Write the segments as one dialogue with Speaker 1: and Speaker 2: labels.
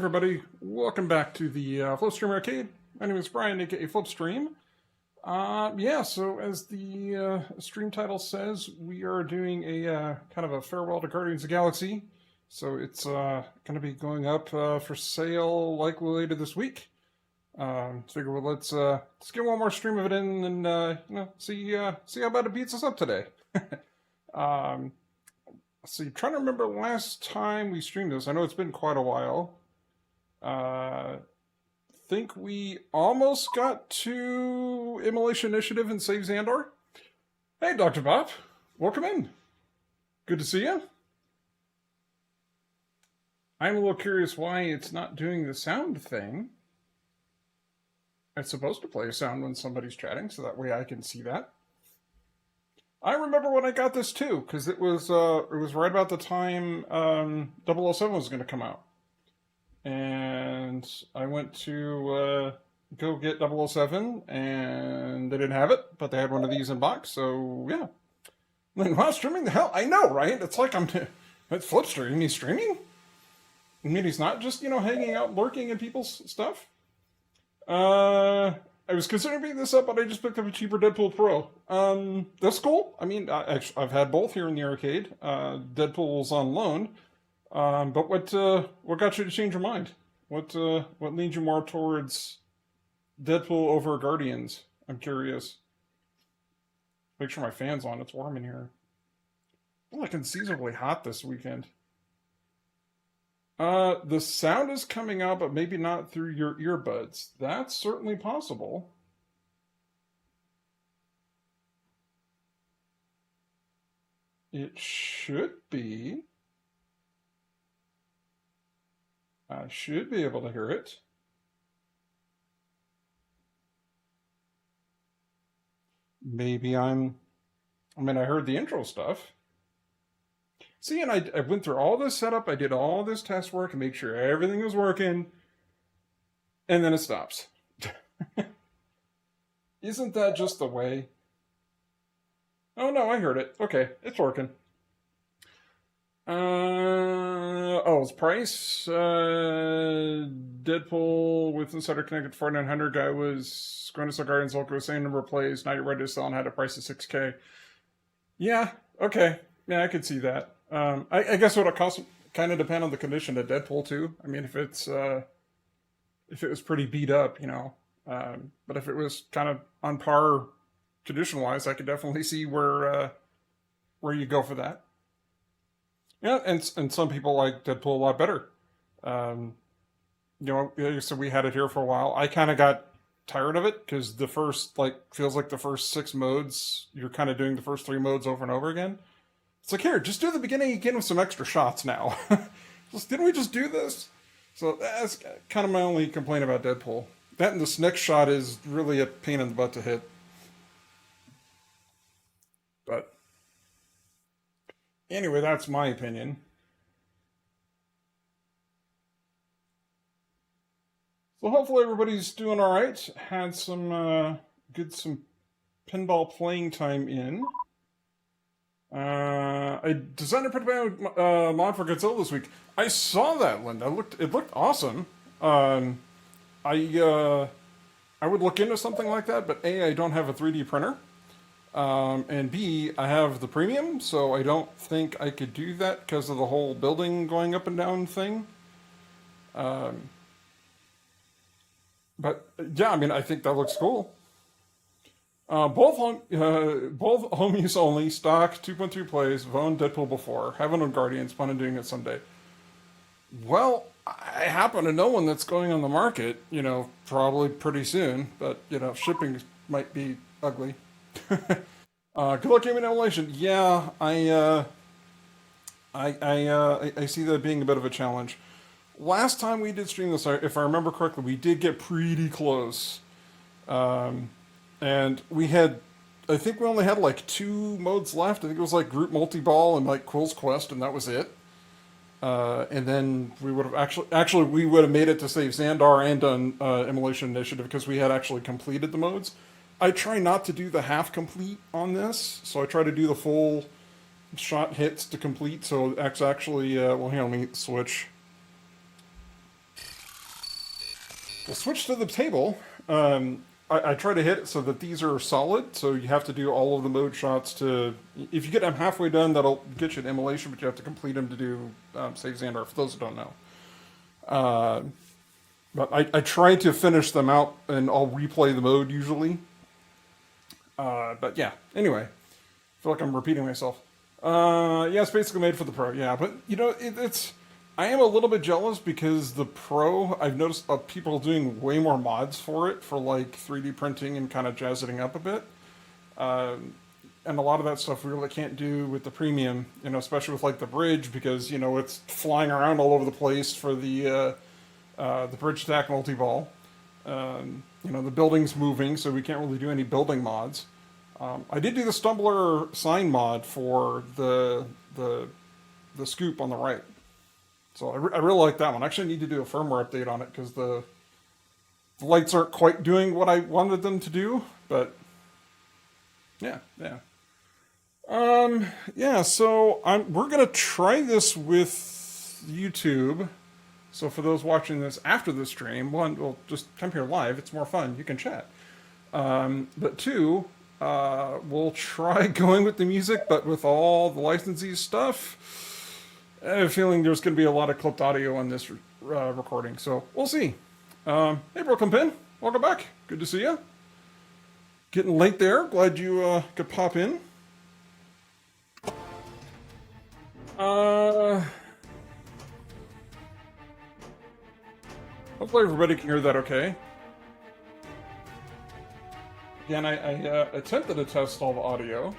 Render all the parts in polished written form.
Speaker 1: everybody. Welcome back to the Flipstream Arcade. My name is Brian, aka Flipstream. So as the stream title says, we are doing a kind of a farewell to Guardians of the Galaxy. So it's going to be going up for sale likely later this week. Figure well, let's get one more stream of it in and see how bad it beats us up today. So you're trying to remember last time we streamed this. I know it's been quite a while. Think we almost got to Immolation Initiative and Save Xandar. Hey, Dr. Bob. Welcome in. Good to see you. I'm a little curious why it's not doing the sound thing. It's supposed to play a sound when somebody's chatting, so that way I can see that. I remember when I got this too, because it was right about the time 007 was going to come out. And I went to go get 007, and they didn't have it, but they had one of these in box, so yeah. Then, wow, streaming the hell? I know, right? It's like it's Flipstream, he's streaming? I mean, he's not just, hanging out, lurking in people's stuff? I was considering picking this up, but I just picked up a cheaper Deadpool Pro. That's cool. I mean, I've had both here in the arcade. Deadpool's on loan. But what got you to change your mind? What leads you more towards Deadpool over Guardians? I'm curious. Make sure my fan's on. It's warm in here. I feel like unseasonably hot this weekend. The sound is coming out, but maybe not through your earbuds. That's certainly possible. It should be. I should be able to hear it. Maybe I heard the intro stuff. See, and I went through all this setup, I did all this test work and make sure everything was working, and then it stops. Isn't that just the way? Oh no, I heard it. Okay, it's working. It's price. Deadpool with Insider Connected 4900 guy was going to sell Guardians of the same number of plays. Now you're ready to sell and had a price of 6K. Yeah, okay. Yeah, I could see that. I guess what it costs kind of depend on the condition of Deadpool too. I mean, if it was pretty beat up, but if it was kind of on par condition wise, I could definitely see where you go for that. Yeah, and some people like Deadpool a lot better. So we had it here for a while. I kind of got tired of it because the first feels like the first 6 modes you're kind of doing the first 3 modes over and over again. It's like, here, just do the beginning again with some extra shots now. Didn't we just do this? So that's kind of my only complaint about Deadpool. That and this next shot is really a pain in the butt to hit. But anyway, that's my opinion. So hopefully everybody's doing all right. Had some pinball playing time in. I designed a pretty bad mod for Godzilla this week. I saw that, Linda. It looked awesome. I would look into something like that, but A, I don't have a 3D printer. And B, I have the premium, so I don't think I could do that because of the whole building going up and down thing. But yeah, I think that looks cool. Both home use only, stock, 2.3 plays. I've owned Deadpool before. Haven't owned Guardians. Plan on doing it someday. Well, I happen to know one that's going on the market. Probably pretty soon. But shipping might be ugly. Good luck gaming emulation. Yeah, I see that being a bit of a challenge. Last time we did stream this, if I remember correctly, we did get pretty close. And I think we only had 2 modes left. I think it was Group Multi-Ball and Quill's Quest, and that was it. And then we would have we would have made it to Save Xandar and done Immolation Initiative because we had actually completed the modes. I try not to do the half complete on this, so I try to do the full shot hits to complete. So it's actually, well, here, let me switch. we'll switch to the table. I try to hit it so that these are solid, so you have to do all of the mode shots to... If you get them halfway done, that'll get you an immolation, but you have to complete them to do Save Xandar, for those who don't know. But I try to finish them out, and I'll replay the mode usually. But yeah, anyway. I feel like I'm repeating myself. Yeah, it's basically made for the Pro, yeah. But, you know, it's... I am a little bit jealous because the Pro, I've noticed people doing way more mods for it, for like 3D printing and kind of jazzing it up a bit. And a lot of that stuff we really can't do with the Premium, you know, especially with like the bridge, because, you know, it's flying around all over the place for the bridge attack multi-ball. You know, the building's moving, so we can't really do any building mods. I did do the Stumbler sign mod for the scoop on the right. So I really like that one. I actually need to do a firmware update on it because the lights aren't quite doing what I wanted them to do, but yeah. Yeah, so we're going to try this with YouTube. So for those watching this after the stream, one, well, just come here live. It's more fun. You can chat. But two, we'll try going with the music, but with all the licensee stuff. I have a feeling there's going to be a lot of clipped audio on this recording, so we'll see. Hey, Brooklyn Pin, welcome back. Good to see you. Getting late there. Glad you could pop in. Hopefully everybody can hear that okay. Again, I attempted to test all the audio.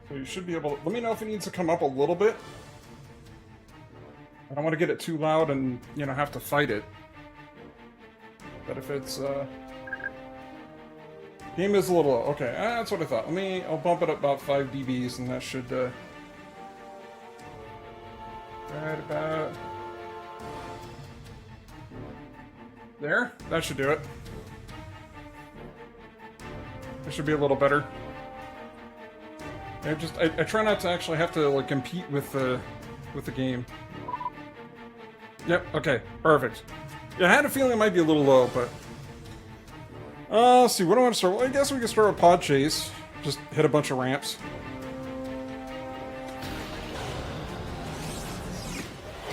Speaker 1: So you should be able to... Let me know if it needs to come up a little bit. I don't want to get it too loud and, you know, have to fight it. But if it's, game is a little low. Okay, that's what I thought. I'll bump it up about 5 dBs and that should, right about... There? That should do it. It should be a little better. I try not to actually have to like compete with the game. Yep. Okay. Perfect. Yeah, I had a feeling it might be a little low, but let's see. What do I want to start? Well, I guess we can start with Pod Chase. Just hit a bunch of ramps.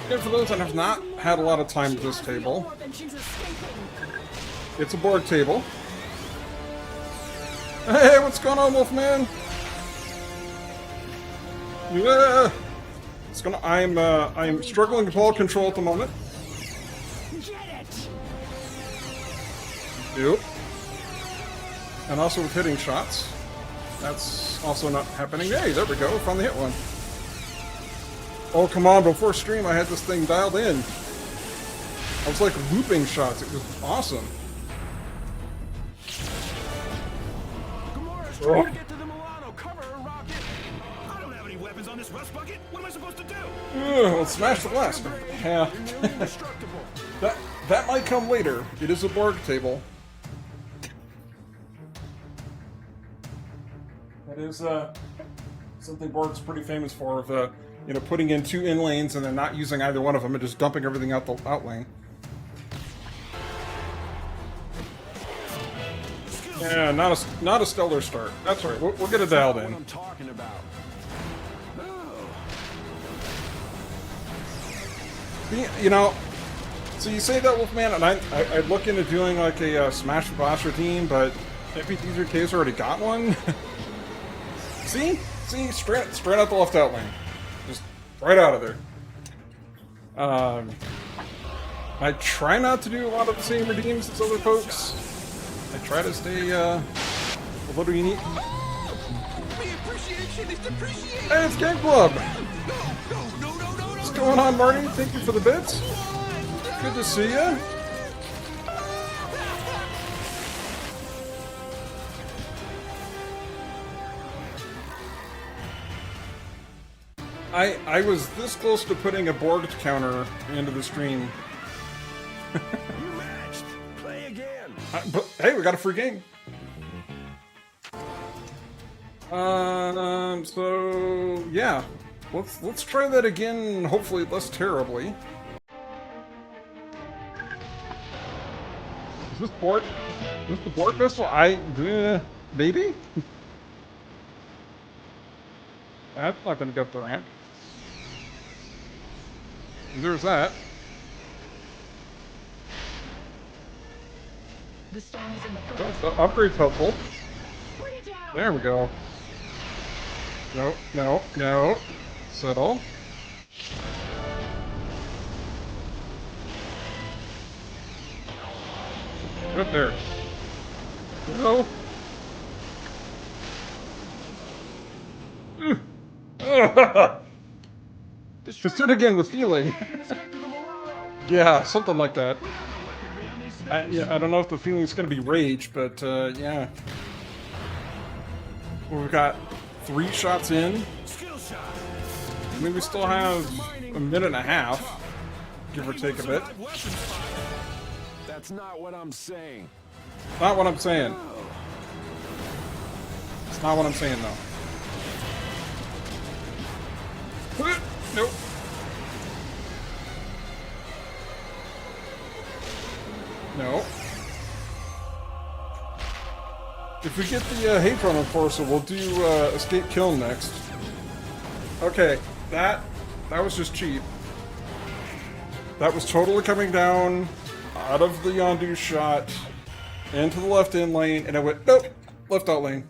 Speaker 1: And for those that have not had a lot of time with this table, it's a Borg table. Hey, what's going on, Wolfman? Yeah. It's gonna. I'm struggling with ball control at the moment. Yep. And also with hitting shots. That's also not happening. Hey, there we go. Found the hit one. Oh, come on. Before stream, I had this thing dialed in. I was like looping shots. It was awesome. Oh. Well, smash the glass. Yeah. that might come later. It is a Borg table. That is something Borg's pretty famous for, of you know, putting in 2 inlanes and then not using either one of them and just dumping everything out the outlane. Yeah, not a stellar start. That's right. We'll get it dialed in. You know, so you say that, Wolfman, and I look into doing like a Smash Blaster team, but FPT3K's already got one. See, straight out the left out lane, just right out of there. I try not to do a lot of the same redeems as other folks. I try to stay a little unique. Hey, it's Game Club. What's going on, Marty? Thank you for the bits. Good to see you. I was this close to putting a Borg counter into the stream.
Speaker 2: You matched. Play again.
Speaker 1: But hey, we got a free game. So yeah, let's try that again. Hopefully less terribly. Is this Borg? Is this the Borg missile? Maybe? That's not gonna go up the ramp. There's that.
Speaker 3: The storm is in the
Speaker 1: The upgrade's helpful. There we go. No, no, no. Settle. Get up there. No. Just do it again with feeling. Yeah, something like that. I don't know if the feeling's gonna be rage, but yeah. Well, we've got 3 shots in. I mean, we still have a minute and a half, give or take a bit.
Speaker 2: That's not what I'm saying.
Speaker 1: Not what I'm saying. It's not what I'm saying, though. Nope. No. If we get the Hadron Enforcer, we'll do Escape Kill next. Okay, that was just cheap. That was totally coming down out of the undo shot into the left in lane, and I went, nope, left out lane.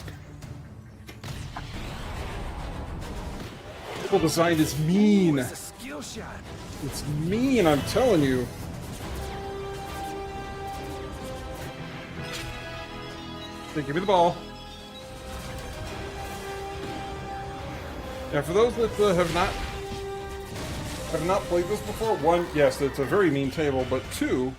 Speaker 1: Table design is mean.
Speaker 2: It's a skill shot.
Speaker 1: It's mean, I'm telling you. Okay, give me the ball. Yeah, for those that have not played this before, 1, yes, it's a very mean table, but 2,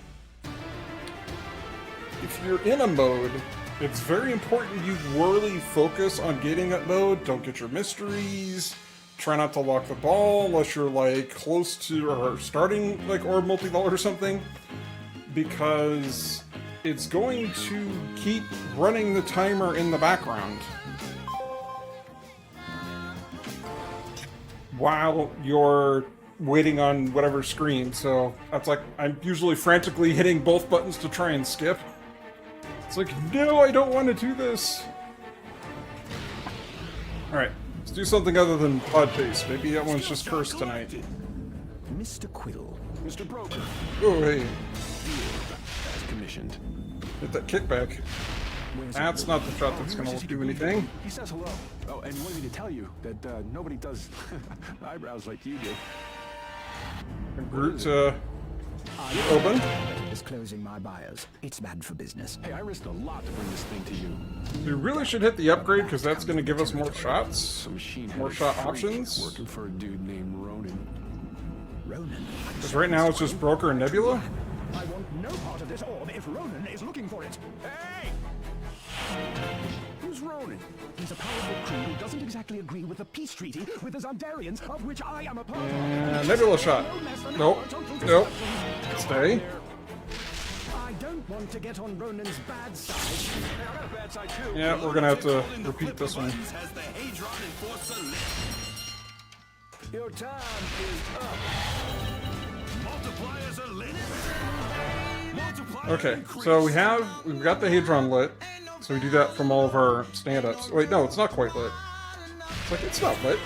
Speaker 1: if you're in a mode, it's very important you really focus on getting that mode. Don't get your mysteries. Try not to lock the ball unless you're like close to or starting like orb multi-ball or something, because it's going to keep running the timer in the background while you're waiting on whatever screen. So that's like, I'm usually frantically hitting both buttons to try and skip. It's like, no, I don't want to do this. Alright, let's do something other than pod chase. Maybe that one's just cursed tonight.
Speaker 2: Mr. Quiddle. Mr. Broker.
Speaker 1: Oh, hey.
Speaker 2: As commissioned.
Speaker 1: Hit that kickback. That's not the shot that's gonna do anything.
Speaker 2: He says hello. Oh, and he wanted me to tell you that nobody does eyebrows like you do.
Speaker 1: Groot, open.
Speaker 4: Disclosing my buyers. It's bad for business.
Speaker 2: Hey, I risked a lot to bring this thing to you.
Speaker 1: We really should hit the upgrade because that's gonna give us more shots.
Speaker 2: Some machine
Speaker 1: More shot options.
Speaker 2: working for a dude named Ronan.
Speaker 4: Ronan.
Speaker 1: Because right now it's just Broker and Nebula.
Speaker 4: I want no part of this orb if Ronan is looking for it.
Speaker 2: Hey! Who's Ronan?
Speaker 4: He's a powerful crew who doesn't exactly agree with the peace treaty with the Zandarians, of which I am a part
Speaker 1: And Nebula shot. Nope. Nope. Stay.
Speaker 4: I don't want to get on Ronan's bad side.
Speaker 2: Hey, I got a bad side too.
Speaker 1: Yeah, we're gonna have to repeat this one.
Speaker 2: Your time is up. Multipliers are lit.
Speaker 1: Okay, so we've got the Hadron lit, so we do that from all of our stand-ups. Wait, no, it's not quite lit. It's like, it's not lit.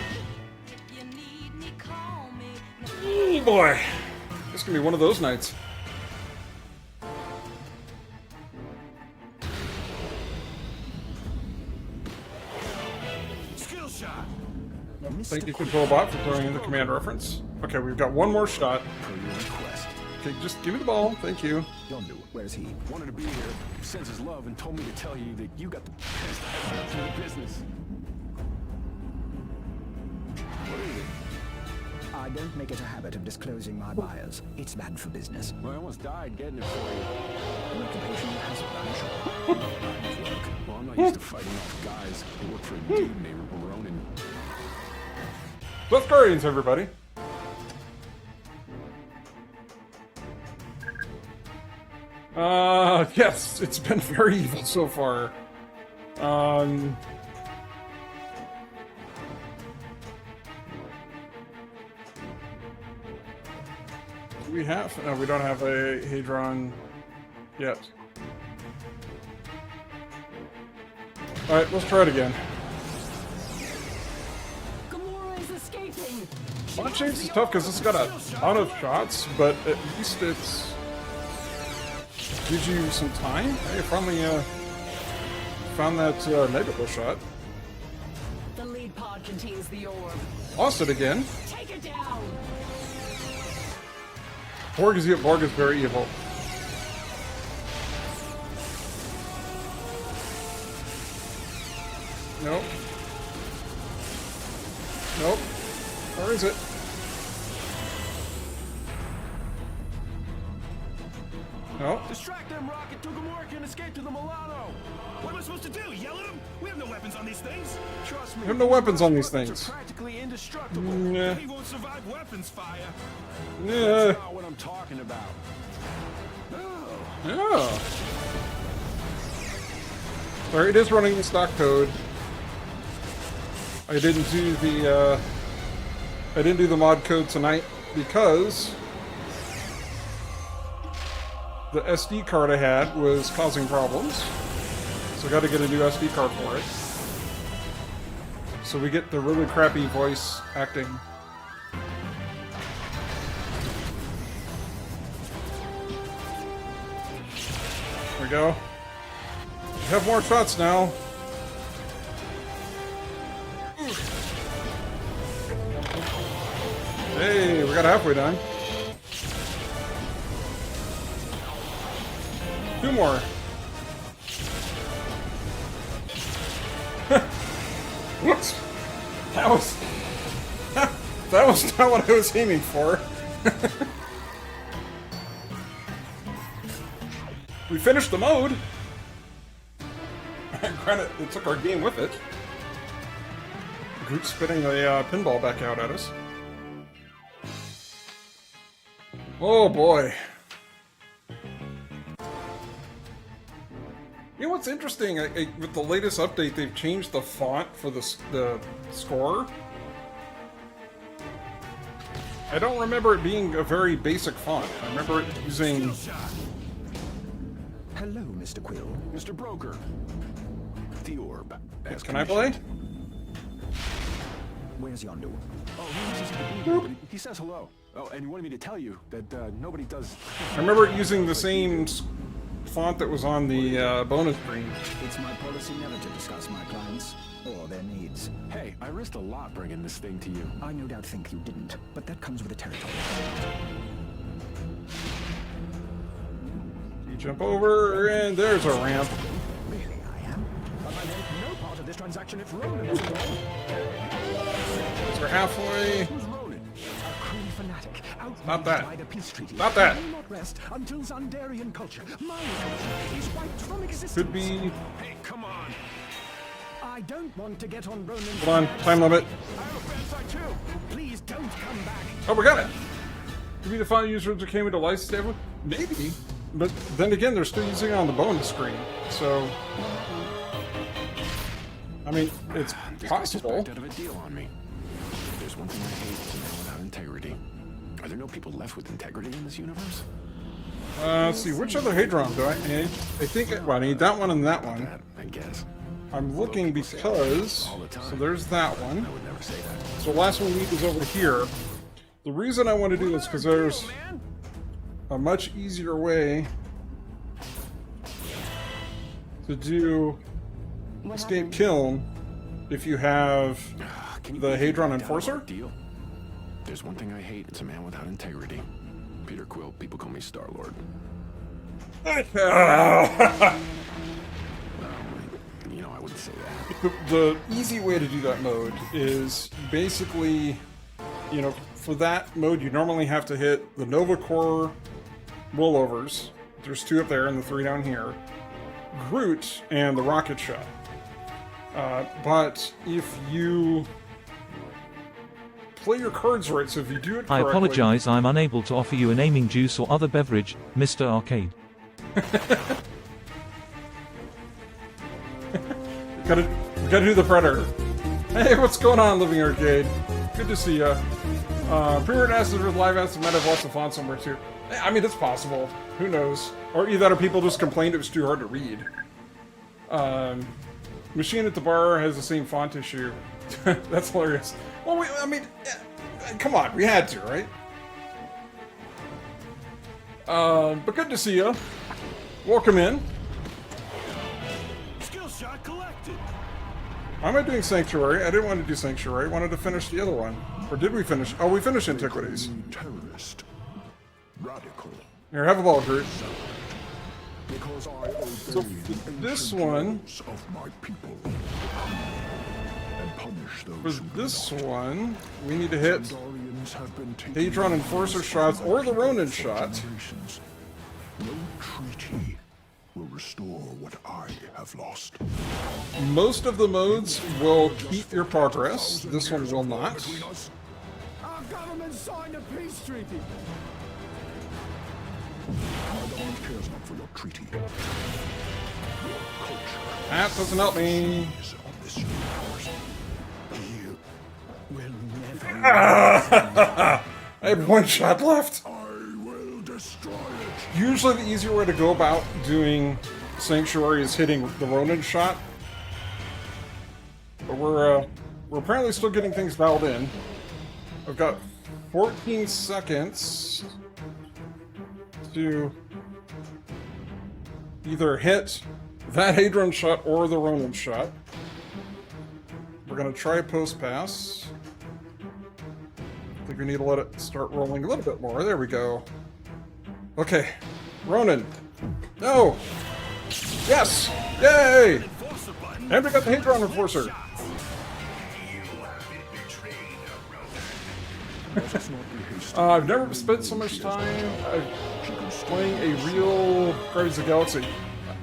Speaker 1: Oh boy, this is gonna be one of those nights.
Speaker 2: Skill shot.
Speaker 1: Thank you, Control Bot, for throwing in the command reference. Okay, we've got one more shot.
Speaker 2: Per your request.
Speaker 1: Okay, just give me the ball. Thank you.
Speaker 4: Yondu, where's he?
Speaker 2: Wanted to be here, sends his love, and told me to tell you that you got the best eyebrows in the business. What is it?
Speaker 4: I don't make it a habit of disclosing my buyers. It's bad for business.
Speaker 2: Well, I almost died getting it for you.
Speaker 4: An occupational hazard, I'm sure. Work.
Speaker 2: Well, I'm not used to fighting off guys who work for a dude named Ronan.
Speaker 1: Left Guardians, everybody. Yes, it's been very evil so far. Do we have? No, we don't have a Hadron yet. Alright, let's try it again.
Speaker 3: Gamora is escaping.
Speaker 1: Launch Chase is tough because it's got a ton of shots, but at least it's gives you some time. Hey, finally found that negative shot.
Speaker 3: The lead pod contains the orb.
Speaker 1: Lost it again.
Speaker 3: Take it down.
Speaker 1: Borg is very evil. Nope. Nope. Where is it? Nope.
Speaker 4: Distract them, Rocket, so Gamora can escape to the Milano. What am I supposed to do? Yell at them? We have no weapons on these things. Trust me.
Speaker 1: We have no weapons on these
Speaker 4: Weapons
Speaker 1: things.
Speaker 4: are practically indestructible.
Speaker 1: Yeah.
Speaker 4: He won't survive weapons fire.
Speaker 1: Yeah.
Speaker 2: That's not what I'm talking about.
Speaker 1: Yeah. Sorry, it is running the stock code. I didn't do the mod code tonight because the SD card I had was causing problems. So I got to get a new SD card for it. So we get the really crappy voice acting. There we go. We have more shots now. Hey, we got halfway done. 2 more. Whoops! That was that was not what I was aiming for. We finished the mode. Granted, it took our game with it. Groot spitting a pinball back out at us. Oh boy. You know what's interesting? With the latest update, they've changed the font for the score. I don't remember it being a very basic font. I remember it using...
Speaker 4: Hello, Mr. Quill.
Speaker 2: Mr. Broker. The orb. As
Speaker 1: Can I play?
Speaker 4: Where's Yondu?
Speaker 2: Oh, he uses the but he says hello. Oh, and he wanted me to tell you that nobody does.
Speaker 1: I remember it using the same font that was on the bonus screen.
Speaker 4: It's my policy never to discuss my clients or their needs.
Speaker 2: Hey, I risked a lot bringing this thing to you.
Speaker 4: I no doubt think you didn't, but that comes with the territory.
Speaker 1: You jump over, and there's a ramp.
Speaker 4: Really, I am. But I make no part of this transaction if Ronan is involved.
Speaker 1: So we're halfway.
Speaker 2: Who's Ronan?
Speaker 4: A Kree fanatic,
Speaker 1: Not that.
Speaker 4: outraged by the peace treaty.
Speaker 1: Not that.
Speaker 4: Will not rest until Zandarian culture, my culture, is wiped from existence.
Speaker 1: Could be...
Speaker 2: Hey, come on.
Speaker 4: I don't want to get on Ronan's...
Speaker 1: Hold on, time limit.
Speaker 2: I have a bad side too.
Speaker 4: Please don't come back.
Speaker 1: Oh, we got it! Could be the final user that came into license table? Maybe. But then again, they're still using it on the bonus screen. So... I mean, it's
Speaker 2: This guy's just
Speaker 1: possible.
Speaker 2: backed out of a deal on me. If there's one thing I hate, it's a man without integrity. Are there no people left with integrity in this universe?
Speaker 1: Let's see, which other Hadron do I need? I think well, I need that one and that one.
Speaker 2: That, I guess.
Speaker 1: I'm looking because...
Speaker 2: All the time.
Speaker 1: So there's that one.
Speaker 2: I would never say that.
Speaker 1: So the last one we need is over here. The reason I want to do this is because there's a much easier way to do escape kill if you have
Speaker 2: Can you
Speaker 1: the
Speaker 2: believe
Speaker 1: Hadron
Speaker 2: we backed out of our
Speaker 1: Enforcer.
Speaker 2: Deal? There's one thing I hate, it's a man without integrity. Peter Quill, people call me Star-Lord. You know, I wouldn't say that.
Speaker 1: The easy way to do that mode is basically, you know, for that mode you normally have to hit the Nova Core rollovers. There's 2 up there and the 3 down here. Groot and the rocket shot. But if you play your cards right, so if you do it
Speaker 5: I
Speaker 1: correctly...
Speaker 5: apologize, I'm unable to offer you a naming juice or other beverage, Mr. Arcade.
Speaker 1: Gotta do the Predator. Hey, what's going on, Living Arcade? Good to see ya. Pre-written acid with live acid might have lost the font somewhere too. I mean, it's possible. Who knows? Or either people just complained it was too hard to read. Machine at the bar has the same font issue. That's hilarious. Well, I mean, come on, we had to, right? But good to see you. Welcome in.
Speaker 4: Skill shot collected.
Speaker 1: Why am I doing Sanctuary? I didn't want to do Sanctuary. I wanted to finish the other one. Or did we finish? Oh, we finished Antiquities.
Speaker 2: Terrorist. Radical.
Speaker 1: Here, have a ball, Groot.
Speaker 2: Because I obey
Speaker 1: So
Speaker 2: the
Speaker 1: this
Speaker 2: ancient
Speaker 1: one-
Speaker 2: laws of my people. And punish those
Speaker 1: For
Speaker 2: who do
Speaker 1: this
Speaker 2: not.
Speaker 1: one, we need to hit
Speaker 2: Guardians have been taken
Speaker 1: Hadron Enforcer shots or the Ronin shot.
Speaker 2: generations. No treaty will restore what I have lost.
Speaker 1: Most of the modes will keep your progress. This one will not.
Speaker 2: Between us,
Speaker 4: Our government signed a peace treaty.
Speaker 2: my government cares not for your treaty. Your culture
Speaker 1: That doesn't help me.
Speaker 2: is on this universe. You
Speaker 4: We'll never.
Speaker 1: I have one shot left.
Speaker 2: I will destroy it.
Speaker 1: Usually the easier way to go about doing Sanctuary is hitting the Ronin shot. But we're apparently still getting things dialed in. I've got 14 seconds to either hit that Hadron shot or the Ronin shot. We're gonna try post pass. I think we need to let it start rolling a little bit more. There we go. Okay, Ronin. No! Yes! Yay!
Speaker 4: Enforcer button.
Speaker 1: And we got the Hadron Enforcer. I've never spent so much time playing a real Guardians of the Galaxy.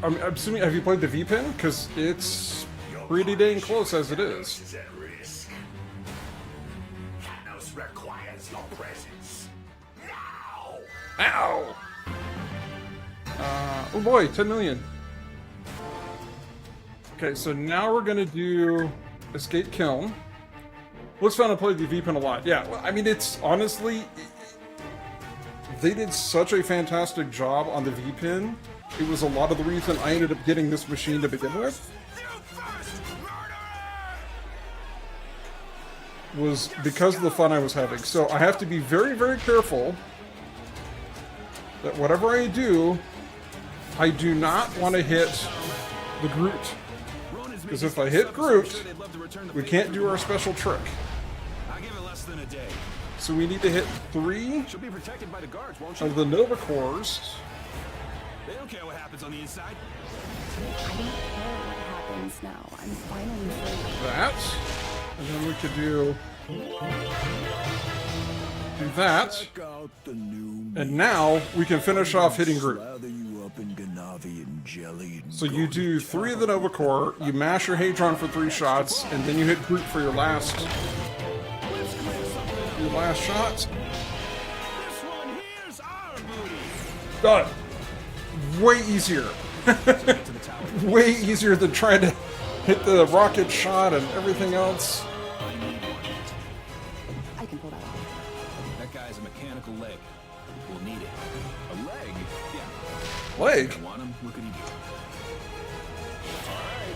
Speaker 1: I'm assuming, have you played the V-Pin? Because it's pretty dang close as it is.
Speaker 6: Is at risk. Thanos requires your presence. Now!
Speaker 1: Ow! Oh boy, 10 million. Okay, so now we're gonna do Escape Kiln. Looks fun to play the V-Pin a lot. Yeah, well, I mean, it's honestly... They did such a fantastic job on the V-Pin. It was a lot of the reason I ended up getting this machine to begin with. Was because of the fun I was having. So I have to be very, very careful that whatever I do not want to hit the Groot. Because if I hit Groot, we can't do our special trick.
Speaker 4: I give it less than a day.
Speaker 1: So we need to hit 3
Speaker 4: She'll be protected by the guards, won't she?
Speaker 1: of the Nova Cores.
Speaker 4: They don't care what happens on the inside.
Speaker 7: I don't care what happens now. I'm finally free.
Speaker 1: That. And then we could do that.
Speaker 2: Check out the new
Speaker 1: And now we can finish off hitting Groot.
Speaker 2: Lather you up in Ganavi and jelly. And
Speaker 1: So you do 3 of the Nova Core, you mash your Hadron for 3 shots, and then you hit Groot for your last shot.
Speaker 4: This one here's our booty.
Speaker 1: Got it. Way easier. Way easier than trying to hit the rocket shot and everything else.
Speaker 7: I can pull that off.
Speaker 4: That guy's a mechanical leg. We'll need it. A leg? Yeah.
Speaker 1: Leg?
Speaker 4: I want him. What could he do? Alright.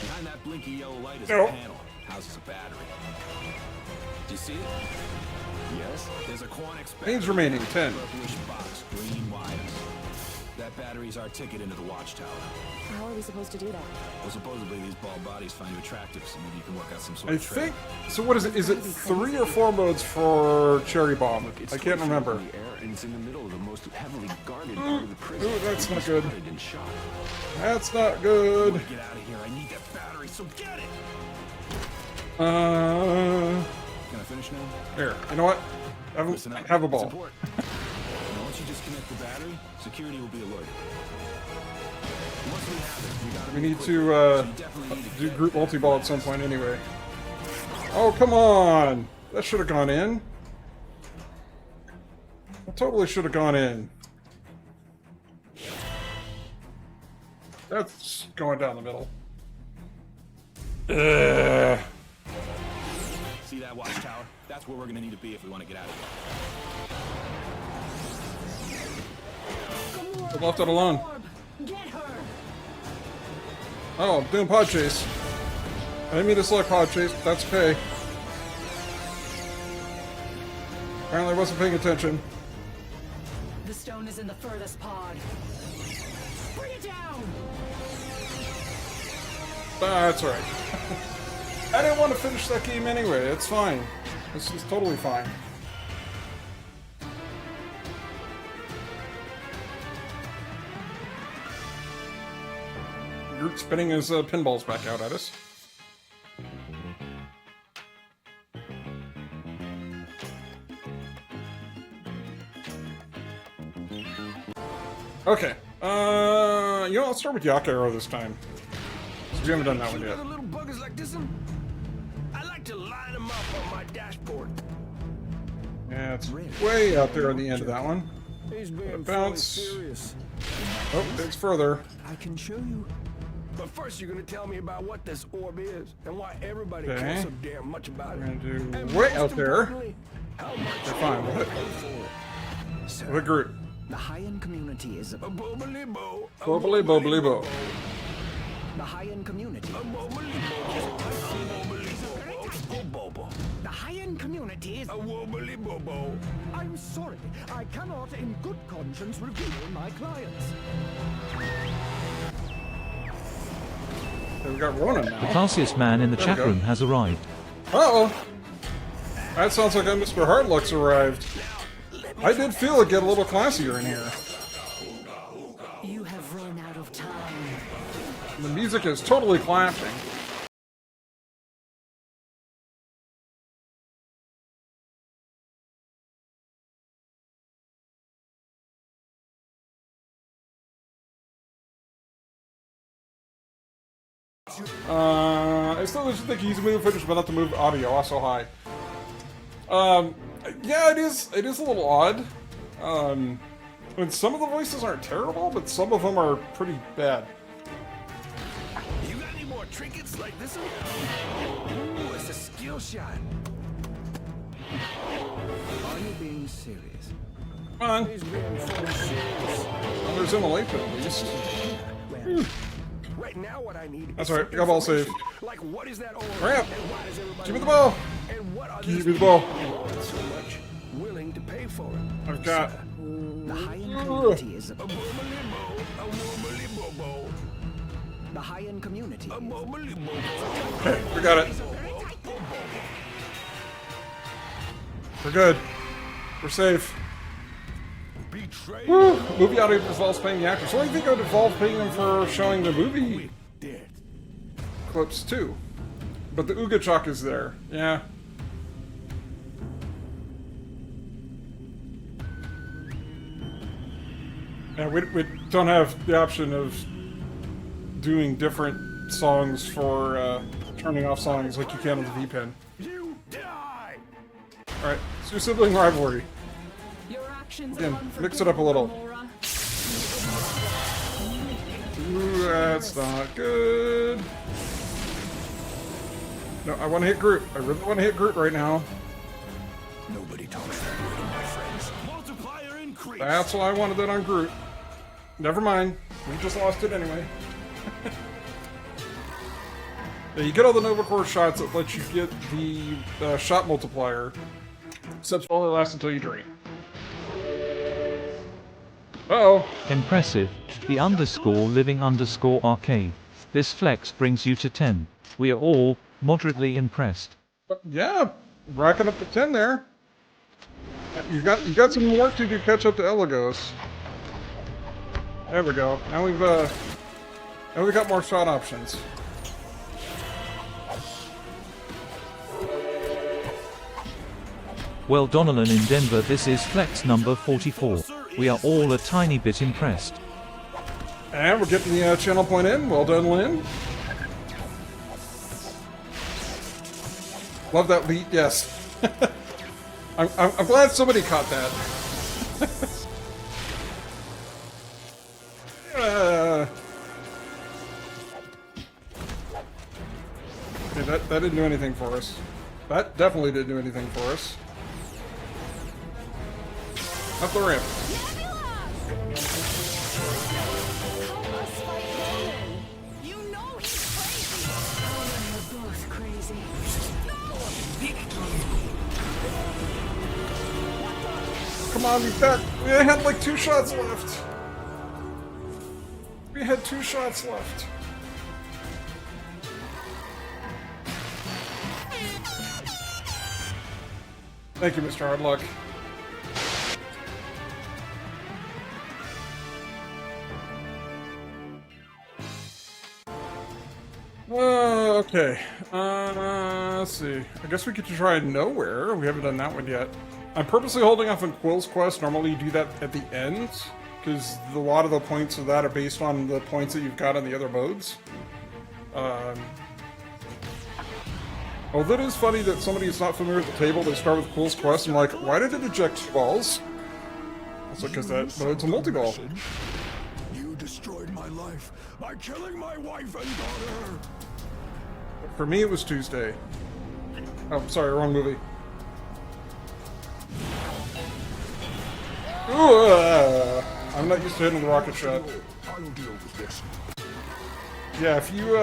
Speaker 4: Behind that blinky yellow light is
Speaker 1: No.
Speaker 4: a panel. Houses a battery. Do you see it? Yes. There's a Quanix battery.
Speaker 1: Pains remaining, 10.
Speaker 4: Purplish box, green wires. That battery's our ticket into the watchtower.
Speaker 7: How are we supposed to do that?
Speaker 4: Well, supposedly these bald bodies find you attractive, so maybe you can work out some sort
Speaker 1: I
Speaker 4: of trade.
Speaker 1: think. So what is it? Is it 3 or 4 modes for Cherry Bomb? I can't remember.
Speaker 2: The air, and it's in the middle of the most heavily guarded part of the prison.
Speaker 1: Ooh, that's not good.
Speaker 2: Spotted and shot.
Speaker 1: That's not good.
Speaker 4: Get out of here. I need that battery, so get it! Can I finish now?
Speaker 1: Here. You know what?
Speaker 4: Listen up.
Speaker 1: Have a
Speaker 4: It's
Speaker 1: ball.
Speaker 4: important. Now, once you disconnect the battery, security will be alerted. Once we have it, we gotta
Speaker 1: We
Speaker 4: move
Speaker 1: need
Speaker 4: quickly.
Speaker 1: to
Speaker 4: So you definitely need to
Speaker 1: do
Speaker 4: get
Speaker 1: group
Speaker 4: that
Speaker 1: multi-ball at some point anyway. Oh, come on! That should have gone in. That totally should have gone in. That's going down the middle. Ugh.
Speaker 4: See that watchtower? That's where we're gonna need to be if we want to get out of here.
Speaker 1: I left it alone.
Speaker 3: Orb, get her.
Speaker 1: Oh, I'm doing pod chase. I didn't mean to select pod chase, but that's okay. Apparently I wasn't paying attention.
Speaker 3: The stone is in the furthest pod. Bring it down!
Speaker 1: That's alright. I didn't want to finish that game anyway, it's fine. This is totally fine. Groot spinning his pinballs back out at us. Okay. You know, I'll start with Yak Arrow this time. So we haven't done that one yet.
Speaker 4: Other little buggers like this one, I like to line them up on my dashboard.
Speaker 1: Yeah, it's way out there on the end of that one.
Speaker 4: He's being
Speaker 1: Bounce.
Speaker 4: serious.
Speaker 1: Oh, it's further.
Speaker 4: I can show you. But first, you're gonna tell me about what this orb is and why everybody
Speaker 1: Okay.
Speaker 4: cares so damn much about it.
Speaker 1: We're gonna do
Speaker 4: And
Speaker 1: way
Speaker 4: most
Speaker 1: out there.
Speaker 4: importantly, how much
Speaker 1: Okay, fine.
Speaker 4: you
Speaker 1: With
Speaker 4: pay for it.
Speaker 8: Sir,
Speaker 1: the Groot.
Speaker 8: the high-end community is
Speaker 4: A bobbly bo. a
Speaker 1: Bobbly bobbly bo.
Speaker 8: the high-end community.
Speaker 4: A bobbly bo.
Speaker 8: The high-end community is.
Speaker 4: A wobbly bobo.
Speaker 9: I'm sorry, I cannot in good conscience reveal my clients.
Speaker 1: Okay, we got Ronan
Speaker 5: The
Speaker 1: now.
Speaker 5: classiest man in the
Speaker 1: There we
Speaker 5: chat
Speaker 1: go.
Speaker 5: room has arrived.
Speaker 1: Uh-oh. That sounds like Mr. Hardluck's arrived. I did feel it get a little classier in here.
Speaker 3: You have run out of time.
Speaker 1: The music is totally clashing. I still just think he's moving footage, but not to move audio also high. Yeah, it is a little odd. I mean, some of the voices aren't terrible, but some of them are pretty bad.
Speaker 4: You got any more trinkets like this one? Ooh, it's a skill shot.
Speaker 8: Are you being serious?
Speaker 1: Come on.
Speaker 4: He's being full serious.
Speaker 1: Well, there's Emily at least.
Speaker 8: Well,
Speaker 4: Right now, what I need.
Speaker 1: That's
Speaker 4: is
Speaker 1: right,
Speaker 4: some
Speaker 1: got ball save.
Speaker 4: information. Like, what is that orb?
Speaker 1: Hurry up.
Speaker 4: And why does everybody
Speaker 1: Give me the
Speaker 4: want
Speaker 1: ball.
Speaker 4: it? And what are
Speaker 1: Give
Speaker 4: these
Speaker 1: me the ball.
Speaker 4: people so much willing to pay for it?
Speaker 1: I've got.
Speaker 8: the high-end community is.
Speaker 4: A bobbly bo, a wobbly bobo,
Speaker 8: The high-end community.
Speaker 4: a bobbly bobo.
Speaker 1: Okay, we got it. We're good. We're safe.
Speaker 4: Betrayed.
Speaker 1: Woo! Movie audio involves paying the actors. What do you think it would involve paying them for showing the movie
Speaker 4: Dead.
Speaker 1: clips too? But the Ooga Chalk is there. Yeah. Yeah, we don't have the option of doing different songs for turning off songs like you can with the V-Pen.
Speaker 4: You die.
Speaker 1: Alright, let's do sibling rivalry.
Speaker 3: Your actions
Speaker 1: Again,
Speaker 3: are
Speaker 1: mix it up a little.
Speaker 3: Gamora.
Speaker 1: Ooh, that's not good. No, I want to hit Groot. I really want to hit Groot right now.
Speaker 2: Nobody talks that way to my friends.
Speaker 4: Multiplier increase.
Speaker 1: That's why I wanted that on Groot. Never mind. We just lost it anyway. Yeah, you get all the Nova Core shots that let you get the shot multiplier. Except it only lasts until you drain. Uh-oh.
Speaker 5: Impressive. The _living_ arcade. This flex brings you to 10. We are all moderately impressed.
Speaker 1: Yeah, racking up to 10 there. You got some work to do to catch up to Elagos. There we go. Now we've got more shot options.
Speaker 5: Well, Donnellan in Denver, this is flex number 44. We are all a tiny bit impressed.
Speaker 1: And we're getting the channel point in. Well done, Lynn. Love that beat. Yes. I'm glad somebody caught that. Okay, that didn't do anything for us. That definitely didn't do anything for us. Up the ramp.
Speaker 7: Help us fight Ronan. You know he's crazy.
Speaker 3: You're both
Speaker 1: come on, we had like 2 shots left. We had 2 shots left. Thank you, Mr. Hardluck. Okay. Let's see. I guess we could try Nowhere. We haven't done that one yet. I'm purposely holding off on Quill's quest. Normally you do that at the end, because a lot of the points of that are based on the points that you've got on the other modes. Although it is funny that somebody who's not familiar with the table, they start with Quill's quest and like, why did it eject 2 balls? It's because that mode's a multi-ball.
Speaker 6: You destroyed my life by killing my wife and daughter.
Speaker 1: For me, it was Tuesday. Oh, sorry, wrong movie. Ooh, I'm not used to hitting the rocket shot.
Speaker 6: I'll deal with this.
Speaker 1: Yeah, if you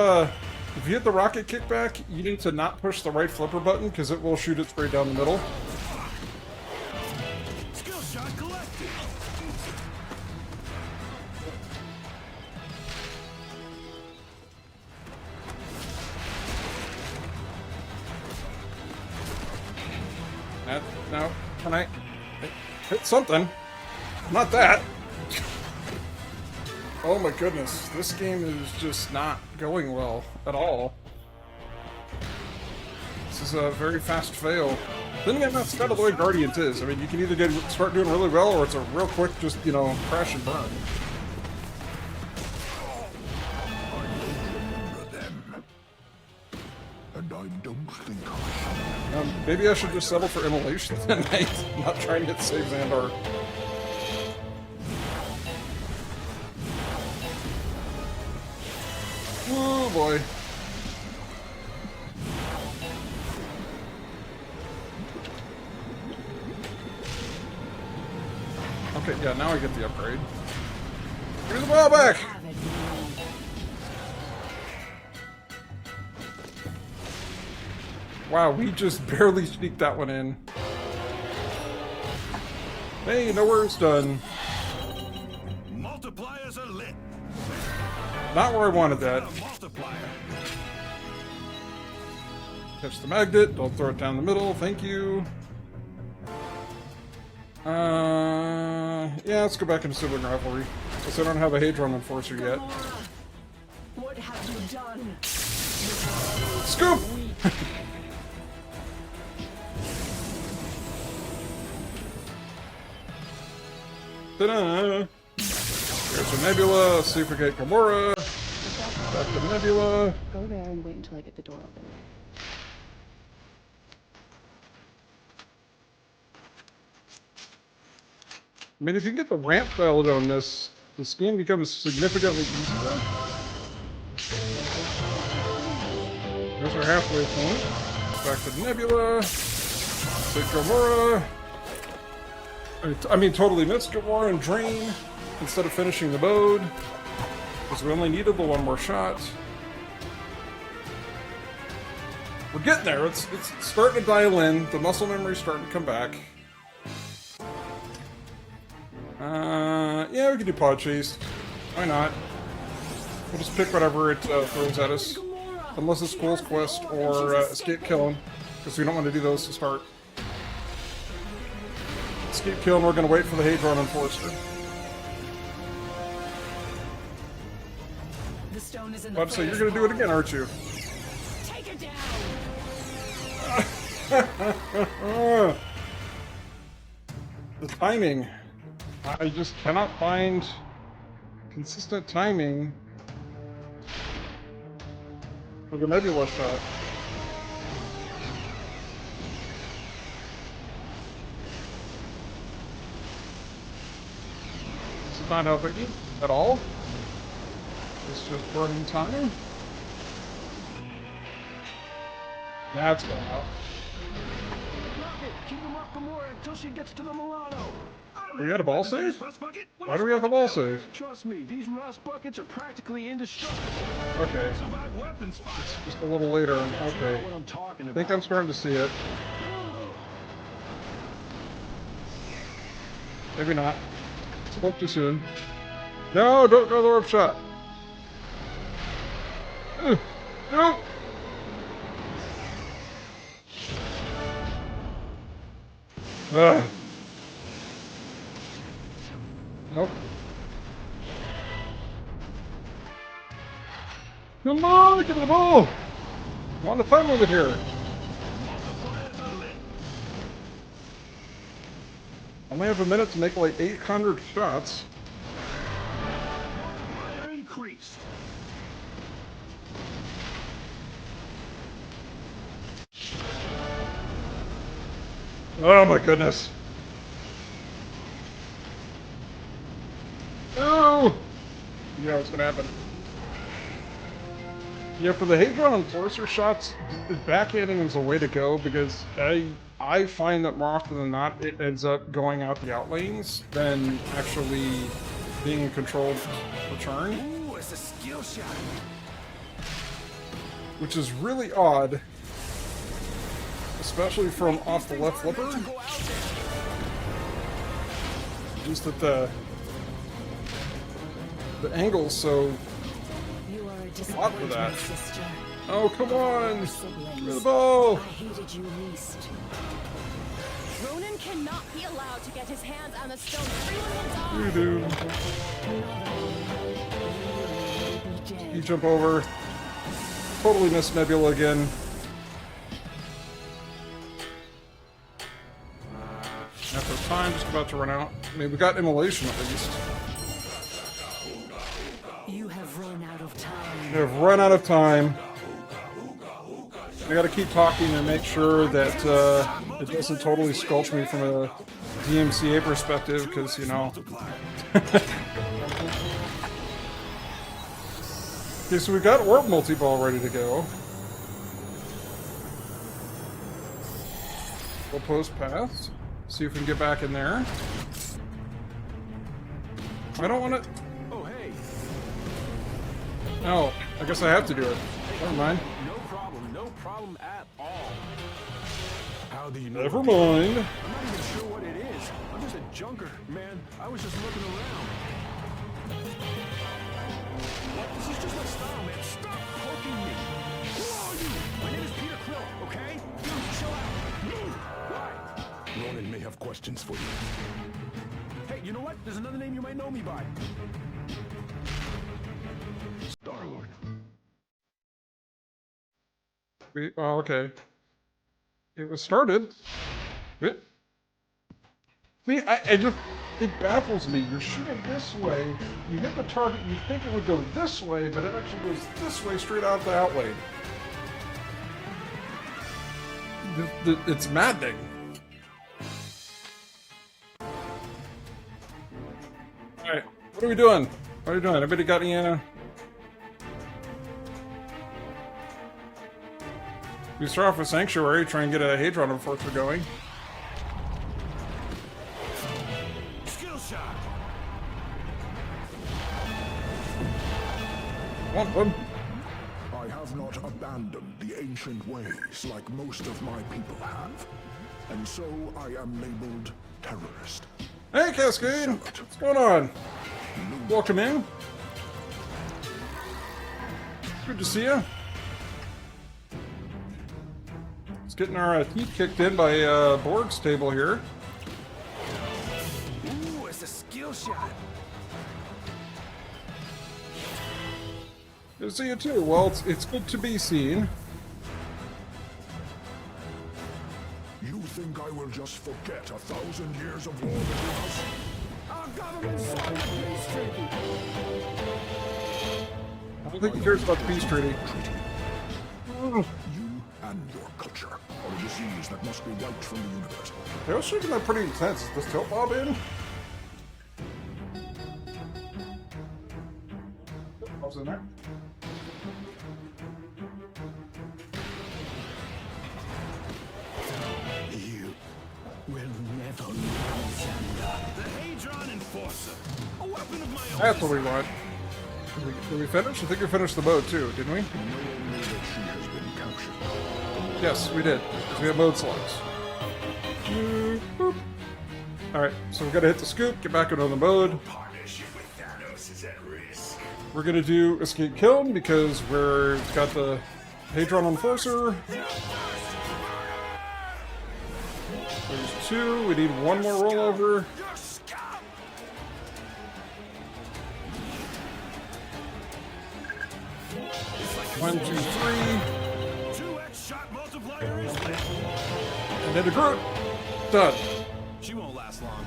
Speaker 1: hit the rocket kickback, you need to not push the right flipper button because it will shoot it straight down the middle.
Speaker 4: Skill shot collected.
Speaker 1: Now, can I hit something? Not that. Oh my goodness, this game is just not going well at all. This is a very fast fail. Then again, that's kind of the way Guardians is. I mean, you can either start doing really well, or it's a real quick, just, you know, crash and burn.
Speaker 6: And I don't think
Speaker 1: Maybe I should just settle for immolation tonight, not try and get save Xandar. Oh boy. Okay, yeah, now I get the upgrade. Here's the ball back! Wow, we just barely sneaked that one in. Hey, Nowhere's done.
Speaker 4: Multipliers are lit.
Speaker 1: Not where I wanted that.
Speaker 4: Multiplier.
Speaker 1: Catch the magnet, don't throw it down the middle, thank you. Yeah, let's go back into Sibling Rivalry. Guess I don't have a Hadron Enforcer yet.
Speaker 3: What have you done?
Speaker 1: Scoop! Ta-da! There's a Nebula, let's see if we get Gamora. Back to Nebula.
Speaker 7: Go there and wait until I get the door open.
Speaker 1: I mean, if you get the ramp dialed on this game becomes significantly easier. There's our halfway point. Back to Nebula. Take Gamora. I mean, totally missed Gamora and Drain instead of finishing the mode. Because we only needed the one more shot. We're getting there. It's starting to dial in. The muscle memory's starting to come back. Yeah, we can do Pod Chase. Why not? We'll just pick whatever it throws at us. Unless it's Quill's Quest or Escape Killing. Because we don't want to do those to start. Escape Killing, we're going to wait for the Hadron Enforcer.
Speaker 3: The stone is in the
Speaker 1: I'd say you're going to do it again, aren't you?
Speaker 3: Take it down.
Speaker 1: The timing. I just cannot find consistent timing for the Nebula shot. This is not helping me at all. It's just burning time. That's going out.
Speaker 9: Rocket, keep him up, Gamora, until she gets to the Milano.
Speaker 1: We got a ball save? Why do we have a ball save?
Speaker 9: Trust me, these rust buckets are practically indestructible.
Speaker 1: Okay. It's just a little later. Okay.
Speaker 9: What I'm talking
Speaker 1: I
Speaker 9: about.
Speaker 1: think I'm starting to see it. Maybe not. Spoke too soon. No, don't go the warp shot. No. Nope. Come on, get the ball! I want to fight with it here. Only have a minute to make like 800 shots.
Speaker 4: Increased.
Speaker 1: Oh my goodness. No! You know what's gonna happen. Yeah, for the Hadron Enforcer shots, backhanding is the way to go because I find that more often than not it ends up going out the outlanes than actually being a controlled return.
Speaker 4: Ooh, it's a skill shot.
Speaker 1: Which is really odd. Especially from off the left flipper. Just that the angle's so
Speaker 3: You are a
Speaker 1: hot for that.
Speaker 3: disappointment, sister.
Speaker 1: Oh, come on!
Speaker 3: Siblings.
Speaker 1: Give me the ball!
Speaker 3: I hated you least.
Speaker 7: Ronan cannot be allowed to get his hands on the stone. Everyone will die.
Speaker 1: You do. You jump over. Totally missed Nebula again. After time, just about to run out. I mean, we got immolation at least.
Speaker 3: You have run out of time.
Speaker 1: We have run out of time. I gotta keep talking and make sure that it doesn't totally sculpt me from a DMCA perspective, because, you know. Okay, so we got Orb Multi-Ball ready to go. We'll post paths. See if we can get back in there. I don't want to...
Speaker 4: Oh, hey.
Speaker 1: Oh, I guess I have to do it. Never mind.
Speaker 4: No problem at all.
Speaker 6: How do you know?
Speaker 1: Never mind.
Speaker 4: I'm not even sure what it is. I'm just a junker, man. I was just looking around. This is just my style, man. Stop poking me. Who are you? My name is Peter Quill, okay? Dude, chill out. Why?
Speaker 6: Ronan may have questions for you.
Speaker 4: Hey, you know what? There's another name you might know me by.
Speaker 6: Star-Lord.
Speaker 1: Oh, okay. It was started. It, see, I just... It baffles me. You're shooting this way, you hit the target, you think it would go this way, but it actually goes this way straight out the outlane. It's maddening. Alright, what are we doing? What are we doing? Everybody got any, We start off with Sanctuary, try and get a Hadron Enforcer going.
Speaker 4: Skill shot.
Speaker 1: One of them.
Speaker 6: I have not abandoned the ancient ways like most of my people have. And so I am labeled terrorist.
Speaker 1: Hey, Cascade! What's going on? Welcome in. Good to see you. It's getting our teeth kicked in by Borg's table here.
Speaker 4: Ooh, it's a skill shot.
Speaker 1: Good to see you too. Well, it's good to be seen.
Speaker 6: You think I will just forget 1,000 years of war between us?
Speaker 9: Our government signed the peace treaty.
Speaker 1: I don't think he cares about the peace treaty.
Speaker 6: You and your culture are a disease that must be wiped from the universe.
Speaker 1: They was shaking that pretty intense. Is this tilt bob in? Tilt bob's in there.
Speaker 4: You will never lose, Xander. The Hadron Enforcer. A weapon of my own.
Speaker 1: That's what we want. Did we finish? I think we finished the mode too, didn't we?
Speaker 6: Know only that she has been captured.
Speaker 1: Yes, we did. We have mode selects. Boop. Alright, so we gotta hit the scoop, get back into the mode.
Speaker 6: Partnership with Thanos is at risk.
Speaker 1: We're gonna do escape kill because we're got the Hadron Enforcer. There's 2. We need one more rollover. 1, 2, 3.
Speaker 4: 2x shot multiplier is lit.
Speaker 1: And then the Groot. Done.
Speaker 4: She won't last long.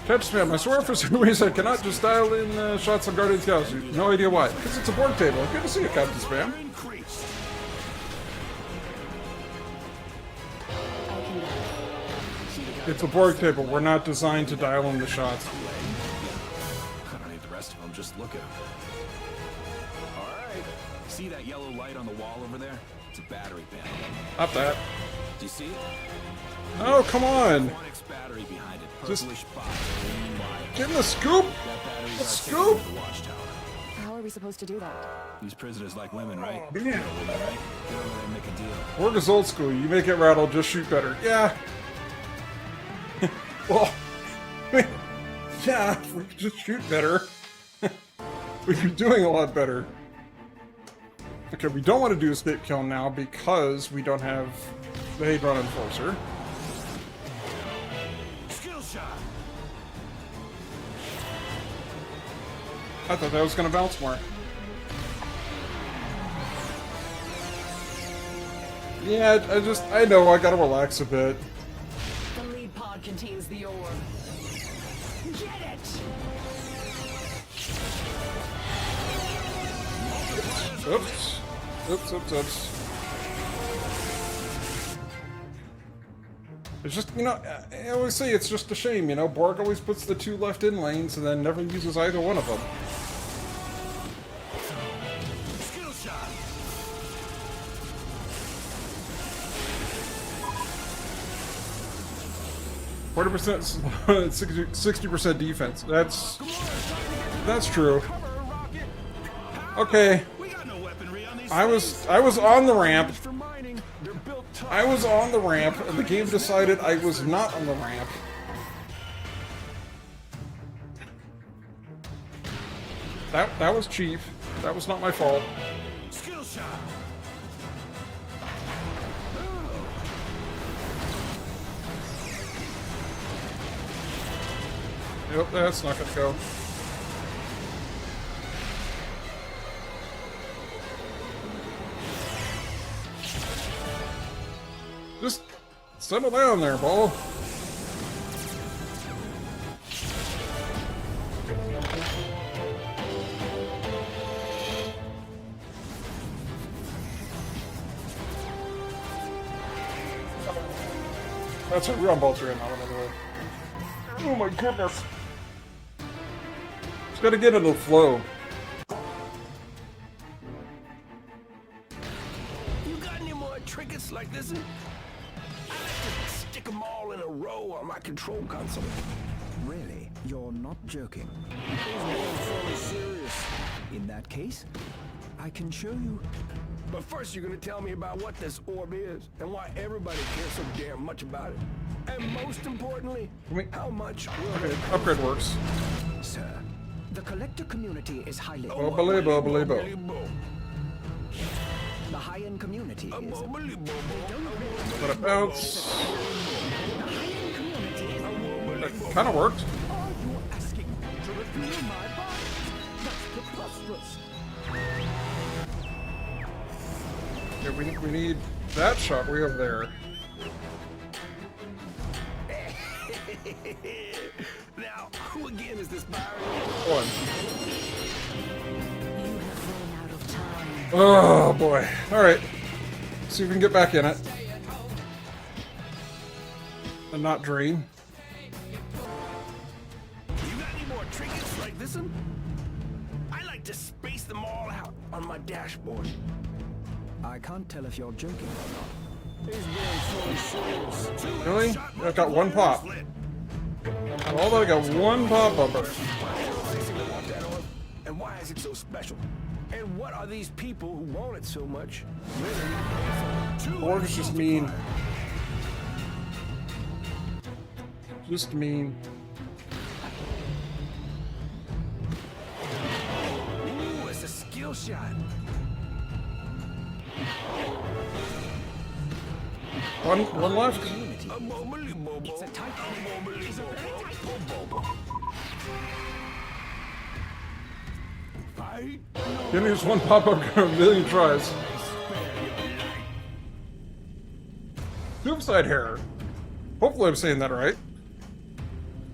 Speaker 1: Catch spam. I swear for some reason I cannot just dial in shots on Guardians of the Galaxy. No idea why. Because it's a Borg table. Good to see you, Captain Spam.
Speaker 4: Increased.
Speaker 1: It's a Borg table. We're not designed to dial in the shots.
Speaker 2: I don't need the rest of them, just look at them.
Speaker 4: Alright.
Speaker 2: See that yellow light on the wall over there? It's a battery panel.
Speaker 1: Not that.
Speaker 2: Do you see it?
Speaker 1: Oh, come on.
Speaker 2: 1x battery behind it.
Speaker 1: Just-
Speaker 2: Purplish box, green wire.
Speaker 1: Get in the scoop.
Speaker 2: That battery's
Speaker 1: The
Speaker 2: our
Speaker 1: scoop.
Speaker 2: ticket to the watchtower.
Speaker 7: How are we supposed to do that?
Speaker 2: These prisoners like women, right?
Speaker 1: Yeah.
Speaker 2: Women, right? Get over there and make a deal.
Speaker 1: Borg is old school. You make it rattle, just shoot better. Yeah. Well, yeah, if we could just shoot better, we'd be doing a lot better. Okay, we don't want to do escape kill now because we don't have the Hadron Enforcer.
Speaker 4: Skill shot.
Speaker 1: I thought that was going to bounce more. Yeah, I know, I gotta relax a bit.
Speaker 3: The lead pod contains the orb. Get it!
Speaker 1: Oops. Oops. It's just, you know, I always say it's just a shame, you know, Borg always puts the 2 left in lanes and then never uses either one of them.
Speaker 4: Skill shot.
Speaker 1: 40%, 60% defense. That's true. Okay.
Speaker 4: We got no weaponry on these
Speaker 1: I was on the ramp.
Speaker 4: for mining. They're built tough.
Speaker 1: I was on the ramp, and the game decided I was not on the ramp. That was cheap. That was not my fault.
Speaker 4: Skill shot.
Speaker 1: Yep, that's not gonna go. Just settle down there, ball. That's a real bolter in. Oh my goodness. Just gotta get into the flow.
Speaker 4: You got any more trinkets like this? I like to stick them all in a row on my control console.
Speaker 8: Really? You're not joking?
Speaker 4: Fully serious.
Speaker 8: In that case, I can show you.
Speaker 4: But first, you're gonna tell me about what this orb is and why everybody cares so damn much about it. And most importantly, how much will
Speaker 1: Okay,
Speaker 4: it
Speaker 1: upgrade works.
Speaker 8: Sir, the collector community is highly...
Speaker 1: Oh, believe-o, believe-o.
Speaker 8: The high-end community is...
Speaker 1: Let it bounce. That kind of worked.
Speaker 9: Are you asking me to reveal my body? That's preposterous.
Speaker 1: Okay, we need that shot way over there.
Speaker 4: Now, who again is this Byron?
Speaker 1: One.
Speaker 3: You have run out of time.
Speaker 1: Oh boy. Alright. See if we can get back in it. And not drain.
Speaker 4: You got any more trinkets like this one? I like to space them all out on my dashboard.
Speaker 8: I can't tell if you're joking or not.
Speaker 4: He's being fully serious.
Speaker 1: Really? I've got one pop. Although I got one pop bumper.
Speaker 4: And why is it so special? And what are these people who want it so much really?
Speaker 1: Borg is just mean. Just mean.
Speaker 4: shot.
Speaker 1: One left.
Speaker 4: It's a tight It's a very tight
Speaker 6: Fight?
Speaker 1: Give me this one pop-up gun a million tries. Suicide hair. Hopefully I'm saying that right.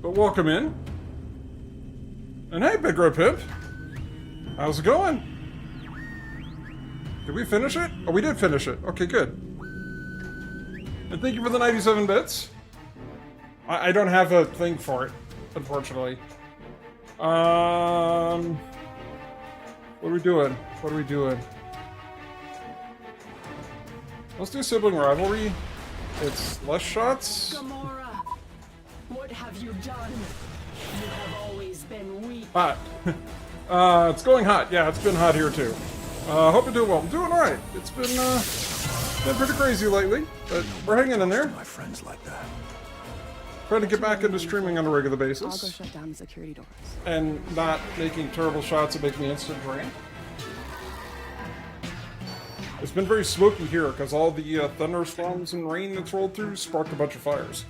Speaker 1: But welcome in. And hey, Big Red Pimp. How's it going? Did we finish it? Oh, we did finish it. Okay, good. And thank you for the 97 bits. I don't have a thing for it, unfortunately. What are we doing? What are we doing? Let's do sibling rivalry. It's less shots.
Speaker 3: Gamora, what have you done? You have always been weak.
Speaker 1: Hot. It's going hot. Yeah, it's been hot here too. Hope you're doing well. I'm doing alright. It's been pretty crazy lately, but we're hanging in there.
Speaker 6: My friends like that.
Speaker 1: Trying to get back into streaming on a regular
Speaker 7: I'll go
Speaker 1: basis.
Speaker 7: shut down the security doors.
Speaker 1: And not making terrible shots that make me instant drain. It's been very smoky here because all the thunderstorms and rain that's rolled through sparked a bunch of fires.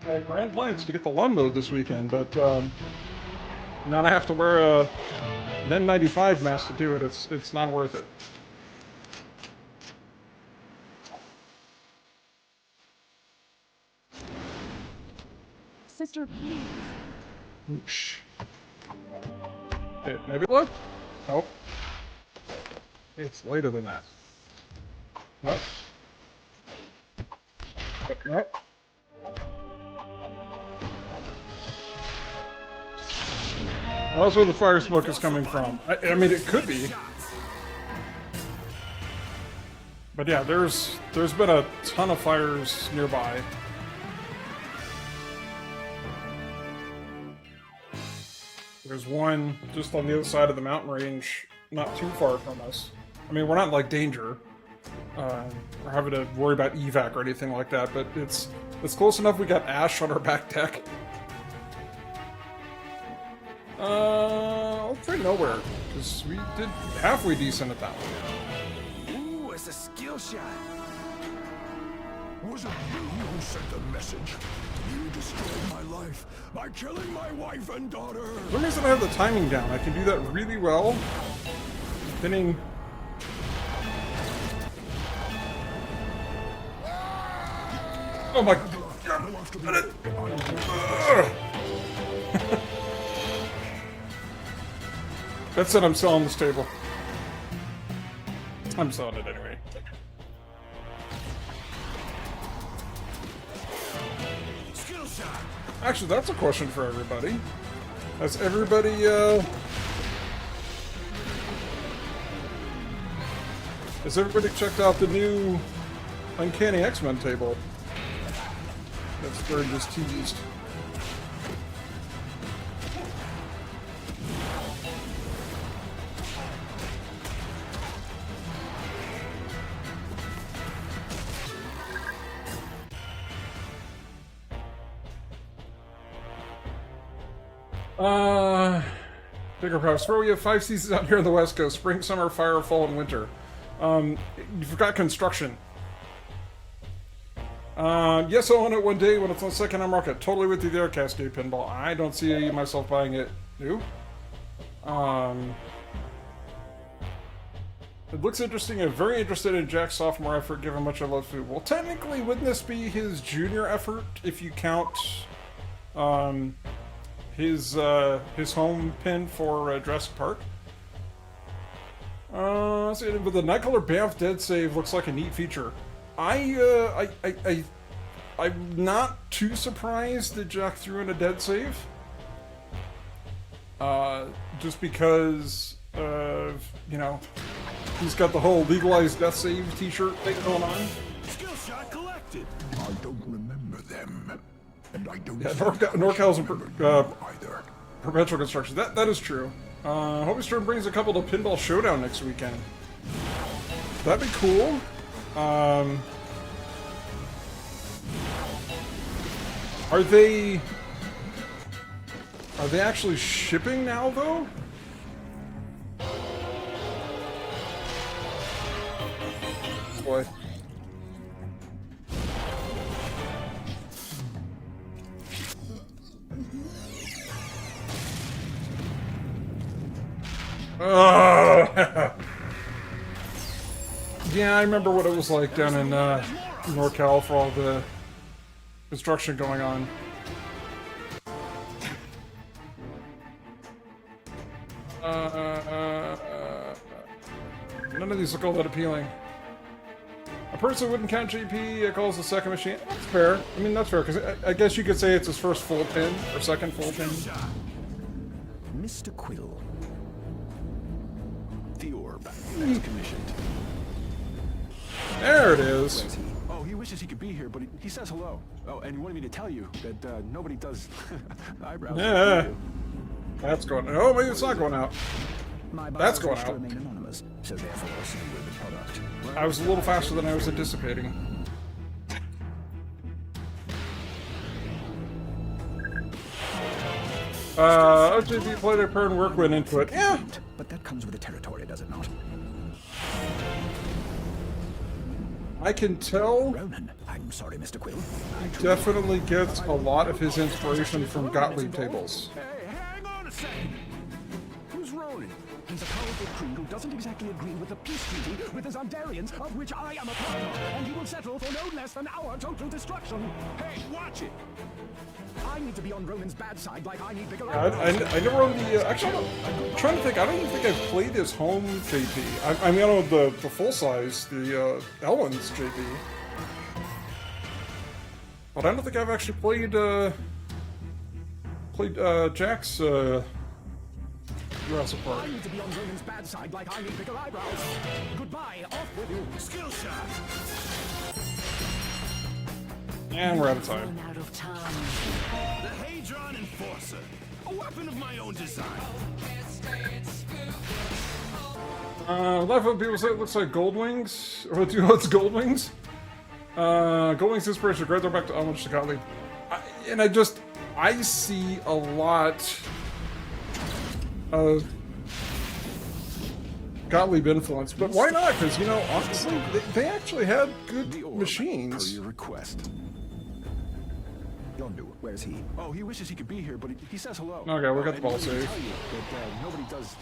Speaker 1: I had grand plans to get the lawn mowed this weekend, but now I have to wear a N95 mask to do it. It's not worth it.
Speaker 7: Sister, please.
Speaker 1: Shh. Maybe look? Nope. It's later than that. Nope. Nope. Well, that's where the fire smoke is coming from. I mean, it could be. But yeah, there's been a ton of fires nearby. There's one just on the other side of the mountain range, not too far from us. I mean, we're not in, like, danger. Or having to worry about evac or anything like that, but it's close enough we got ash on our back deck. I'll try nowhere, because we did halfway decent at that one.
Speaker 4: Ooh, it's a skill shot.
Speaker 6: Was it you who sent the message? You destroyed my life by killing my wife and daughter.
Speaker 1: For some reason I have the timing down. I can do that really well. Pinning. Oh my god. That said, I'm selling this table. I'm selling it anyway.
Speaker 4: Skill shot.
Speaker 1: Actually, that's a question for everybody. Has everybody, checked out the new Uncanny X-Men table? That's very just teased. Bigger props. Bro, we have 5 seasons out here on the West Coast. Spring, summer, fire, fall, and winter. You forgot construction. Yes, I'll own it one day when it's on second-hand market. Totally with you there, Cascade Pinball. I don't see myself buying it new. It looks interesting. I'm very interested in Jack's sophomore effort, given much I love food. Well, technically, wouldn't this be his junior effort, if you count, his home pin for Jurassic Park? But the Nightcrawler Banff Dead Save looks like a neat feature. I'm not too surprised that Jack threw in a dead save. Just because of, you know, he's got the whole legalized death save t-shirt thing going on.
Speaker 4: Skill shot collected.
Speaker 6: I don't remember them. And I don't
Speaker 1: NorCal's
Speaker 6: either.
Speaker 1: perpetual construction. That is true. Hope Storm brings a couple to Pinball Showdown next weekend. That'd be cool. Are they... Are they actually shipping now, though? Boy. Yeah, I remember what it was like down in NorCal for all the construction going on. None of these look all that appealing. A person wouldn't count JP, calls the second machine. That's fair. I mean, that's fair, because I guess you could say it's his first full pin, or second full pin.
Speaker 8: Mr. Quill.
Speaker 2: The orb. That's commissioned.
Speaker 1: There it is.
Speaker 8: Where's he?
Speaker 2: Oh, he wishes he could be here, but he says hello. Oh, and he wanted me to tell you that nobody does eyebrows.
Speaker 1: Yeah.
Speaker 2: Like you do.
Speaker 1: That's going. Oh, maybe it's not going out.
Speaker 8: My
Speaker 1: That's
Speaker 8: bios
Speaker 1: going
Speaker 8: wish to
Speaker 1: out.
Speaker 8: remain anonymous, so therefore so will the product.
Speaker 1: I was a little faster than I was anticipating. OJB played a per and work went into it. Yeah.
Speaker 8: But that comes with the territory, does it not?
Speaker 1: I can tell
Speaker 8: Ronan, I'm sorry, Mr. Quill.
Speaker 1: he definitely gets a lot of his inspiration from Gottlieb tables.
Speaker 4: Hey, hang on a second. Who's Ronan? He's a powerful crew who doesn't exactly agree with the peace treaty with the Zandarians, of which I am a part of, and he will settle for no less than our total destruction. Hey, watch it! I need to be on Ronan's bad side like I need bigger
Speaker 1: I never owned the. Actually, I'm trying to think. I don't even think I've played this home JP. I mean, I know the full size, the Ellen's JP. But I don't think I've actually played Jack's Jurassic Park.
Speaker 4: I need to be on Ronan's bad side like I need bigger eyebrows. Goodbye, off with you. Skill shot.
Speaker 1: And we're out of time.
Speaker 3: Run out of time.
Speaker 4: The Hadron Enforcer. A weapon of my own design.
Speaker 1: Life of people say it looks like Gold Wings. Or it's Gold Wings. Gold Wings inspiration. Great throwback to homage to Gottlieb. I see a lot of Gottlieb influence, but why not? Because, you know, honestly, they actually had good
Speaker 2: The orb.
Speaker 1: machines.
Speaker 2: Per your request.
Speaker 8: Yondu, where's he?
Speaker 2: Oh, he wishes he could be here, but he says hello.
Speaker 1: Okay, we got the
Speaker 2: And
Speaker 1: ball
Speaker 2: he wanted me to
Speaker 1: save.
Speaker 2: tell you that nobody does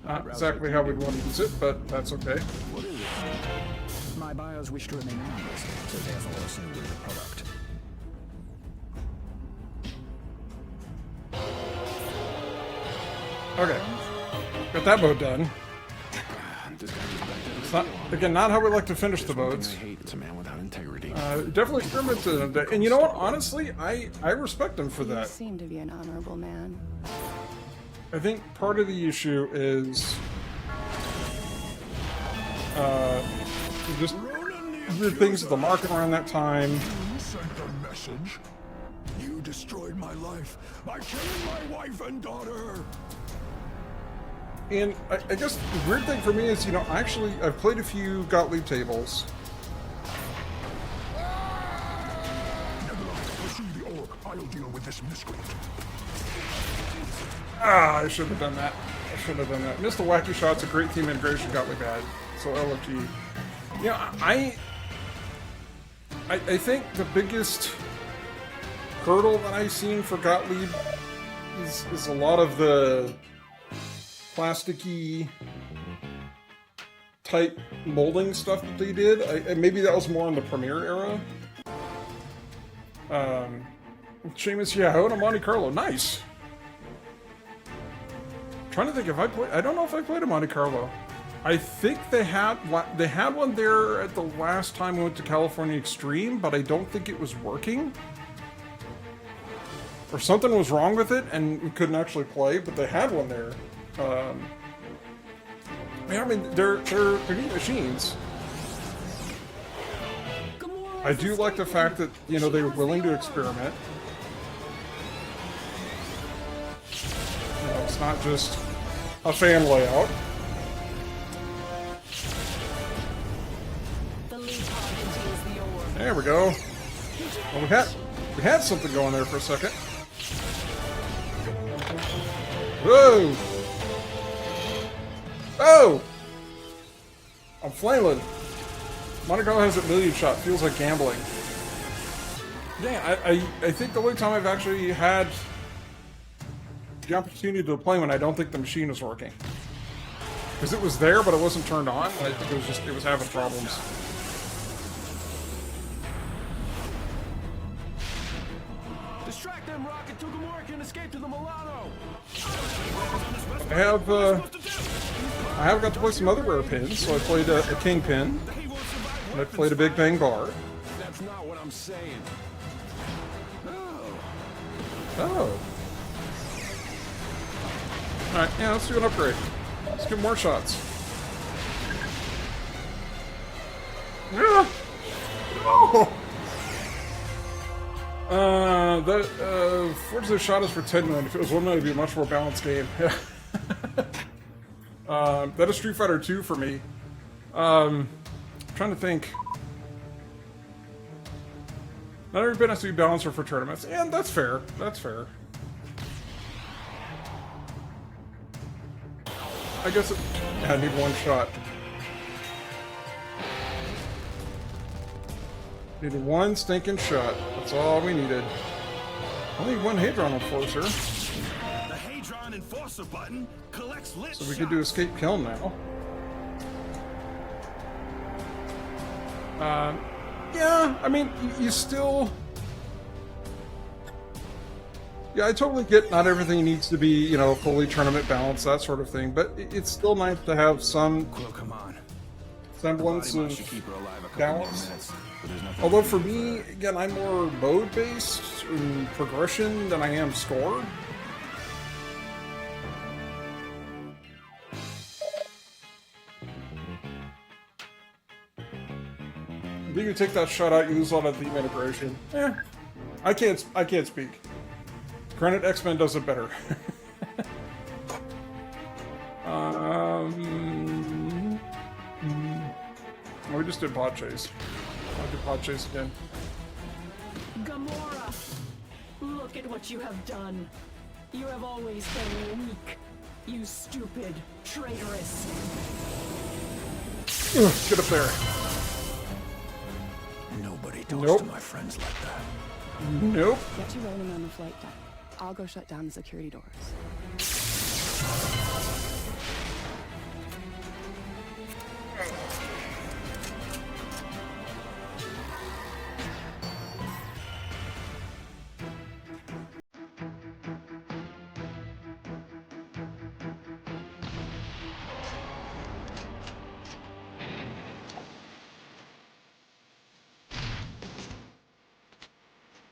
Speaker 1: Not
Speaker 2: eyebrows
Speaker 1: exactly
Speaker 2: like
Speaker 1: how
Speaker 2: you
Speaker 1: we'd
Speaker 2: do.
Speaker 1: want to use it, but that's okay.
Speaker 2: What is it?
Speaker 8: My bios wish to remain anonymous, so therefore so will the product.
Speaker 1: Okay. Got that boat done.
Speaker 2: This guy just backed out of
Speaker 1: It's
Speaker 2: the
Speaker 1: not,
Speaker 2: deal.
Speaker 1: again, not how we like to finish the
Speaker 2: One thing
Speaker 1: boats.
Speaker 2: I hate, it's a man without integrity.
Speaker 1: Definitely experimented on that. And you know what? Honestly, I respect him for
Speaker 7: You
Speaker 1: that.
Speaker 7: seem to be an honorable man.
Speaker 1: I think part of the issue is just weird things at the market around that time.
Speaker 6: You sent a message. You destroyed my life by killing my wife and daughter.
Speaker 1: And I guess the weird thing for me is, you know, I've played a few Gottlieb tables.
Speaker 6: Never mind. Pursue the orb. I'll deal with this miscreant.
Speaker 1: I should have done that. I should have done that. Missed the wacky shots, a great team integration Gottlieb had. So LFG. You know, I think the biggest hurdle that I've seen for Gottlieb is a lot of the plasticky type molding stuff that they did. Maybe that was more in the Premiere era. Seamus, yeah, I own a Monte Carlo. Nice. Trying to think if I played. I don't know if I played a Monte Carlo. I think they had one there at the last time we went to California Extreme, but I don't think it was working. Or something was wrong with it, and we couldn't actually play. But they had one there. Yeah, I mean, they're neat machines. I do like the fact that, you know, they were willing to experiment. You know, it's not just a fan layout.
Speaker 3: The lead pod contains the orb.
Speaker 1: There we go. Well, we had something going there for a second. Whoa! Oh! I'm flailing. Monaco has a million shot. Feels like gambling. Yeah, I think the only time I've actually had the opportunity to play when I don't think the machine was working. Because it was there, but it wasn't turned on. And I think it was having problems.
Speaker 4: Distract them, Rocket. Tugamora can escape to the Milano.
Speaker 1: I have got to play some other rare pins, so I played a king pin, and I played a Big Bang bar.
Speaker 4: That's not what I'm saying.
Speaker 1: Oh. Alright, yeah, let's do an upgrade. Let's get more shots. Yeah. Oh. Fortunately, shot is for 10 million. If it was 1 million, it'd be a much more balanced game. That is Street Fighter 2 for me. I'm trying to think. Not every pin has to be balanced for tournaments. And that's fair. That's fair. I guess I need one shot. Needed one stinking shot. That's all we needed. Only one Hadron Enforcer.
Speaker 4: The Hadron Enforcer button collects lit
Speaker 1: So we could do escape kill now. Yeah, I mean, you still... Yeah, I totally get not everything needs to be, you know, fully tournament balanced, that sort of thing, but it's still nice to have some
Speaker 4: come on.
Speaker 1: semblance of balance. Although for me, again, I'm more mode-based in progression than I am score. If you can take that shot out, you lose a lot of theme integration. I can't speak. Granted, X-Men does it better. We just did pod chase. I'll do pod chase again.
Speaker 3: Gamora! Look at what you have done. You have always been weak. You stupid, traitorous.
Speaker 1: Get up there.
Speaker 2: Nobody talks to my friends like that.
Speaker 1: Nope.
Speaker 7: Get to Ronan on the flight deck. I'll go shut down the security doors.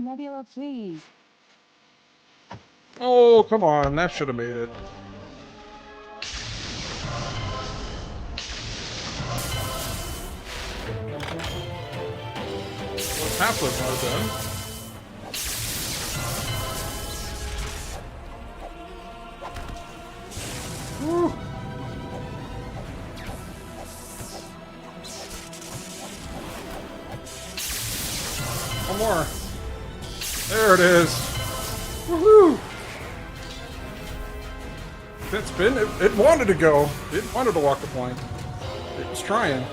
Speaker 10: Nebula, please.
Speaker 1: Oh, come on. That should have made it. Well, half of them are done. Woo. One more. There it is. Woohoo! That spin, it wanted to go. It wanted to walk the plank. It was trying.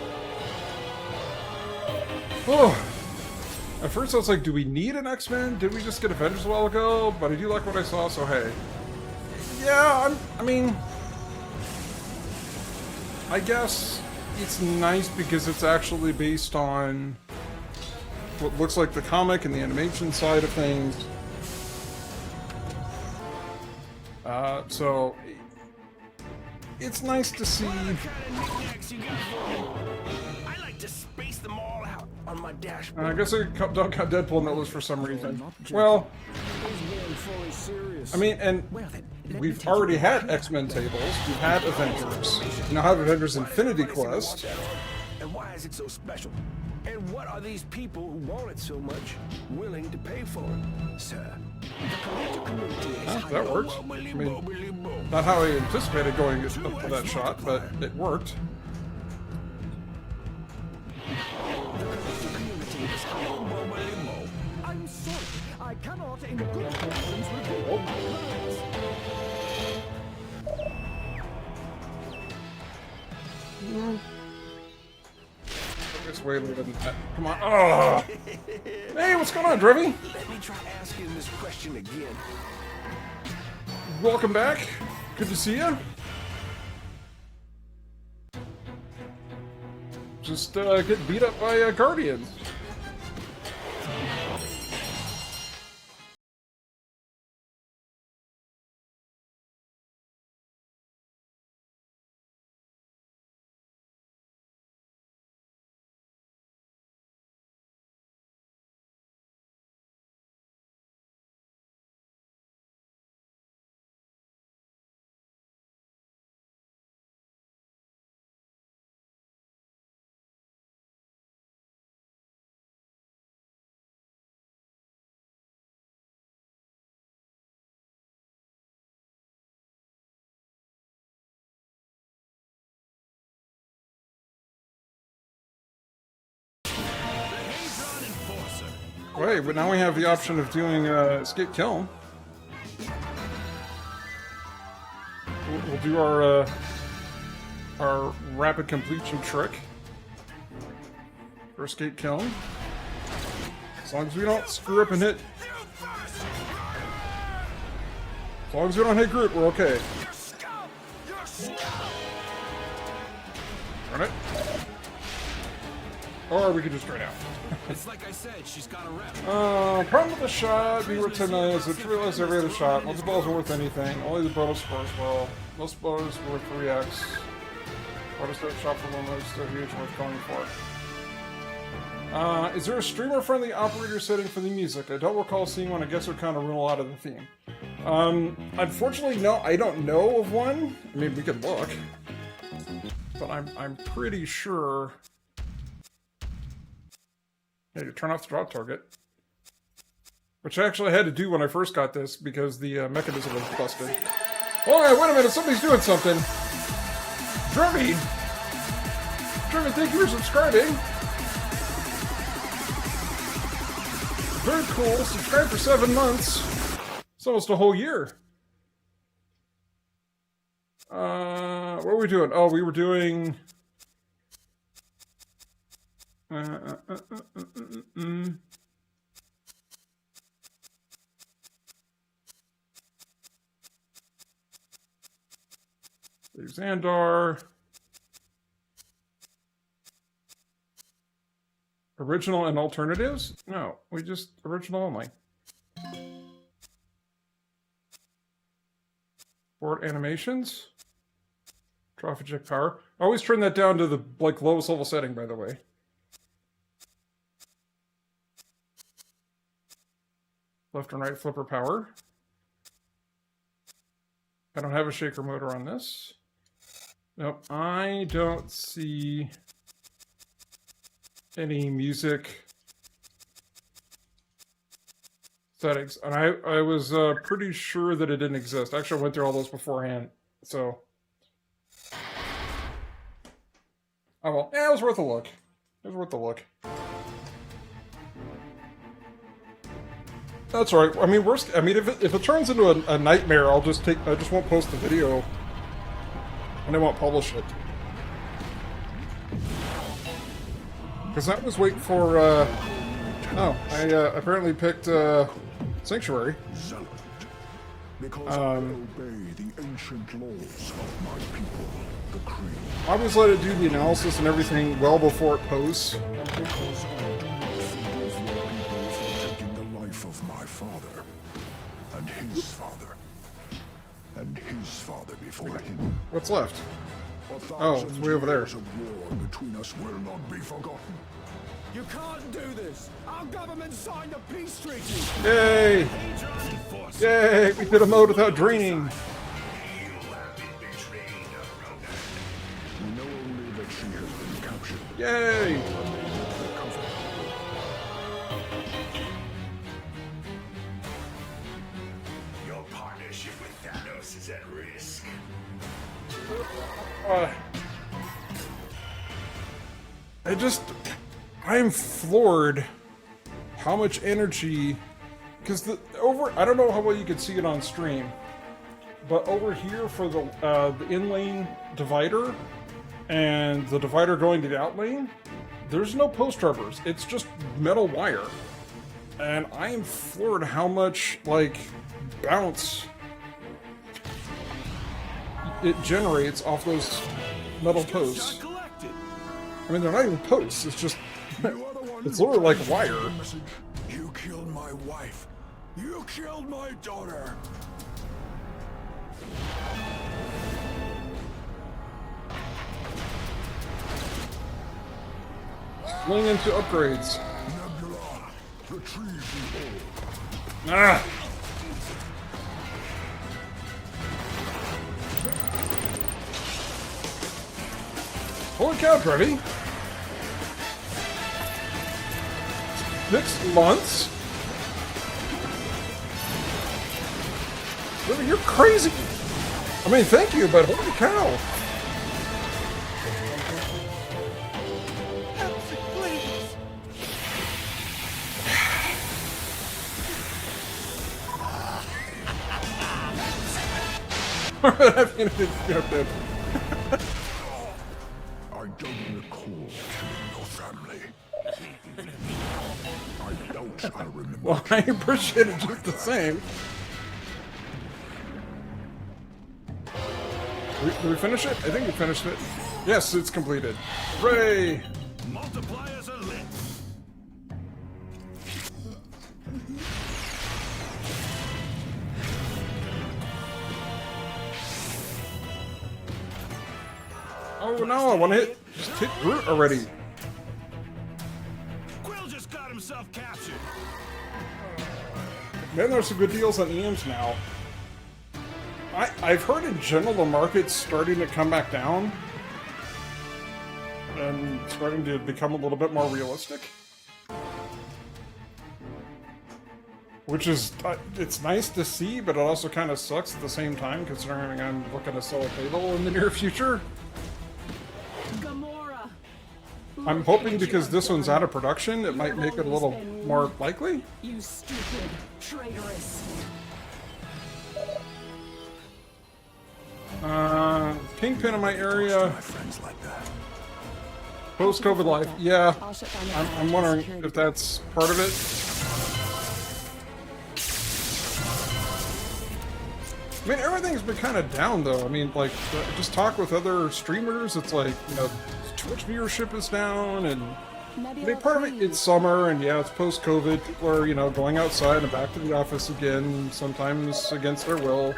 Speaker 1: Oh. At first I was like, do we need an X-Men? Did we just get Avengers a while ago? But I do like what I saw, so hey. Yeah, I mean... I guess it's nice because it's actually based on what looks like the comic and the animation side of things. So it's nice to see.
Speaker 4: I like to space them all out on my dashboard.
Speaker 1: I guess I don't count Deadpool on that list for some reason. Well, I mean, and we've already had X-Men tables. We've had Avengers. We now have Avengers Infinity Quest.
Speaker 4: And why is it so special? And what are these people who want it so much willing to pay for it, sir? The collector community is
Speaker 1: That worked. I mean, not how I anticipated going up for that shot, but it worked.
Speaker 9: I'm sorry, I cannot in good conscience reveal my plans.
Speaker 1: It's way later than that. Come on. Oh! Hey, what's going on, Drevy?
Speaker 2: Let me try asking this question again.
Speaker 1: Welcome back. Good to see you. Just get beat up by Guardians. Wait, but now we have the option of doing escape kill. We'll do our rapid completion trick for escape kill. As long as we don't screw up and hit. As long as we don't hit group, we're okay. Run it. Or we could just try it out.
Speaker 4: It's like I said, she's got a rep.
Speaker 1: Problem with the shot, be worth 10 million, is it realize every other shot. Most balls are worth anything. Only the bonus scores well. Most bonus worth 3x. Bonus that shot for one is still huge and worth going for. Is there a streamer-friendly operator setting for the music? I don't recall seeing one. I guess it kind of rule out of the theme. Unfortunately, no, I don't know of one. I mean, we could look. But I'm pretty sure... Yeah, you turn off the drop target. Which I actually had to do when I first got this because the mechanism was busted. Oh, wait a minute, somebody's doing something. Drevy! Drevy, thank you for subscribing. Very cool. Subscribe for 7 months. It's almost a whole year. What were we doing? Oh, we were doing... There's Xandar. Original and alternatives? No, we just original only. Board animations. Trophy check power. I always turn that down to the lowest level setting, by the way. Left and right flipper power. I don't have a shaker motor on this. Nope, I don't see any music settings. And I was pretty sure that it didn't exist. Actually, I went through all those beforehand, so... Oh well, yeah, it was worth a look. It was worth a look. That's all right. I mean, if it turns into a nightmare, I just won't post the video, and I won't publish it. Because I was waiting for. Oh, I apparently picked Sanctuary.
Speaker 6: Zealot, because I obey the ancient laws of my people, the Creed.
Speaker 1: I always let it do the analysis and everything well before it posts.
Speaker 6: Because I do not forgive your people for taking the life of my father, and his father, and his father before him.
Speaker 1: What's left? Oh, it's way over there.
Speaker 6: Years of war between us will not be forgotten.
Speaker 4: You can't do this! Our government signed a peace treaty!
Speaker 1: Yay! Yay! We did a mode without draining.
Speaker 6: We know only that she has been captured.
Speaker 1: Yay!
Speaker 2: Your partnership with Thanos is at risk.
Speaker 1: I'm floored how much energy, because I don't know how well you could see it on stream, but over here for the inlane divider, And the divider going to the out lane, there's no post rubbers. It's just metal wire. And I am floored how much, like, bounce it generates off those metal posts. I mean, they're not even posts. It's just, it's literally like wire.
Speaker 6: You killed my wife. You killed my daughter.
Speaker 1: Lean into upgrades.
Speaker 6: Nebula, retrieve the orb.
Speaker 1: Ah! Holy cow, Trevi! 6 months? Trevi, you're crazy! I mean, thank you, but holy cow! I mean,
Speaker 6: I don't recall killing your family. I remember.
Speaker 1: well, I appreciate it just the same. Did we finish it? I think we finished it. Yes, it's completed. Hooray!
Speaker 4: Multipliers are lit.
Speaker 1: Oh no, I want to just hit Groot already.
Speaker 4: Quill just got himself captured.
Speaker 1: Man, there's some good deals on EMs now. I've heard in general the market's starting to come back down. And starting to become a little bit more realistic. Which is, it's nice to see, but it also kind of sucks at the same time, considering I'm looking to sell a Fable in the near future.
Speaker 3: Gamora.
Speaker 1: I'm hoping because this one's out of production, it might make it a little more likely.
Speaker 3: You stupid, traitorous.
Speaker 1: Kingpin in my area.
Speaker 6: My friends like that.
Speaker 1: Post-COVID life, yeah.
Speaker 7: I'll shut down the
Speaker 1: I'm wondering if that's part of it. I mean, everything's been kind of down, though. I mean, like, just talk with other streamers, it's like, you know, Twitch viewership is down, and I mean, part of it, it's summer, and yeah, it's post-COVID. People are, you know, going outside and back to the office again, sometimes against their will.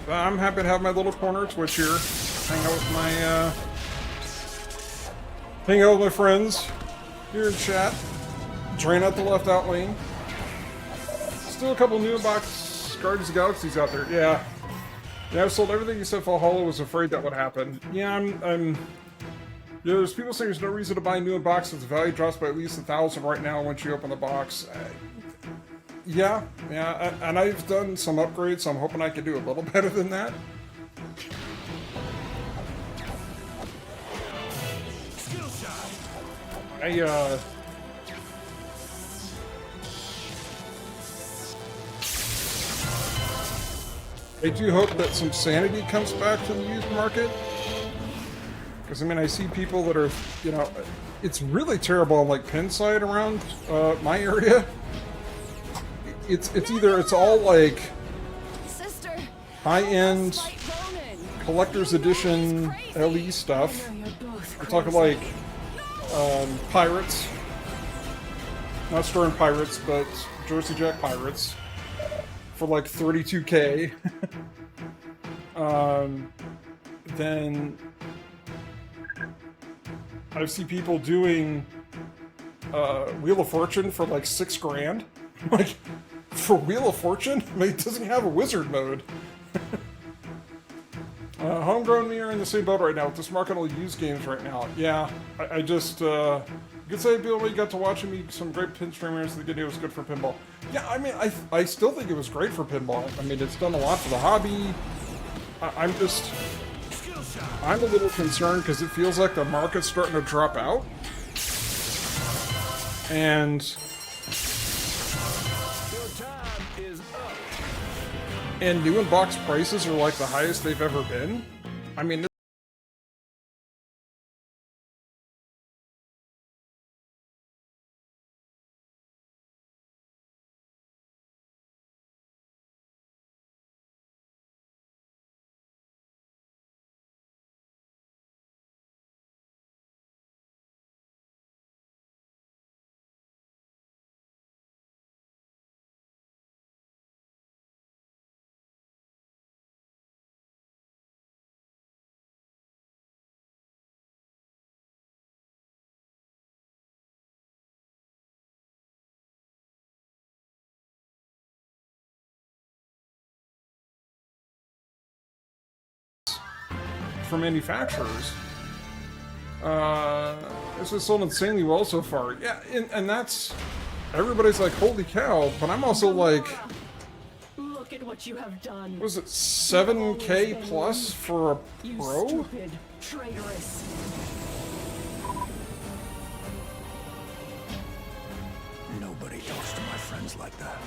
Speaker 1: But I'm happy to have my little corner of Twitch here. Hang out with my, hang out with my friends here in chat. Drain out the left out lane. Still a couple new box Guardians of the Galaxies out there. Yeah. Yeah, I've sold everything except Valhalla. Was afraid that would happen. Yeah, I'm yeah, there's people saying there's no reason to buy new in boxes. The value drops by at least 1,000 right now once you open the box. Yeah, and I've done some upgrades, so I'm hoping I can do a little better than that. I do hope that some sanity comes back to the used market. Because, I mean, I see people that are, you know, it's really terrible on, like, pin side around my area. It's either, it's all, like, high-end collector's edition LE stuff. We're talking, like, pirates. Not storing pirates, but Jersey Jack pirates. For like 32K. Then I've seen people doing Wheel of Fortune for like $6 grand. Like, for Wheel of Fortune? I mean, it doesn't have a wizard mode. Homegrown me are in the same boat right now with this market on used games right now. Yeah, I just, you could say, Bill, you got to watching me some great pin streamers. The video was good for pinball. Yeah, I mean, I still think it was great for pinball. I mean, it's done a lot for the hobby. I'm a little concerned because it feels like the market's starting to drop out. And
Speaker 4: Your time is up.
Speaker 1: And new in-box prices are like the highest they've ever been. I mean, for manufacturers. This has sold insanely well so far. Yeah, and that's... Everybody's like, holy cow, but I'm also like...
Speaker 3: Look at what you have done.
Speaker 1: Was it 7K plus for a
Speaker 3: You
Speaker 1: Pro?
Speaker 3: stupid, traitorous.
Speaker 6: Nobody talks to my friends like that.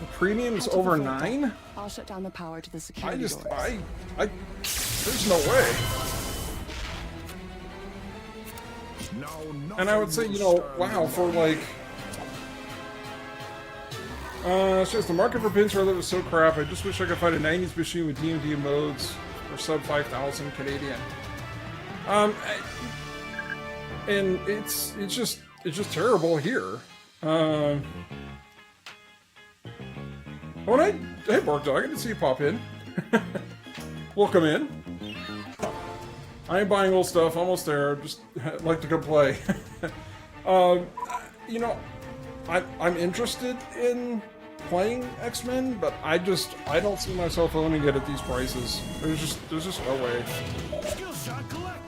Speaker 1: The premium's over 9?
Speaker 7: I'll shut down the power to the
Speaker 1: I
Speaker 7: security
Speaker 1: just...
Speaker 7: doors.
Speaker 1: There's no way. And I would say, you know, wow, for like... it's just the market for pins rather was so crap. I just wish I could find a 90s machine with DMD modes for sub 5,000 Canadian. And it's just terrible here. Oh, and hey, Borg Dog, I didn't see you pop in. Welcome in. I ain't buying old stuff, almost there. Just like to go play. You know, I'm interested in playing X-Men, but I don't see myself owning it at these prices. There's just no way.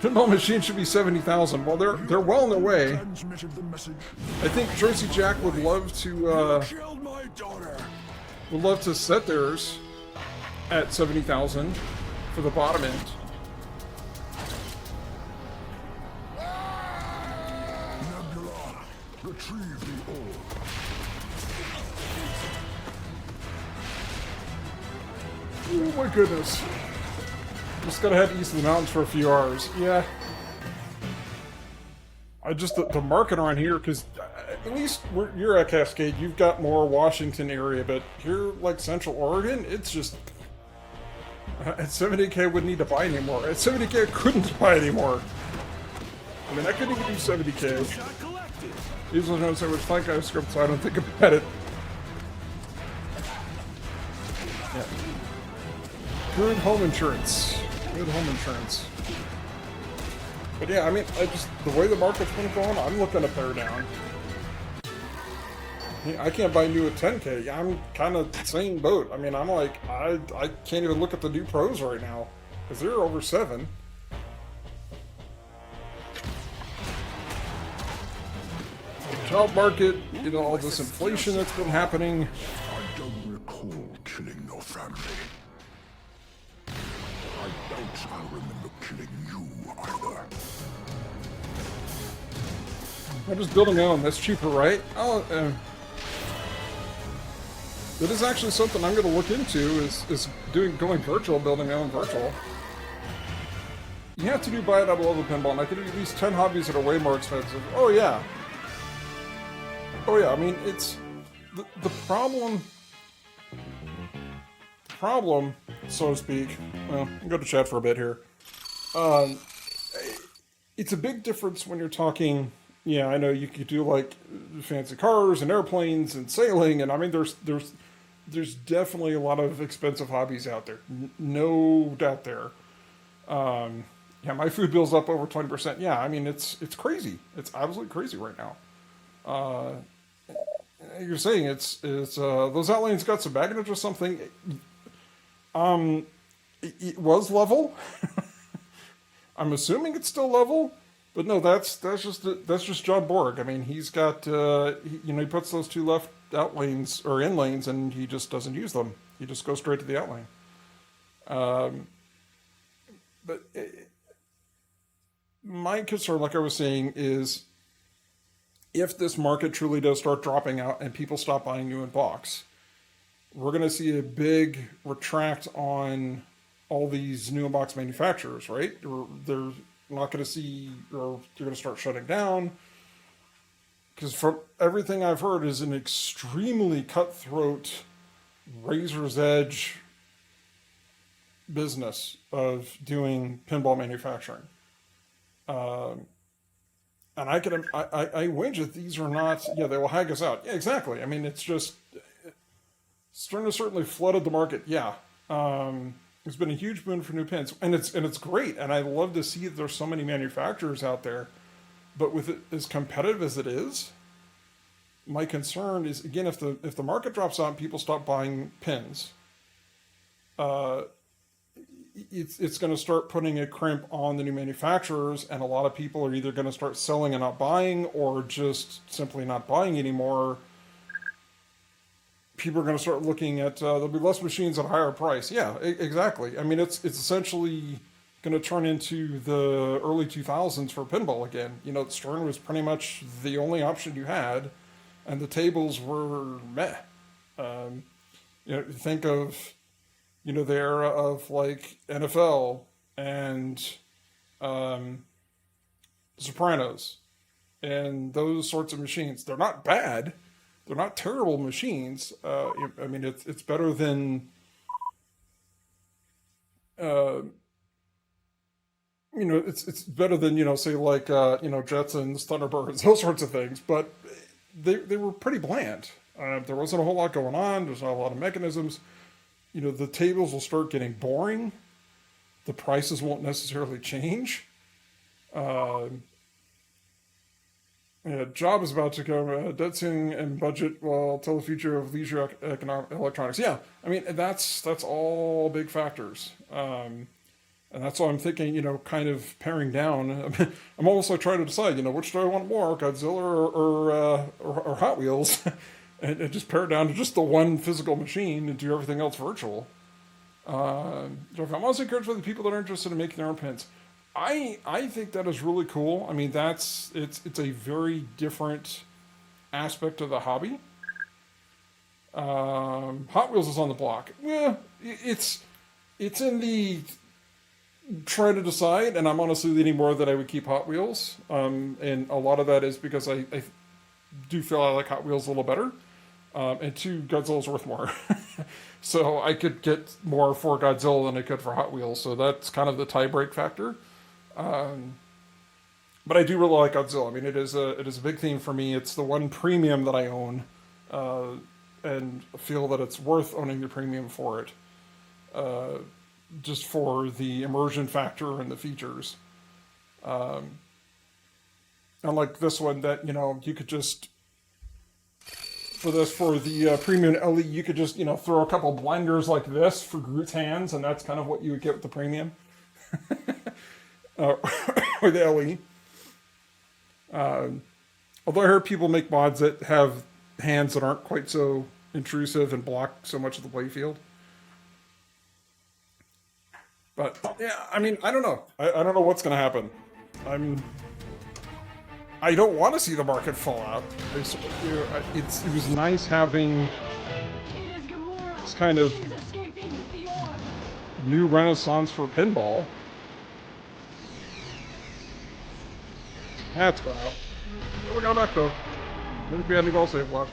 Speaker 1: Pinball machine should be 70,000. Well, they're well on their way. I think Jersey Jack would love to set theirs at 70,000 for the bottom end.
Speaker 6: Retrieve the orb.
Speaker 1: Oh my goodness. Just gotta head east of the mountains for a few hours. Yeah. The market around here, because at least you're at Cascade, you've got more Washington area, but here, like Central Oregon, it's just... At 70K I wouldn't need to buy anymore. At 70K I couldn't buy anymore. I mean, I couldn't even do 70K. These will know so much flank guy script, so I don't think about it. Yeah. Good home insurance. Good home insurance. But yeah, I mean, the way the market's been going, I'm looking to pare down. I can't buy new at 10K. I'm kind of the same boat. I mean, I'm like, I can't even look at the new pros right now, because they're over 7. Job market, you know, all this inflation that's been happening.
Speaker 6: I don't recall killing your family. I don't remember killing you either.
Speaker 1: I'm just building my own. That's cheaper, right? Oh, that is actually something I'm going to look into. Is going virtual, building my own virtual. You have to buy it up below the pinball, and I could do at least 10 hobbies that are way more expensive. Oh yeah. Oh yeah. I mean, it's the problem, so to speak. Well, I'll go to chat for a bit here. It's a big difference when you're talking. Yeah, I know you could do like fancy cars and airplanes and sailing, and I mean there's definitely a lot of expensive hobbies out there, no doubt there. Yeah, my food bill's up over 20%. Yeah, I mean it's crazy. It's absolutely crazy right now. You're saying it's those outlanes got some baggage or something. It was level. I'm assuming it's still level. But no, that's just John Borg. I mean, he's got he puts those 2 left out lanes or in lanes, and he just doesn't use them. He just goes straight to the out lane. But my concern, like I was saying, is if this market truly does start dropping out and people stop buying new in box, we're going to see a big retract on all these new box manufacturers, right? They're not going to see, or they're going to start shutting down. Because from everything I've heard is an extremely cutthroat, razor's edge business of doing pinball manufacturing. And I whinge that these are not, yeah, they will hag us out. Yeah, exactly. I mean, it's just, Stern has certainly flooded the market. Yeah. It's been a huge boon for new pins, and it's great. And I love to see that there's so many manufacturers out there, but with it as competitive as it is, my concern is, again, if the market drops out and people stop buying pins, it's going to start putting a crimp on the new manufacturers, and a lot of people are either going to start selling and not buying, or just simply not buying anymore. People are going to start looking at, there'll be less machines at a higher price. Yeah, exactly. I mean, it's essentially going to turn into the early 2000s for pinball again. You know, Stern was pretty much the only option you had, and the tables were meh. You know, think of, you know, the era of like NFL and Sopranos and those sorts of machines. They're not bad. They're not terrible machines. I mean, it's better than, you know, it's better than, you know, say like, you know, Jetsons, Thunderbirds, those sorts of things. But they were pretty bland. There wasn't a whole lot going on. There's not a lot of mechanisms. You know, the tables will start getting boring. The prices won't necessarily change. Yeah, job is about to go. Dead ceiling and budget will tell the future of leisure economic electronics. Yeah, I mean, that's all big factors. And that's why I'm thinking, you know, kind of paring down. I'm almost like trying to decide, you know, which do I want more, Godzilla or Hot Wheels? and just pare it down to just the one physical machine and do everything else virtual. So I'm also encouraged by the people that are interested in making their own pins. I think that is really cool. I mean, it's a very different aspect of the hobby. Hot Wheels is on the block. Yeah, it's in the try to decide, and I'm honestly leaning more that I would keep Hot Wheels. And a lot of that is because I do feel I like Hot Wheels a little better. And two, Godzilla's worth more. So I could get more for Godzilla than I could for Hot Wheels. So that's kind of the tie-break factor. But I do really like Godzilla. I mean, it is a big theme for me. It's the one premium that I own, and feel that it's worth owning the premium for it, just for the immersion factor and the features. Unlike this one, that, you know, you could just for the premium LE, you could just, you know, throw a couple blenders like this for Groot's hands, and that's kind of what you would get with the premium. Or the LE. Although I heard people make mods that have hands that aren't quite so intrusive and block so much of the playfield. But yeah, I mean, I don't know. I don't know what's going to happen. I don't want to see the market fall out. It was nice having this kind of new renaissance for pinball. That's gone out. We got back though. I think we had any goal save left.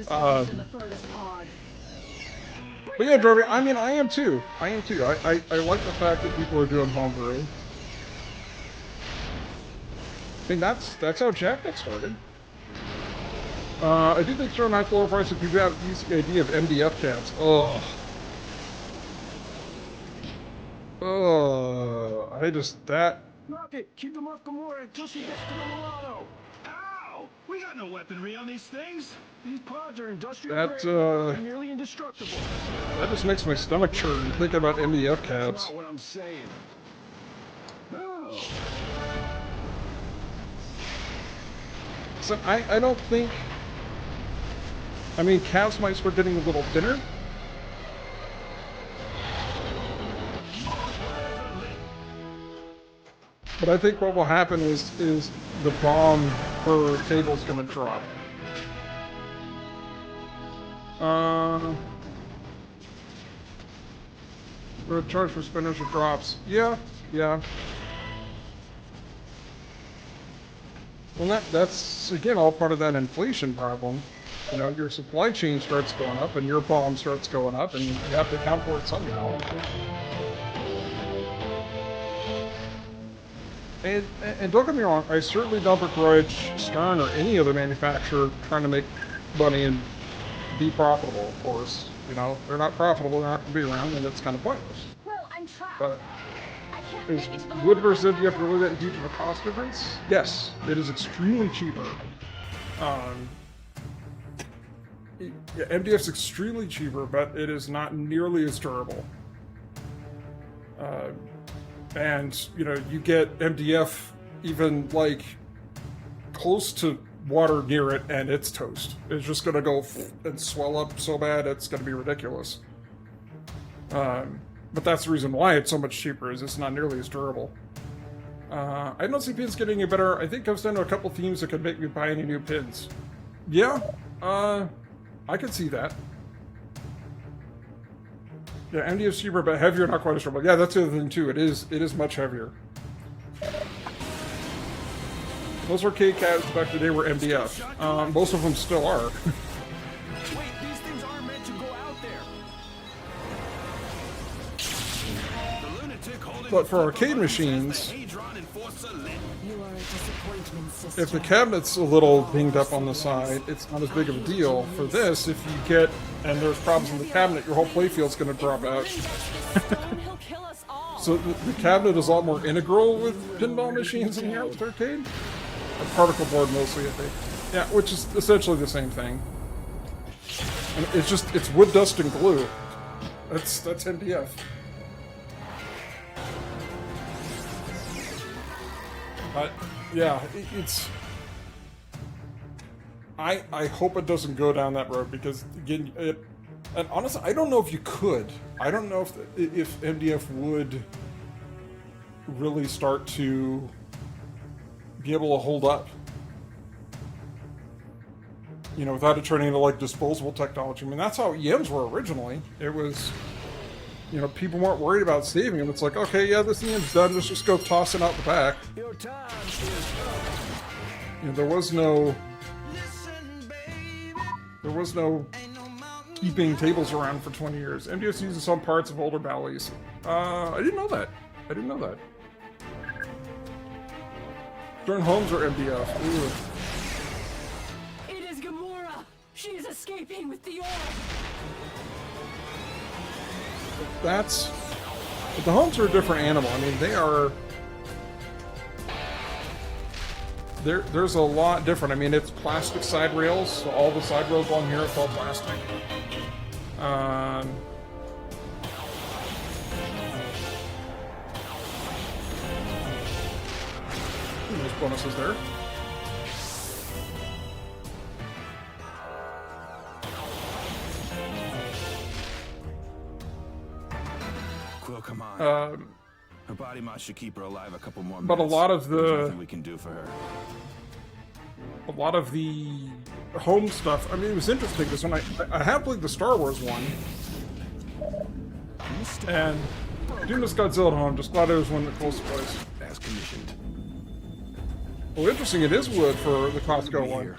Speaker 1: But yeah, Derby, I mean, I am too. I like the fact that people are doing homebrew. I mean, that's how Jack got started. I do think certain high floor prices people have used the idea of MDF cats. Ugh.
Speaker 4: Rocket, keep them off Gamora until she gets to the Milano. Ow! We got no weaponry on these things. These pods are industrial grade and nearly indestructible.
Speaker 1: That just makes my stomach churn thinking about MDF caps.
Speaker 4: That's not what I'm saying. Oh.
Speaker 1: So I don't think. I mean, caps might start getting a little thinner. But I think what will happen is the bomb per table is going to drop. Or charge for spinners or drops. Yeah, yeah. Well, that's, again, all part of that inflation problem. You know, your supply chain starts going up and your bomb starts going up and you have to account for it somehow. And don't get me wrong, I certainly don't begrudge Stern or any other manufacturer trying to make money and be profitable, of course. You know, they're not profitable, they're not going to be around, and it's kind of pointless.
Speaker 7: Well, I'm trapped.
Speaker 1: But
Speaker 7: I can't
Speaker 1: is
Speaker 7: make it to the
Speaker 1: wood
Speaker 7: hall.
Speaker 1: versus MDF really that huge of a cost difference? Yes, it is extremely cheaper. Yeah, MDF's extremely cheaper, but it is not nearly as durable. And, you know, you get MDF even, like, close to water near it, and it's toast. It's just gonna go and swell up so bad, it's gonna be ridiculous. But that's the reason why it's so much cheaper, is it's not nearly as durable. I don't see pins getting any better. I think it comes down to a couple themes that could make me buy any new pins. Yeah, I could see that. Yeah, MDF's cheaper, but heavier, not quite as durable. Yeah, that's the other thing too. It is much heavier. Those arcade cabs back in the day were MDF. Most of them still are.
Speaker 4: Wait, these things aren't meant to go out there. The lunatic holding
Speaker 1: But for arcade machines,
Speaker 3: You are a disappointment, sister.
Speaker 1: if the cabinet's a little dinged up on the side, it's not as big of a deal. For this, if you get, and there's problems in the cabinet, your whole playfield's going to drop out.
Speaker 7: He'll kill us all.
Speaker 1: So the cabinet is a lot more integral with pinball machines in here with arcade. A particle board mostly, I think. Yeah, which is essentially the same thing. And it's wood, dust, and glue. That's MDF. But yeah, it's. I hope it doesn't go down that road because again, and honestly, I don't know if you could. I don't know if MDF would really start to be able to hold up. You know, without it turning into like disposable technology. I mean, that's how EMs were originally. It was, you know, people weren't worried about saving them. It's like, okay, yeah, this EM's done. Let's just go toss it out the back.
Speaker 4: Your time is up.
Speaker 1: You know, there was no keeping tables around for 20 years. MDF's using some parts of older Bally's. I didn't know that. Stern homes are MDF. Ooh.
Speaker 3: It is Gamora! She is escaping with the orb!
Speaker 1: But the homes are a different animal. I mean, they are. There's a lot different. I mean, it's plastic side rails, so all the side rails along here, it's all plastic. There's bonuses there.
Speaker 4: Quill, come on. Her body mod should keep her alive a couple more minutes.
Speaker 1: But a lot of
Speaker 4: There's nothing we can do for her.
Speaker 1: home stuff. I mean, it was interesting because when I have played the Star Wars one, and Doom Miss Godzilla home. I'm just glad it was one that close to place.
Speaker 2: As commissioned.
Speaker 1: Well, interesting. It is wood for the Costco one.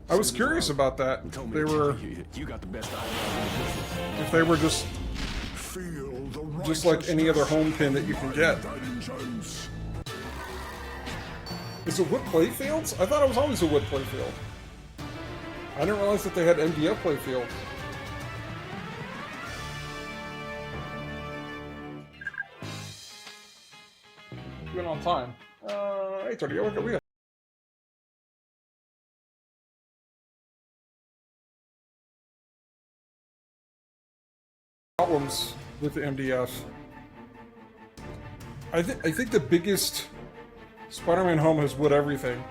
Speaker 1: I was curious about that. They were,
Speaker 2: You got the best idea.
Speaker 1: if they were just
Speaker 6: Feel the
Speaker 1: like any other home pin that you can get.
Speaker 6: vengeance.
Speaker 1: Is it wood playfields? I thought it was always a wood playfield. I didn't realize that they had MDF playfields. Went on time. 8:30. Okay, we got problems with the MDF. I think the biggest Spider-Man home has wood everything.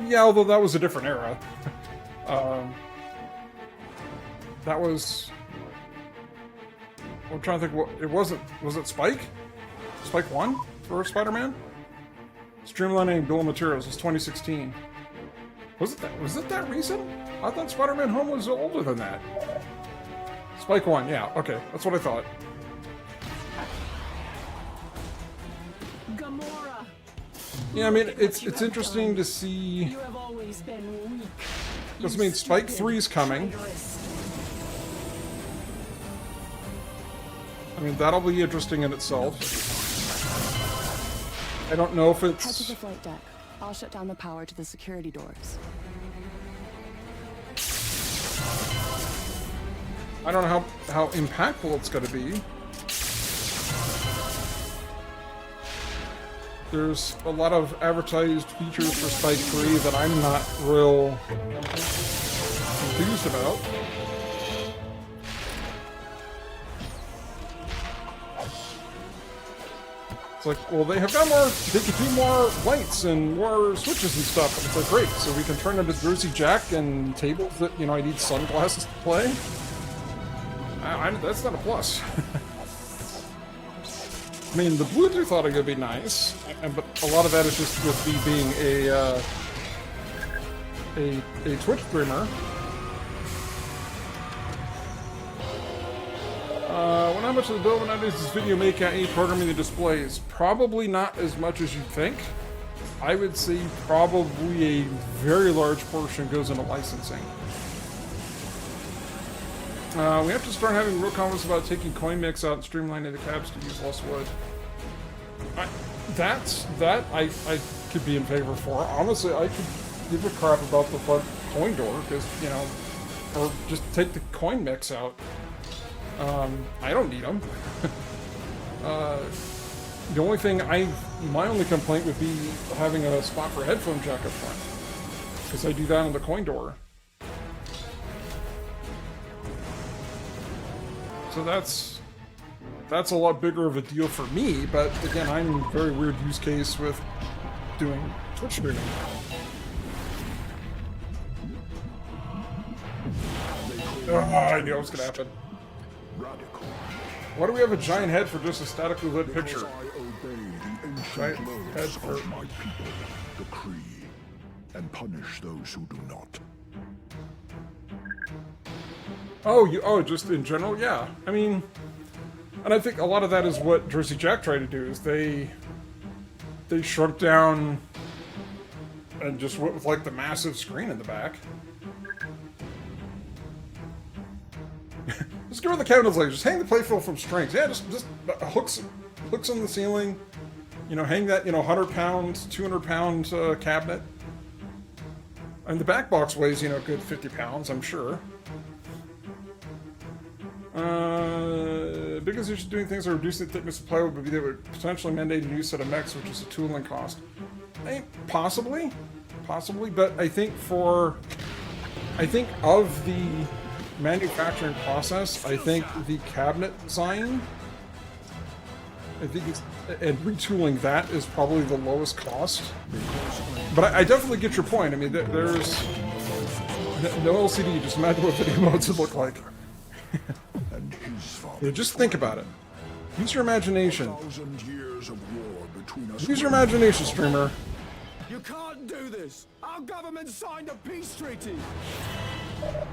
Speaker 1: Yeah, although that was a different era. That was. I'm trying to think what it wasn't. Was it Spike? Spike 1 for Spider-Man? Streamlining bill of materials was 2016. Was it that recent? I thought Spider-Man Home was older than that. Spike 1, yeah, okay, that's what I thought.
Speaker 3: Gamora,
Speaker 1: Yeah, I mean, it's interesting to see.
Speaker 3: you have always been weak.
Speaker 1: Because, I
Speaker 3: You
Speaker 1: mean, Spike
Speaker 3: stupid,
Speaker 1: 3 is coming.
Speaker 3: traitorous.
Speaker 1: I mean, that'll be interesting in itself. I don't know if
Speaker 7: Head to
Speaker 1: it's...
Speaker 7: the flight deck. I'll shut down the power to the security doors.
Speaker 1: I don't know how impactful it's going to be. There's a lot of advertised features for Spike 3 that I'm not real enthused about. It's like, well, they have got more, they can do more lights and more switches and stuff, and it's like, great, so we can turn into Jersey Jack and tables that, you know, I need sunglasses to play? That's not a plus. I mean, the Bluetooth audio would be nice, but a lot of that is just with me being a Twitch streamer. How much of the bill when I do this video make out any programming the displays? Probably not as much as you'd think. I would say probably a very large portion goes into licensing. We have to start having real comments about taking coin mix out and streamlining the cabs to use less wood. That I could be in favor for. Honestly, I could give a crap about the front coin door, because, you know, or just take the coin mix out. I don't need them. The only thing my only complaint would be having a spot for a headphone jack up front, because I do that on the coin door. So that's a lot bigger of a deal for me, but again, I'm a very weird use case with doing Twitch streaming. I knew it was gonna happen. Why do we have a giant head for just a statically lit picture?
Speaker 6: I obey the ancient
Speaker 1: Giant head
Speaker 6: laws
Speaker 1: for...
Speaker 6: of my people, decree, and punish those who do not.
Speaker 1: Oh, just in general? Yeah. I mean, and I think a lot of that is what Jersey Jack tried to do, is they shrunk down and just went with, like, the massive screen in the back. Just give her the cabinets, like, just hang the playfield from strings. Yeah, just hooks on the ceiling. You know, hang that, 100-pound, 200-pound cabinet. And the back box weighs, a good 50 pounds, I'm sure. Biggest issue doing things are reducing the thickness of plywood would be that would potentially mandate a new set of mechs, which is a tooling cost. Possibly, but I think of the manufacturing process, I think the cabinet design, and retooling that is probably the lowest cost. But I definitely get your point. I mean, there's no LCD. Just imagine what video modes would look like. Yeah, just think about it. Use your imagination. Use your imagination, streamer.
Speaker 4: You can't do this! Our government signed a peace treaty!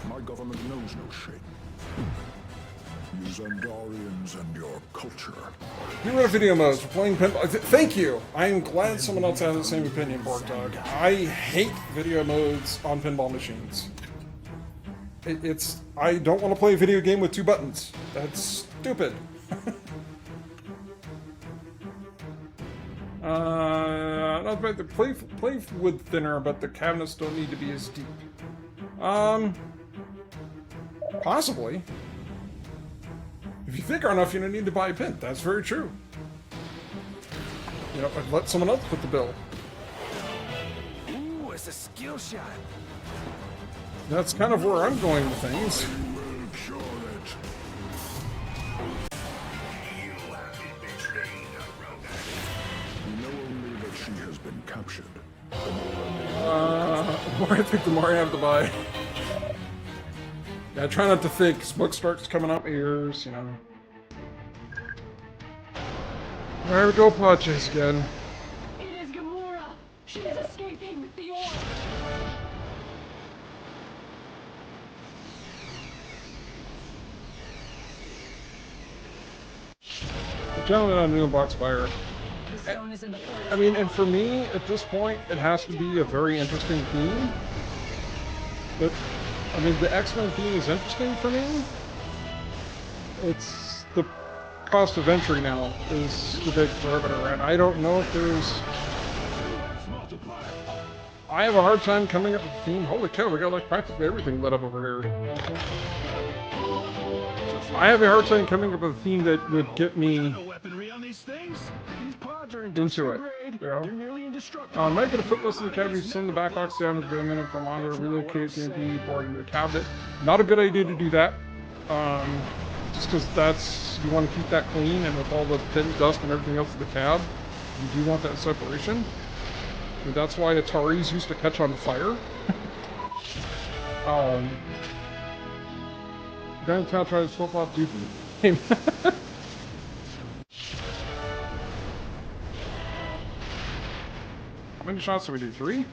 Speaker 6: My government knows no shame. You Zandarians and your culture.
Speaker 1: Get rid of video modes. We're playing pinball. Thank you. I am glad someone else has the same opinion, Borg Dog. I hate video modes on pinball machines. I don't want to play a video game with 2 buttons. That's stupid. Not bad. The play wood thinner, but the cabinets don't need to be as deep. Possibly. If you think enough, you don't need to buy a pin. That's very true. Let someone else put the bill.
Speaker 4: Ooh, it's a skill shot.
Speaker 1: That's kind of where I'm going with things.
Speaker 6: We know only that she has been captured.
Speaker 1: The more I think, the more I have to buy. Yeah, I try not to think. Smoke starts coming out my ears, There we go, pod chase again.
Speaker 3: It is Gamora. She is escaping with the orb.
Speaker 1: The gentleman on New Box Fire.
Speaker 3: The stone is in the
Speaker 1: I mean, and for me, at this point, it has to be a very interesting theme. But, I mean, the X-Men theme is interesting for me. It's the cost of entry now is the big prohibitor, and I don't know if there's... I have a hard time coming up with a theme. Holy cow, we got like practically everything lit up over here. I have a hard time coming up with a theme that would get me
Speaker 4: weaponry on these things. These pods are
Speaker 1: into it.
Speaker 4: grade.
Speaker 1: You know?
Speaker 4: They're nearly indestructible.
Speaker 1: I might get a foot list of the cabinet, send the backlocks down to the minute for longer, relocate the MP board into the cabinet. Not a good idea to do that. Just because that's, you want to keep that clean, and with all the thin dust and everything else in the cab, you do want that separation. And that's why Ataris used to catch on fire. Downtown tried to flip off Duke game. How many shots do we do? 3?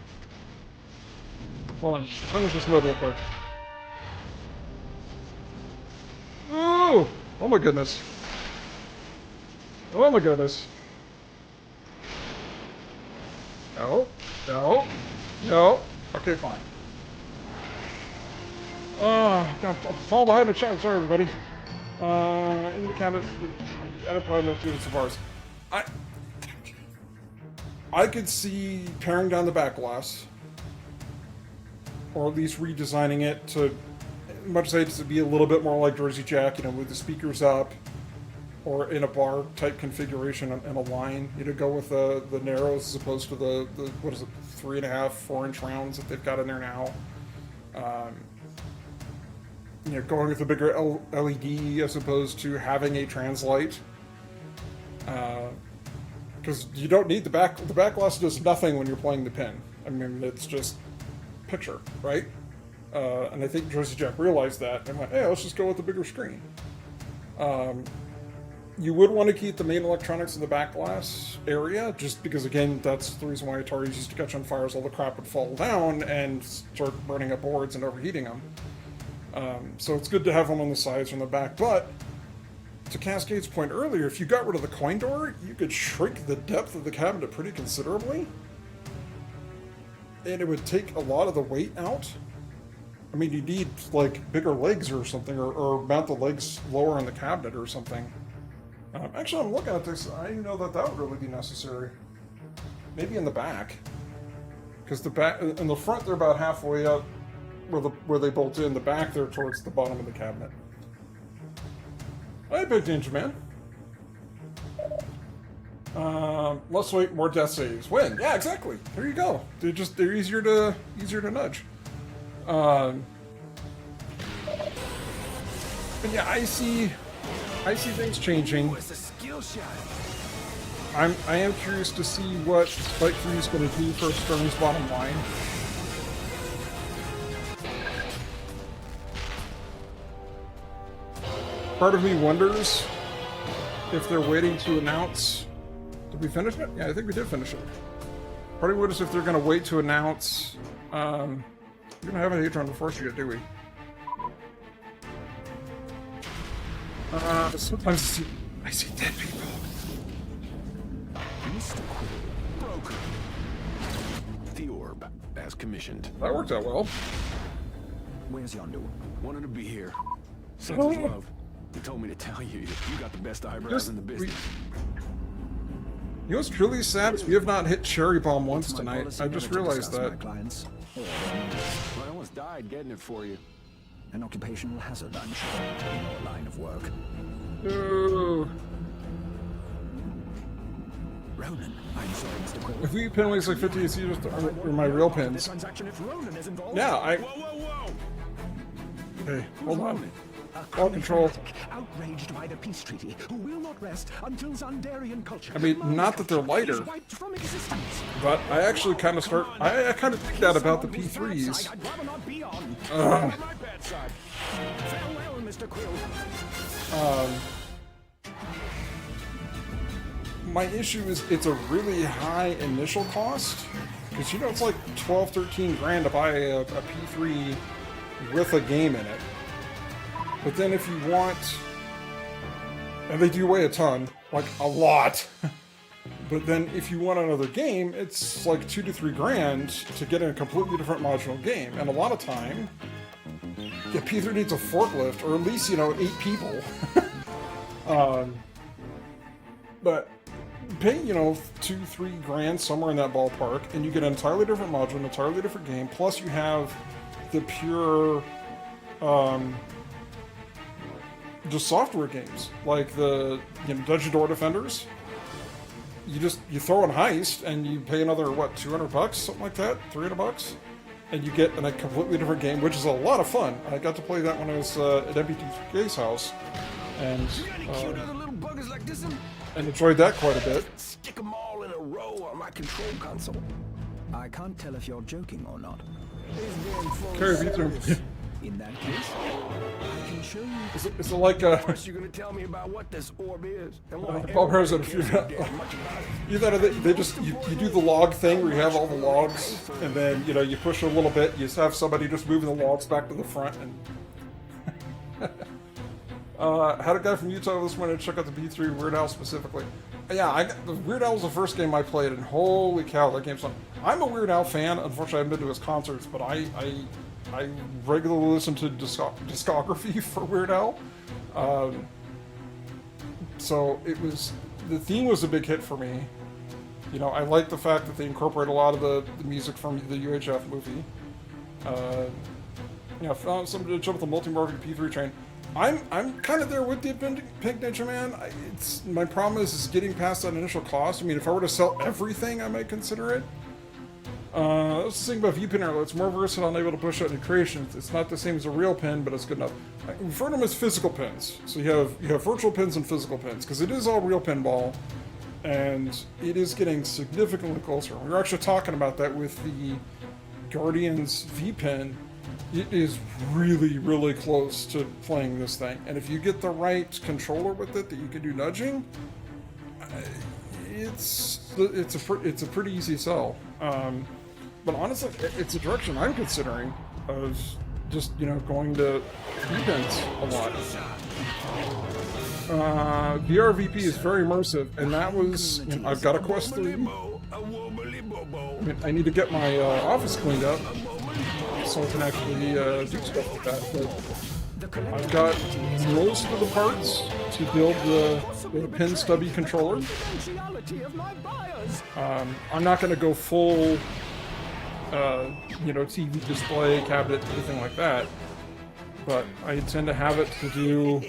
Speaker 1: Hold on, finish this mode real quick. Oh! Oh my goodness. Oh my goodness. No. No. No. Okay, fine. God, I'm falling behind the chat. Sorry, everybody. In the cabinet, edit of students of ours. I could see paring down the back glass, or at least redesigning it to, much as to be a little bit more like Jersey Jack, you know, with the speakers up, or in a bar type configuration and a line. You know, go with the narrows as opposed to the what is it, 3.5, 4-inch rounds that they've got in there now. You know, going with a bigger LED as opposed to having a translight. Because you don't need the back glass does nothing when you're playing the pin. I mean, it's just picture, right? And I think Jersey Jack realized that and went, hey, let's just go with the bigger screen. You would want to keep the main electronics in the back glass area, just because, again, that's the reason why Ataris used to catch on fire, is all the crap would fall down and start burning up boards and overheating them. So it's good to have them on the sides and the back, but to Cascade's point earlier, if you got rid of the coin door, you could shrink the depth of the cabinet pretty considerably, and it would take a lot of the weight out. I mean, you need, like, bigger legs or something, or mount the legs lower in the cabinet or something. Actually, I'm looking at this. I didn't know that would really be necessary. Maybe in the back, because the back in the front they're about halfway up where they bolt in. The back they're towards the bottom of the cabinet. Hey, Big Ninja Man. Let's wait. More death saves. Win. Yeah, exactly. There you go. They're easier to nudge. But yeah, I see things changing. I am curious to see what Spike 3 is going to do for Stern's bottom line. Part of me wonders if they're waiting to announce... Did we finish it? Yeah, I think we did finish it. Part of me wonders if they're going to wait to announce... we don't have an Hadron before yet, do we? Sometimes I see dead people.
Speaker 2: Mr. Quill, broker. The orb, as commissioned.
Speaker 1: That worked out well.
Speaker 8: Where's Yondu?
Speaker 2: Wanted to be here. Sends his love. He told me to tell you, you got the best eyebrows in the business.
Speaker 1: You know what's truly sad is we have not hit Cherry Bomb once tonight. I just realized that.
Speaker 2: Well, I almost died getting it for you.
Speaker 8: An occupational hazard, I'm sure, in your line of work.
Speaker 1: Ooh.
Speaker 8: Ronan, I'm sorry, Mr. Quill.
Speaker 1: If we pin ways like 50, it's just or my real pins. Yeah, Okay, hold on. All control.
Speaker 9: Outraged by the peace treaty, who will not rest until Zandarian culture.
Speaker 1: I mean, not that they're lighter, but I actually kind of I kind of think that about the P3s.
Speaker 9: Farewell, Mr. Quill.
Speaker 1: My issue is it's a really high initial cost, because you know it's like 12, 13 grand to buy a P3 with a game in it. But then if you want, and they do weigh a ton, like a lot, But then if you want another game, it's like $2 to $3 grand to get in a completely different modular game. And a lot of time, yeah, P3 needs a forklift, or at least, you know, 8 people. But pay, you know, $2, $3 grand, somewhere in that ballpark, and you get an entirely different module, an entirely different game, plus you have the pure, just software games, like the, you know, Dungeon Door Defenders. You throw in Heist, and you pay another, what, $200, something like that? $300? And you get in a completely different game, which is a lot of fun. I got to play that when I was at MBT3K's house, and enjoyed that quite a bit.
Speaker 4: Stick them all in a row on my control console.
Speaker 8: I can't tell if you're joking or not.
Speaker 1: Carry me through.
Speaker 8: In that case, I can show you.
Speaker 1: Is it like a...
Speaker 4: First, you're gonna tell me about what this orb is and why
Speaker 1: Bob Harris had a few... Either they just... You do the log thing where you have all the logs, and then, you know, you push a little bit, you just have somebody just moving the logs back to the front, and... had a guy from Utah this morning check out the B3 Weird Al specifically. Yeah, the Weird Al was the first game I played, and holy cow, that game's fun. I'm a Weird Al fan. Unfortunately, I haven't been to his concerts, but I regularly listen to discography for Weird Al. So the theme was a big hit for me. You know, I like the fact that they incorporate a lot of the music from the UHF movie. You know, found somebody to jump with the multi-market P3 train. I'm kind of there with the Pink Ninja Man. My problem is getting past that initial cost. I mean, if I were to sell everything, I might consider it. That's the thing about V-pin airload. It's more versatile and able to push out new creations. It's not the same as a real pin, but it's good enough. I refer to them as physical pins. So you have virtual pins and physical pins, because it is all real pinball, and it is getting significantly closer. We were actually talking about that with the Guardians V-pin. It is really, really close to playing this thing, and if you get the right controller with it that you can do nudging, it's a pretty easy sell. But honestly, it's a direction I'm considering of just, you know, going to V-pins a lot. VR VP is very immersive, and that was, you know, I've got a Quest 3. I mean, I need to get my office cleaned up so I can actually do stuff like that. But I've got most of the parts to build the pin stubby controller. I'm not going to go full, you know, TV display, cabinet, anything like that. But I intend to have it to do...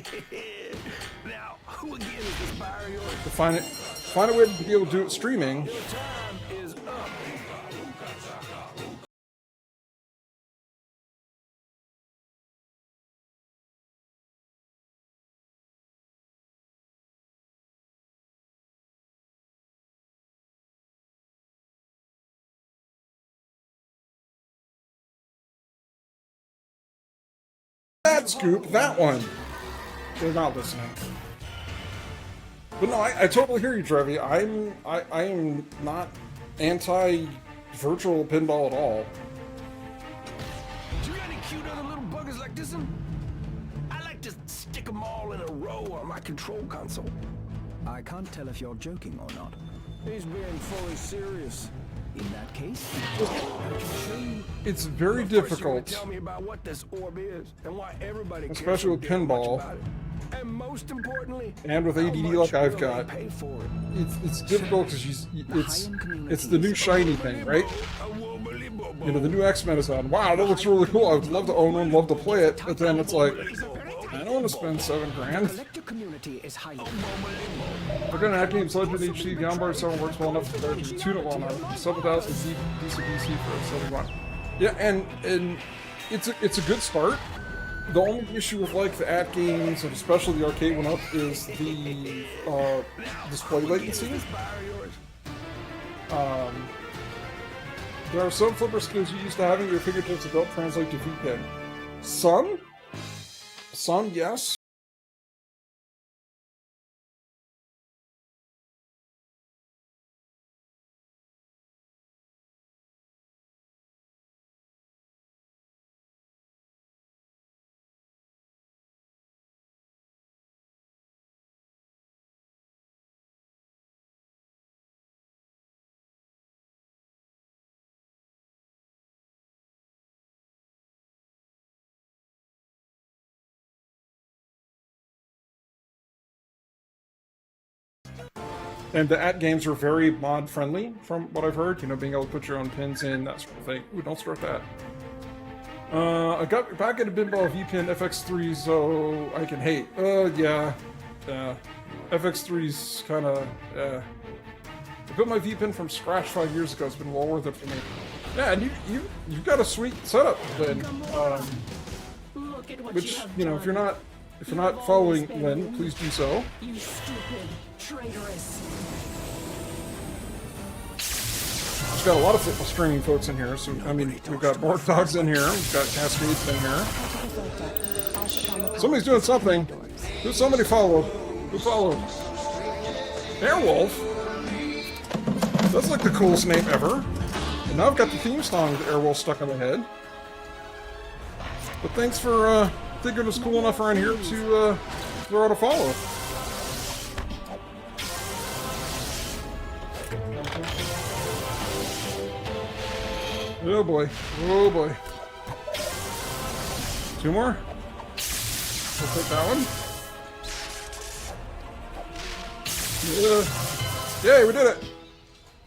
Speaker 1: to find a way to be able to do it streaming. That scoop, that one. They're not listening. But no, I totally hear you, Trevi. I am not anti-virtual pinball at all.
Speaker 4: Do you got any cute other little buggers like this one? I like to stick them all in a row on my control console.
Speaker 8: I can't tell if you're joking or not.
Speaker 9: He's being fully serious.
Speaker 8: In that case,
Speaker 1: it's very difficult,
Speaker 4: tell me about what this orb is and why everybody cares
Speaker 1: especially with pinball,
Speaker 4: and most importantly,
Speaker 1: and with ADD like I've got.
Speaker 4: Pay for it.
Speaker 1: It's difficult because it's the new shiny thing, right? You know, the new X-Men is on. Wow, that looks really cool. I would love to own one, love to play it, but then it's like, I don't want to spend $7 grand.
Speaker 8: collector community is highly.
Speaker 1: They're gonna hack games Legend HD, the onboard 7 works well enough to tune it well enough. 7,000 DCBC for a 71. Yeah, and it's a good start. The only issue with like the at games, and especially the arcade one up, is the display latency. There are some flipper skills you used to having at your fingertips that don't translate to VPN. Some, yes. And the games are very mod friendly, from what I've heard. You know, being able to put your own pins in, that sort of thing. Ooh, don't start that. I got back into Pinball VPN FX3, so I can hate. Yeah. FX3's kind of. I built my VPN from scratch 5 years ago. It's been well worth it for me. Yeah, and you've got a sweet setup, Lynn.
Speaker 3: Look at what
Speaker 1: Which
Speaker 3: have
Speaker 1: you know,
Speaker 3: done.
Speaker 1: if you're not following Lynn, please do so.
Speaker 3: You stupid, traitorous.
Speaker 1: We've got a lot of streaming folks in here. So I mean, we've got Borg Dogs in here. We've got Cascades in here. Somebody's doing something. Who somebody followed? Who followed? Airwolf. That's like the coolest name ever. And now I've got the theme song with Airwolf stuck in my head. But thanks for thinking it's cool enough around here to throw out a follow. Oh boy. Oh boy. 2 more? We'll take that one. Yeah. Yay, we did it!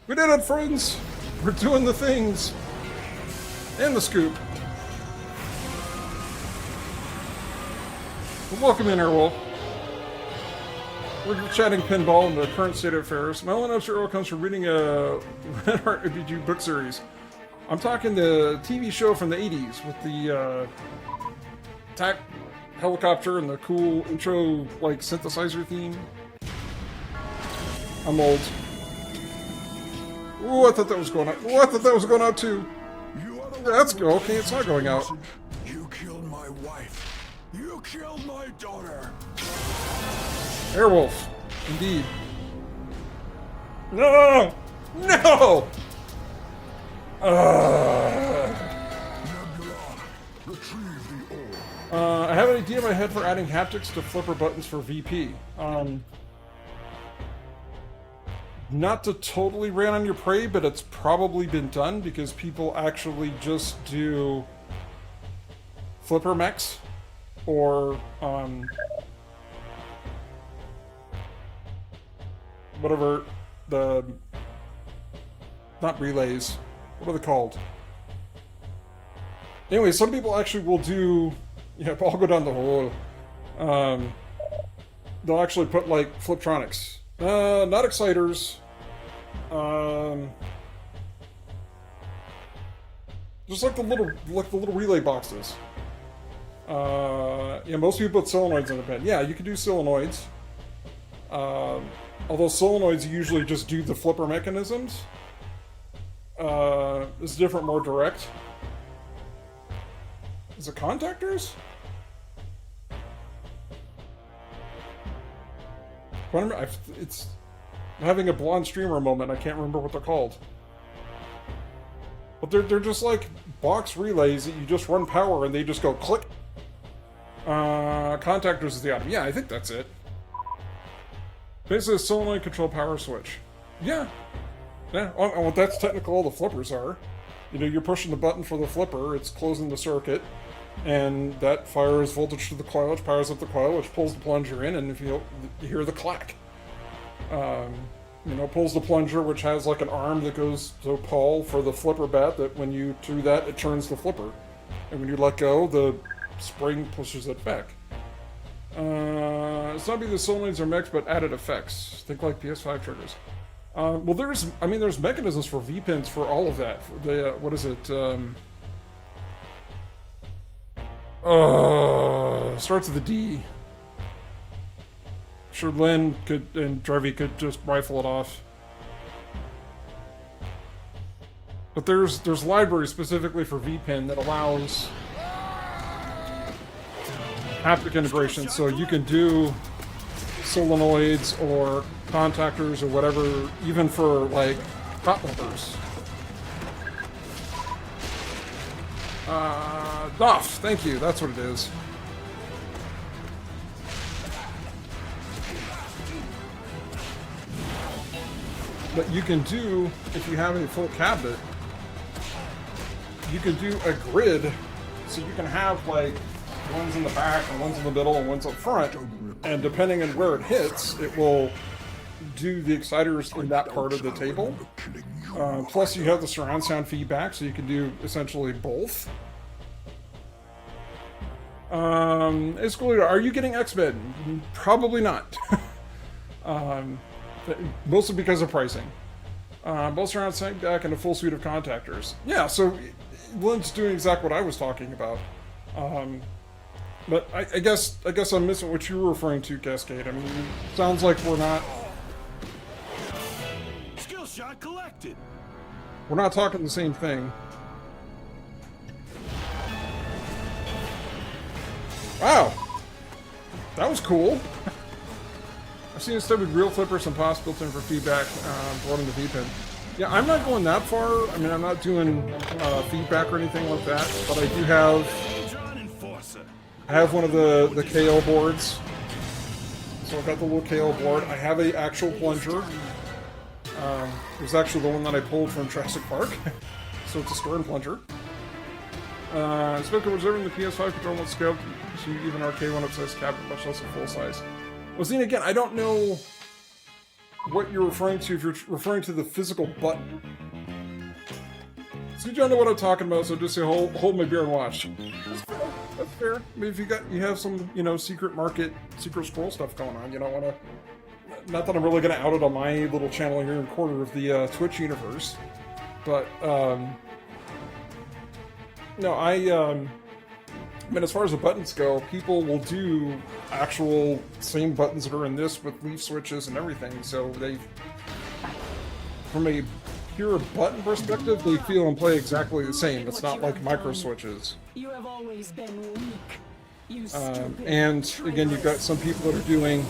Speaker 1: We did it, friends! We're doing the things! And the scoop. Well, welcome in, Airwolf. We're chatting pinball and the current state of affairs. My only notes comes from reading a Red Heart RPG book series. I'm talking the TV show from the 80s with the attack helicopter and the cool intro, like, synthesizer theme. I'm old. Ooh, I thought that was going out. Ooh, I thought that was going out too. That's good. Okay, it's not going out.
Speaker 6: You killed my wife. You killed my daughter.
Speaker 1: Airwolf, indeed. No! No! I have an idea in my head for adding haptics to flipper buttons for VP. Not to totally rain on your prey, but it's probably been done because people actually just do flipper mechs or whatever the not relays. What are they called? Anyway, some people actually will do. Yeah, I'll go down the hole. They'll actually put like Fliptronics. Not exciters. Just like the little relay boxes. Yeah, most people put solenoids in the bed. Yeah, you can do solenoids. Although solenoids usually just do the flipper mechanisms. It's different, more direct. Is it contactors? It's having a blonde streamer moment. I can't remember what they're called. But they're just like box relays that you just run power and they just go click. Contactors is the item. Yeah, I think that's it. Basically a solenoid control power switch. Yeah. Yeah, well, that's technically all the flippers are. You know, you're pushing the button for the flipper, it's closing the circuit, and that fires voltage to the coil, which powers up the coil, which pulls the plunger in, and if you hear the clack. You know, pulls the plunger, which has like an arm that goes to pull for the flipper bat, that when you do that, it turns the flipper. And when you let go, the spring pushes it back. It's not be the solenoids or mechs, but added effects. Think like PS5 triggers. Well, there's mechanisms for V-pins for all of that. For the, what is it? Starts with a D. Sure, Lynn could and Drevy could just rifle it off. But there's libraries specifically for V-pin that allows haptic integration, so you can do solenoids or contactors or whatever, even for like hot bumpers. DOF, thank you, that's what it is. But you can do, if you have a full cabinet, you can do a grid, so you can have like ones in the back and ones in the middle and ones up front, and depending on where it hits, it will do the exciters in that part of the table. Plus, you have the surround sound feedback, so you can do essentially both. It's cool. Are you getting X-Bed? Probably not. Mostly because of pricing. Both surround sound deck and a full suite of contactors. Yeah, so Lynn's doing exactly what I was talking about. But I guess I'm missing what you were referring to, Cascade. I mean, it sounds like we're not
Speaker 4: Shot collected.
Speaker 1: We're not talking the same thing. Wow! That was cool. I've seen instead with real flippers and POS built in for feedback, brought in the V-pin. Yeah, I'm not going that far. I mean, I'm not doing feedback or anything like that, but I do have one of the KO boards. So I've got the little KO board. I have an actual plunger. It was actually the one that I pulled from Jurassic Park. So it's a storm plunger. Spoken observing the PS5 control won't scale to even arcade one upsize cabinet, much less a full size. Well, see, again, I don't know what you're referring to if you're referring to the physical button. So you don't know what I'm talking about, so just say hold my beer and watch. That's fair. That's fair. I mean, if you have some, secret market, secret scroll stuff going on, you don't want to. Not that I'm really going to out it on my little channel here in the corner of the Twitch universe, but no, I mean, as far as the buttons go, people will do actual same buttons that are in this with leaf switches and everything. So from a pure button perspective, they feel and play exactly the same. It's not like micro switches.
Speaker 3: You have always been weak. You stupid
Speaker 1: and again, you've got some people that are doing.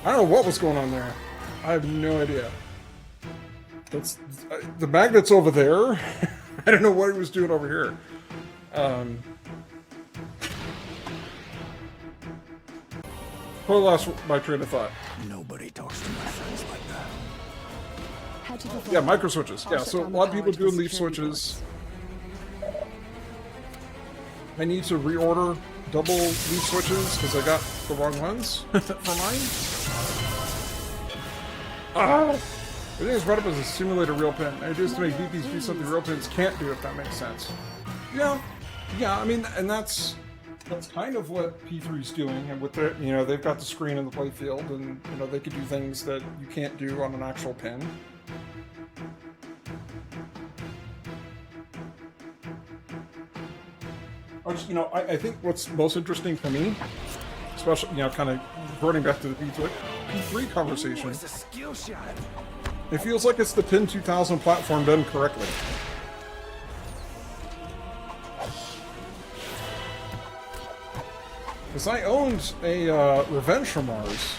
Speaker 1: I don't know what was going on there. I have no idea. That's the magnet's over there. I don't know what he was doing over here. Probably lost my train of thought.
Speaker 6: Nobody talks to my friends like that.
Speaker 1: Yeah, micro switches. Yeah, so a lot of people doing leaf switches. I need to reorder double leaf switches because I got the wrong ones for mine. Everything is brought up as a simulator real pin. I just to make BPs do something real pins can't do, if that makes sense. Yeah, I mean, and that's kind of what P3's doing, and with their, they've got the screen in the playfield, and they could do things that you can't do on an actual pin. I think what's most interesting for me, especially, kind of reverting back to the P3 conversation, it feels like it's the Pin 2000 platform done correctly. Because I owned a Revenge from Mars,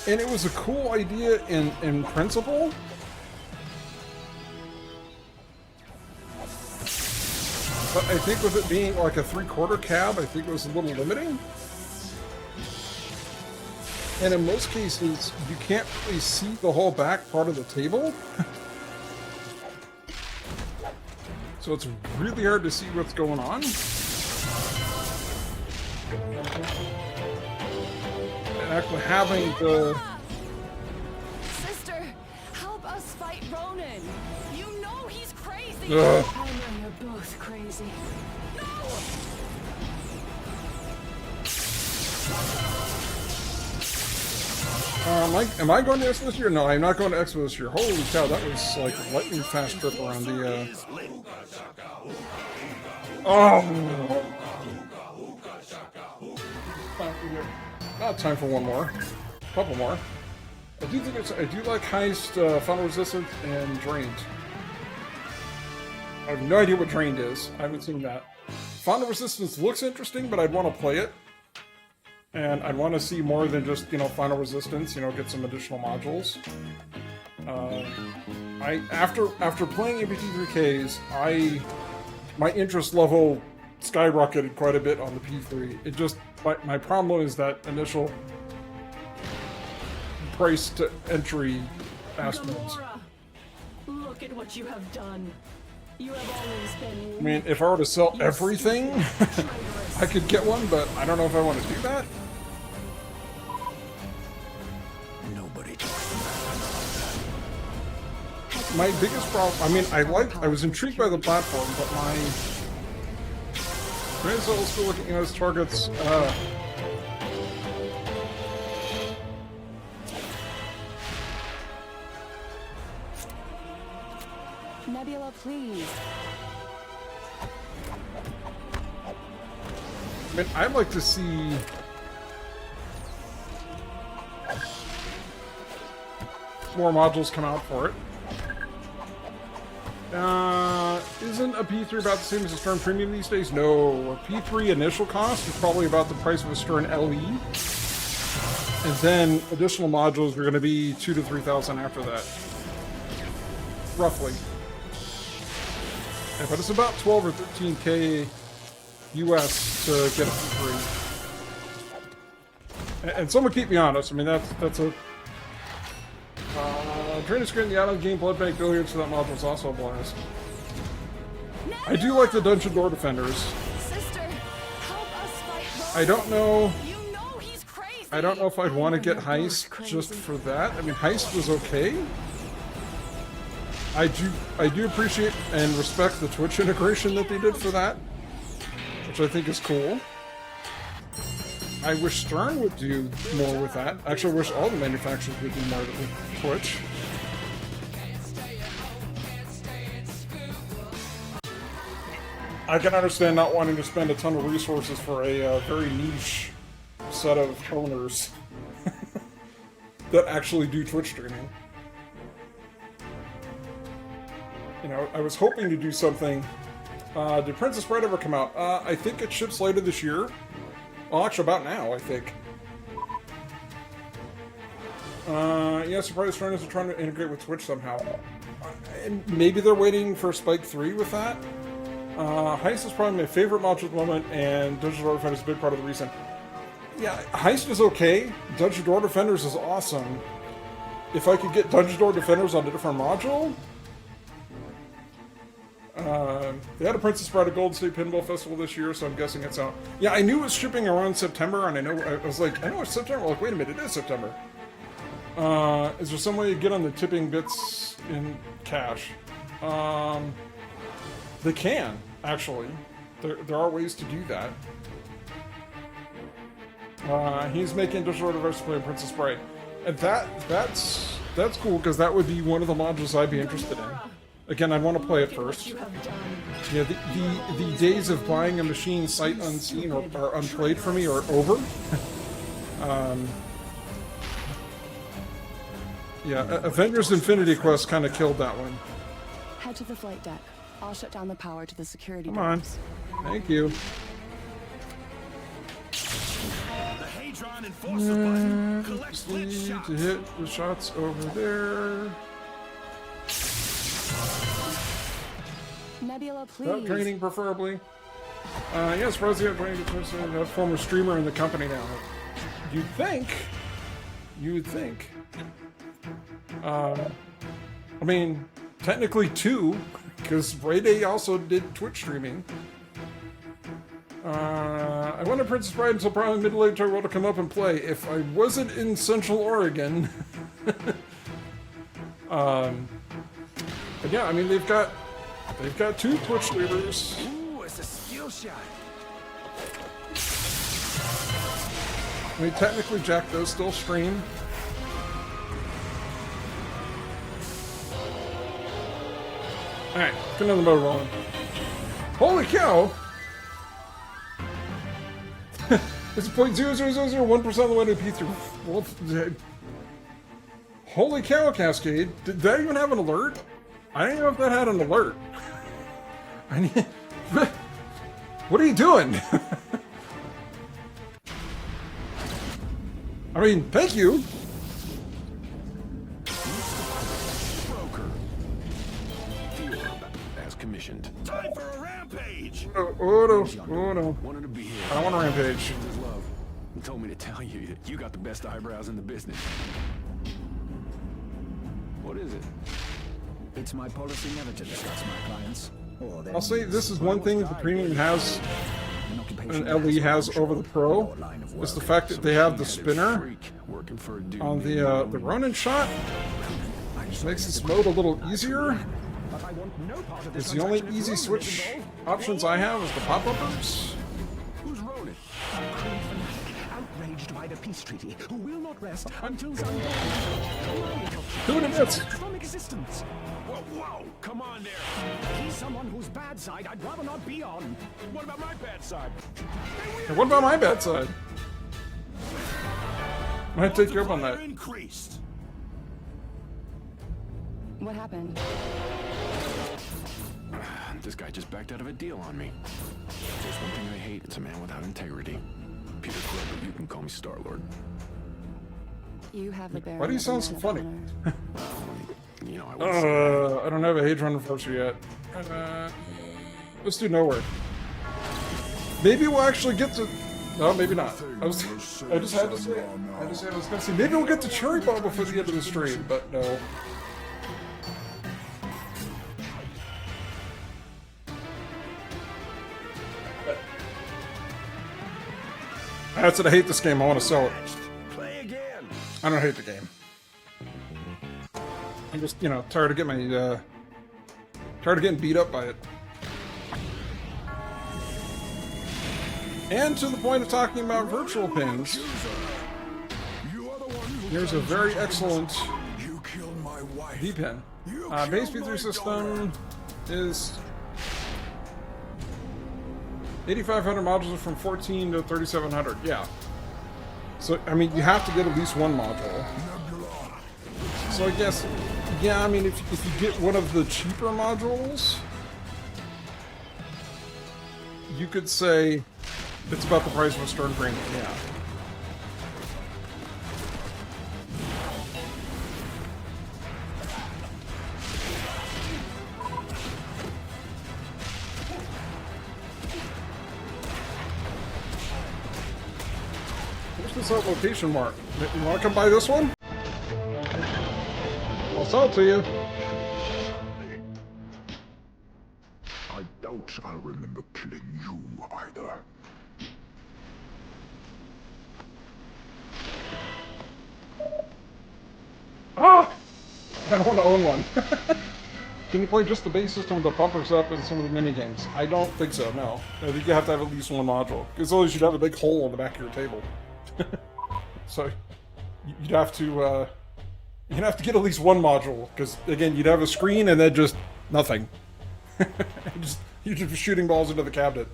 Speaker 1: and it was a cool idea in principle. But I think with it being like a 3/4 cab, I think it was a little limiting. And in most cases, you can't really see the whole back part of the table. So it's really hard to see what's going on. And actually having the...
Speaker 7: Sister, help us fight Ronan. You know he's crazy.
Speaker 3: I know you're both crazy.
Speaker 1: Am I going to Expo this year? No, I'm not going to Expo this year. Holy cow, that was like a lightning fast trip around the, Oh! Not time for one more. A couple more. I do like Heist, Final Resistance, and Drained. I have no idea what Drained is. I haven't seen that. Final Resistance looks interesting, but I'd want to play it. And I'd want to see more than just, Final Resistance, get some additional modules. After playing APT3Ks, my interest level skyrocketed quite a bit on the P3. It just, my problem is that initial price to entry aspect.
Speaker 3: Gamora, look at what you have done. You have always been
Speaker 1: I mean, if I were to sell everything, I could get one, but I don't know if I want to do that.
Speaker 2: Nobody talks to me.
Speaker 1: My biggest problem, I mean, I was intrigued by the platform, but my Transil is still looking at his targets.
Speaker 7: Nebula, please.
Speaker 1: I mean, I'd like to see more modules come out for it. Isn't a P3 about the same as a Stern Premium these days? No. A P3 initial cost is probably about the price of a Stern LE. And then additional modules are going to be $2,000 to $3,000 after that. Roughly. Yeah, but it's about 12 or 13K US to get a P3. And someone keep me honest. I mean, that's a... trying to screen the out of game Blood Bank Billiards, so that module is also a blast. I do like the Dungeon Door Defenders.
Speaker 7: Sister, help us fight.
Speaker 1: I don't know.
Speaker 7: You know he's crazy.
Speaker 1: I don't know if I'd want to get Heist just for that. I mean, Heist was okay. I do appreciate and respect the Twitch integration that they did for that, which I think is cool. I wish Stern would do more with that. Actually, I wish all the manufacturers would do more with Twitch. I can understand not wanting to spend a ton of resources for a very niche set of owners that actually do Twitch streaming. You know, I was hoping to do something. Did Princess Bride ever come out? I think it ships later this year. Well, actually, about now, I think. Yeah, Surprise Stern is trying to integrate with Twitch somehow. And maybe they're waiting for Spike 3 with that. Heist is probably my favorite module at the moment, and Dungeon Door Defenders is a big part of the reason. Yeah, Heist is okay. Dungeon Door Defenders is awesome. If I could get Dungeon Door Defenders on a different module... they had a Princess Bride of Golden State Pinball Festival this year, so I'm guessing it's out. Yeah, I knew it was shipping around September, and I was like, I know it's September. Like, wait a minute, it is September. Is there some way to get on the tipping bits in cash? They can, actually. There are ways to do that. He's making Digital Reverse Play Princess Bride. And that's cool, because that would be one of the modules I'd be interested in. Again, I'd want to play it first. Yeah, the days of buying a machine sight unseen or unplayed for me are over. Yeah, Avengers Infinity Quest kind of killed that one.
Speaker 7: Head to the flight deck. I'll shut down the power to the security
Speaker 1: Come on.
Speaker 7: doors.
Speaker 1: Thank you.
Speaker 4: The Hadron Enforcer button collects lit
Speaker 1: Need
Speaker 4: shots.
Speaker 1: to hit the shots over there.
Speaker 7: Nebula, please.
Speaker 1: Without training, preferably. Yes, Rosie, I'm trying to a former streamer in the company now. You'd think. I mean, technically 2, because Ray Day also did Twitch streaming. I went to Princess Bride until probably mid-late October to come up and play. If I wasn't in Central Oregon... but yeah, I mean, they've got 2 Twitch streamers.
Speaker 4: Ooh, it's a skill shot.
Speaker 1: I mean, technically, Jack does still stream. Alright, get another motor rolling. Holy cow! It's 0.00001% of the way to P3. Well, holy cow, Cascade. Did that even have an alert? I don't know if that had an alert. I need... What are you doing? I mean, thank you.
Speaker 2: Broker. As commissioned.
Speaker 4: Time for a rampage.
Speaker 1: Oh no.
Speaker 2: Wanted to be here.
Speaker 1: I don't want to rampage.
Speaker 2: His love. And told me to tell you that you got the best eyebrows in the business. What is it?
Speaker 8: It's my policy never to discuss my clients or their
Speaker 1: I'll say
Speaker 8: needs.
Speaker 1: this is one thing that the premium has an LE has over the Pro is the fact that they have the spinner
Speaker 2: Working for a dude
Speaker 1: on
Speaker 2: named
Speaker 1: the Ronin shot. Which makes this mode a little easier.
Speaker 4: But I want no part of this
Speaker 1: It's the only
Speaker 4: transaction if
Speaker 1: easy
Speaker 4: Ronan is
Speaker 1: switch
Speaker 4: involved.
Speaker 1: options I have is the pop-uppers.
Speaker 2: Who's Ronin?
Speaker 4: A crude fanatic, outraged by the peace treaty, who will not rest until Zandarian
Speaker 1: Who admits?
Speaker 4: from existence.
Speaker 2: Whoa, come on there.
Speaker 4: He's someone whose bad side I'd rather not be on.
Speaker 2: What about my bad side?
Speaker 1: And what about my bad side? Might take you up on that.
Speaker 2: Increased.
Speaker 7: What happened?
Speaker 2: This guy just backed out of a deal on me. If there's one thing I hate, it's a man without integrity. Peter Quill, but you can call me Star-Lord.
Speaker 7: You have the bearing
Speaker 1: Why do you
Speaker 7: of a
Speaker 1: sound
Speaker 7: man
Speaker 1: so
Speaker 7: of
Speaker 1: funny?
Speaker 7: honor.
Speaker 2: You know, I would say
Speaker 1: I don't have a Hadron Anniversary yet. Let's do Nowhere. Maybe we'll actually get to... No, maybe not. I just had to say it. I just said I was gonna say, maybe we'll get to Cherry Bomb before the end of the stream, but no. That's it. I hate this game. I want to sell it.
Speaker 2: play again.
Speaker 1: I don't hate the game. I'm just, you know, tired of getting my, tired of getting beat up by it. And to the point of talking about virtual pins, there's a very excellent V-pin. Base V3 system is 8,500 modules from 14 to 3,700. Yeah. So, I mean, you have to get at least one module. So I guess, yeah, I mean, if you get one of the cheaper modules, you could say it's about the price of a Stern Premium, yeah. Where's this location mark? You want to come buy this one? I'll sell it to you.
Speaker 6: I doubt I'll remember killing you either.
Speaker 1: Ah! I don't want to own one. Can you play just the base system with the pumpers up and some of the mini games? I don't think so, no. I think you have to have at least one module. Because otherwise you'd have a big hole in the back of your table. So you'd have to get at least one module. Because again, you'd have a screen and then just nothing. You're just shooting balls into the cabinet.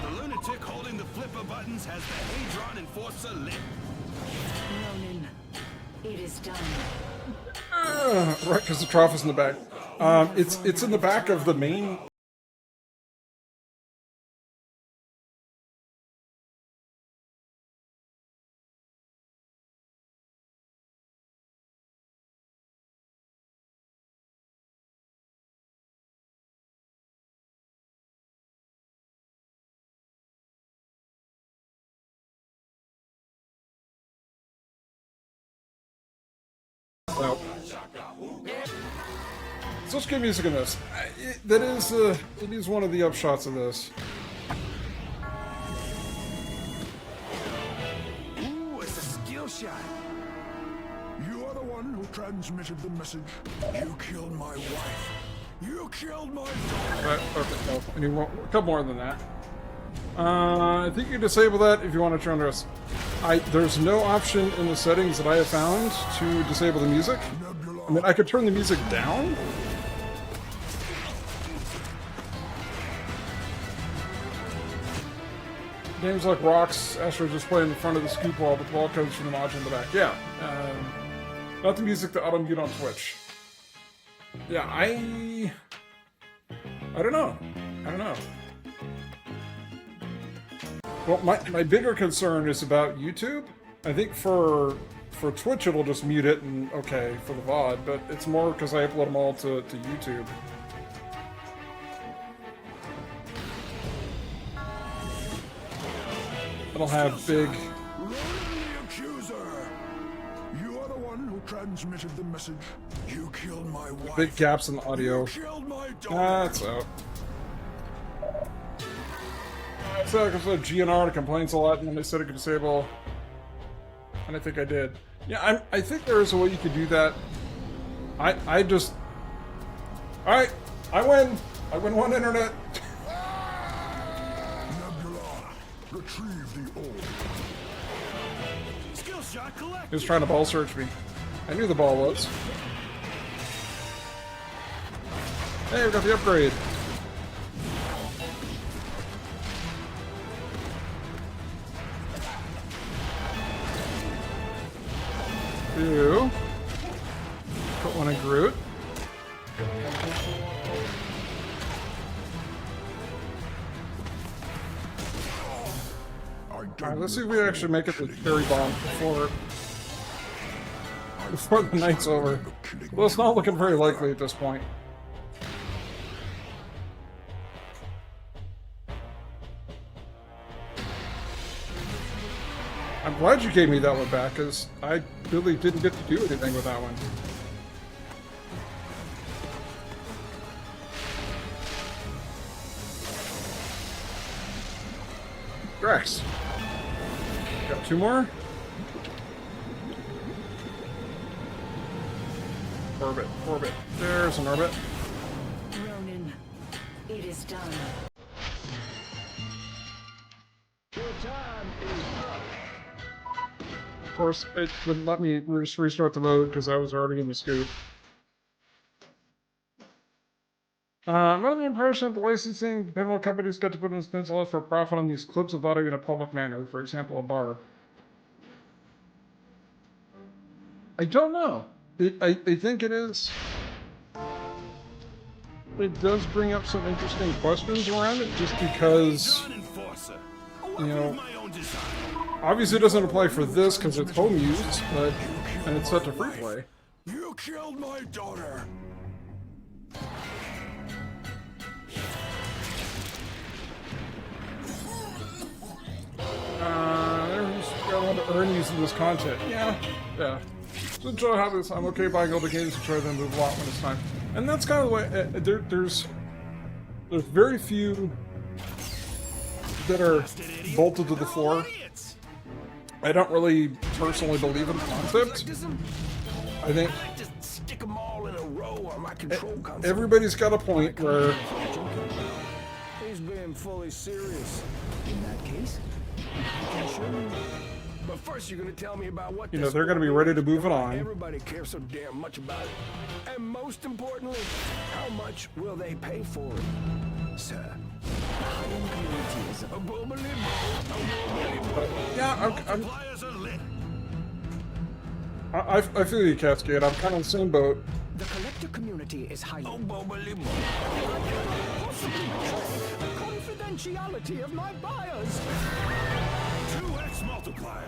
Speaker 2: The lunatic holding the flipper buttons has the Hadron Enforcer lit.
Speaker 3: Ronan, it is done.
Speaker 1: Right, because the trough is in the back. It's in the back of the main. So let's get music in this. It is one of the upshots of this.
Speaker 2: Ooh, it's a skill shot.
Speaker 6: You are the one who transmitted the message. You killed my wife. You killed my daughter.
Speaker 1: Okay, no, I need a couple more than that. I think you can disable that if you want to turn this. There's no option in the settings that I have found to disable the music. I mean, I could turn the music down. Games like Rocks, Astro just play in the front of the scoop wall with wall codes from the module in the back. Yeah. Not the music that auto-mute on Twitch. Yeah, I don't know. I don't know. Well, my bigger concern is about YouTube. I think for Twitch it'll just mute it and okay for the VOD, but it's more because I upload them all to YouTube. It'll have big...
Speaker 6: Ronan the accuser. You are the one who transmitted the message. You killed my wife.
Speaker 1: Big gaps in the audio.
Speaker 6: You killed my daughter.
Speaker 1: That's out. So, because the GNR complains a lot, and then they said it could disable, and I think I did. Yeah, I think there is a way you could do that. I just... Alright, I win! I win one internet!
Speaker 6: Nebula, retrieve the orb.
Speaker 4: Skill shot
Speaker 1: He
Speaker 4: collected.
Speaker 1: was trying to ball search me. I knew the ball was. Hey, we got the upgrade. Two. Put one in Groot. Alright, let's see if we actually make it to Cherry Bomb before the night's over. Well, it's not looking very likely at this point. I'm glad you gave me that one back, because I really didn't get to do anything with that one. Drax. Got two more. Orbit, orbit. There's an orbit.
Speaker 3: Ronan, it is done.
Speaker 1: Of course, it wouldn't let me just restart the mode because I was already in the scoop. I'm under the impression that the licensing pinball companies got to put in stencil for profit on these clips of audio in a public manner, for example, a bar. I don't know. I think it is. It does bring up some interesting questions around it, just because, you know, obviously it doesn't apply for this because it's home use, but, and it's set to free play.
Speaker 6: You killed my daughter.
Speaker 1: I want to earn using this content. Yeah. So enjoy how this. I'm okay buying all the games and try them move a lot when it's time. And that's kind of the way. There's very few that are bolted to the floor. I don't really personally believe in the concept. I think
Speaker 4: Stick them all in a row on my control console.
Speaker 1: everybody's got a point where
Speaker 8: He's being fully serious. In that case,
Speaker 4: But first, you're gonna tell me about what
Speaker 1: you know they're going to be ready to move it on.
Speaker 4: everybody cares so damn much about it. And most importantly, how much will they pay for it, sir? A
Speaker 1: Yeah,
Speaker 4: Multipliers are lit.
Speaker 1: I feel you, Cascade. I'm kind of in the same boat.
Speaker 8: the collector community is highly...
Speaker 4: Possibly
Speaker 8: the confidentiality of my buyers.
Speaker 4: 2x multiplier.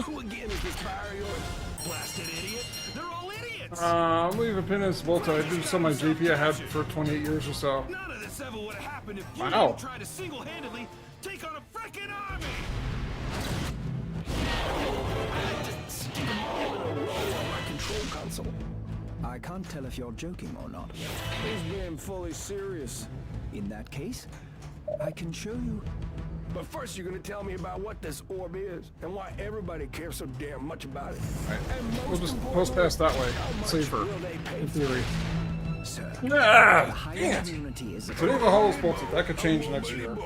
Speaker 4: Who again is this buyer of yours? Blasted idiot. They're all idiots.
Speaker 1: I'm leaving pin as multi. I did some of my JP I had for 28 years or so.
Speaker 4: None of this ever would have happened if you
Speaker 1: Wow.
Speaker 4: didn't try to single-handedly take on a freaking army. I just stick them all in a row on my control console.
Speaker 8: I can't tell if you're joking or not. He's being fully serious. In that case, I can show you.
Speaker 4: But first, you're gonna tell me about what this orb is and why everybody cares so damn much about it. And most
Speaker 1: We'll just
Speaker 4: importantly,
Speaker 1: post past that way.
Speaker 4: how much
Speaker 1: Safer,
Speaker 4: will they pay
Speaker 1: in
Speaker 4: for
Speaker 1: theory.
Speaker 4: it, sir?
Speaker 8: The
Speaker 1: Ah,
Speaker 8: higher
Speaker 1: dang it.
Speaker 8: community is...
Speaker 1: Today the Hollow's bolted. That could change next year.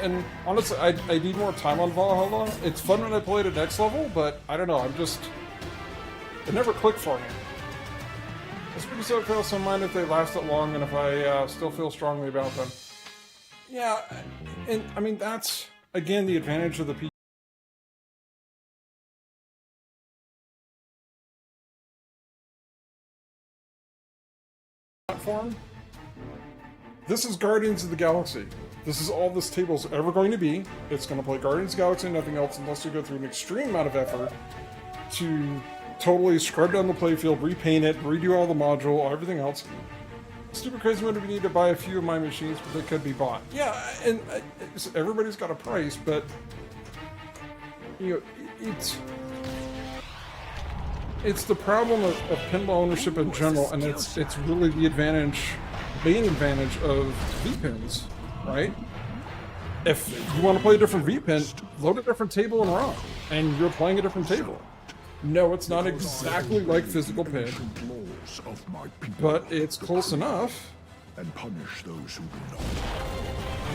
Speaker 1: And honestly, I need more time on Valhalla. It's fun when I play it at next level, but I don't know. It never clicked for me. It's pretty so I some mind if they last it long and if I still feel strongly about them. Yeah, and I mean that's again the advantage of the platform. This is Guardians of the Galaxy. This is all this table's ever going to be. It's going to play Guardians of the Galaxy and nothing else unless you go through an extreme amount of effort to totally scrub down the playfield, repaint it, redo all the module, everything else. Stupid crazy would we need to buy a few of my machines, but they could be bought. Yeah, and everybody's got a price, but you know, it's the problem of pinball ownership in general, and it's really the main advantage of V-pins, right? If you want to play a different V-pin, load a different table and run, and you're playing a different table. No, it's not exactly like physical pin, but it's close enough.
Speaker 6: And punish those who do not.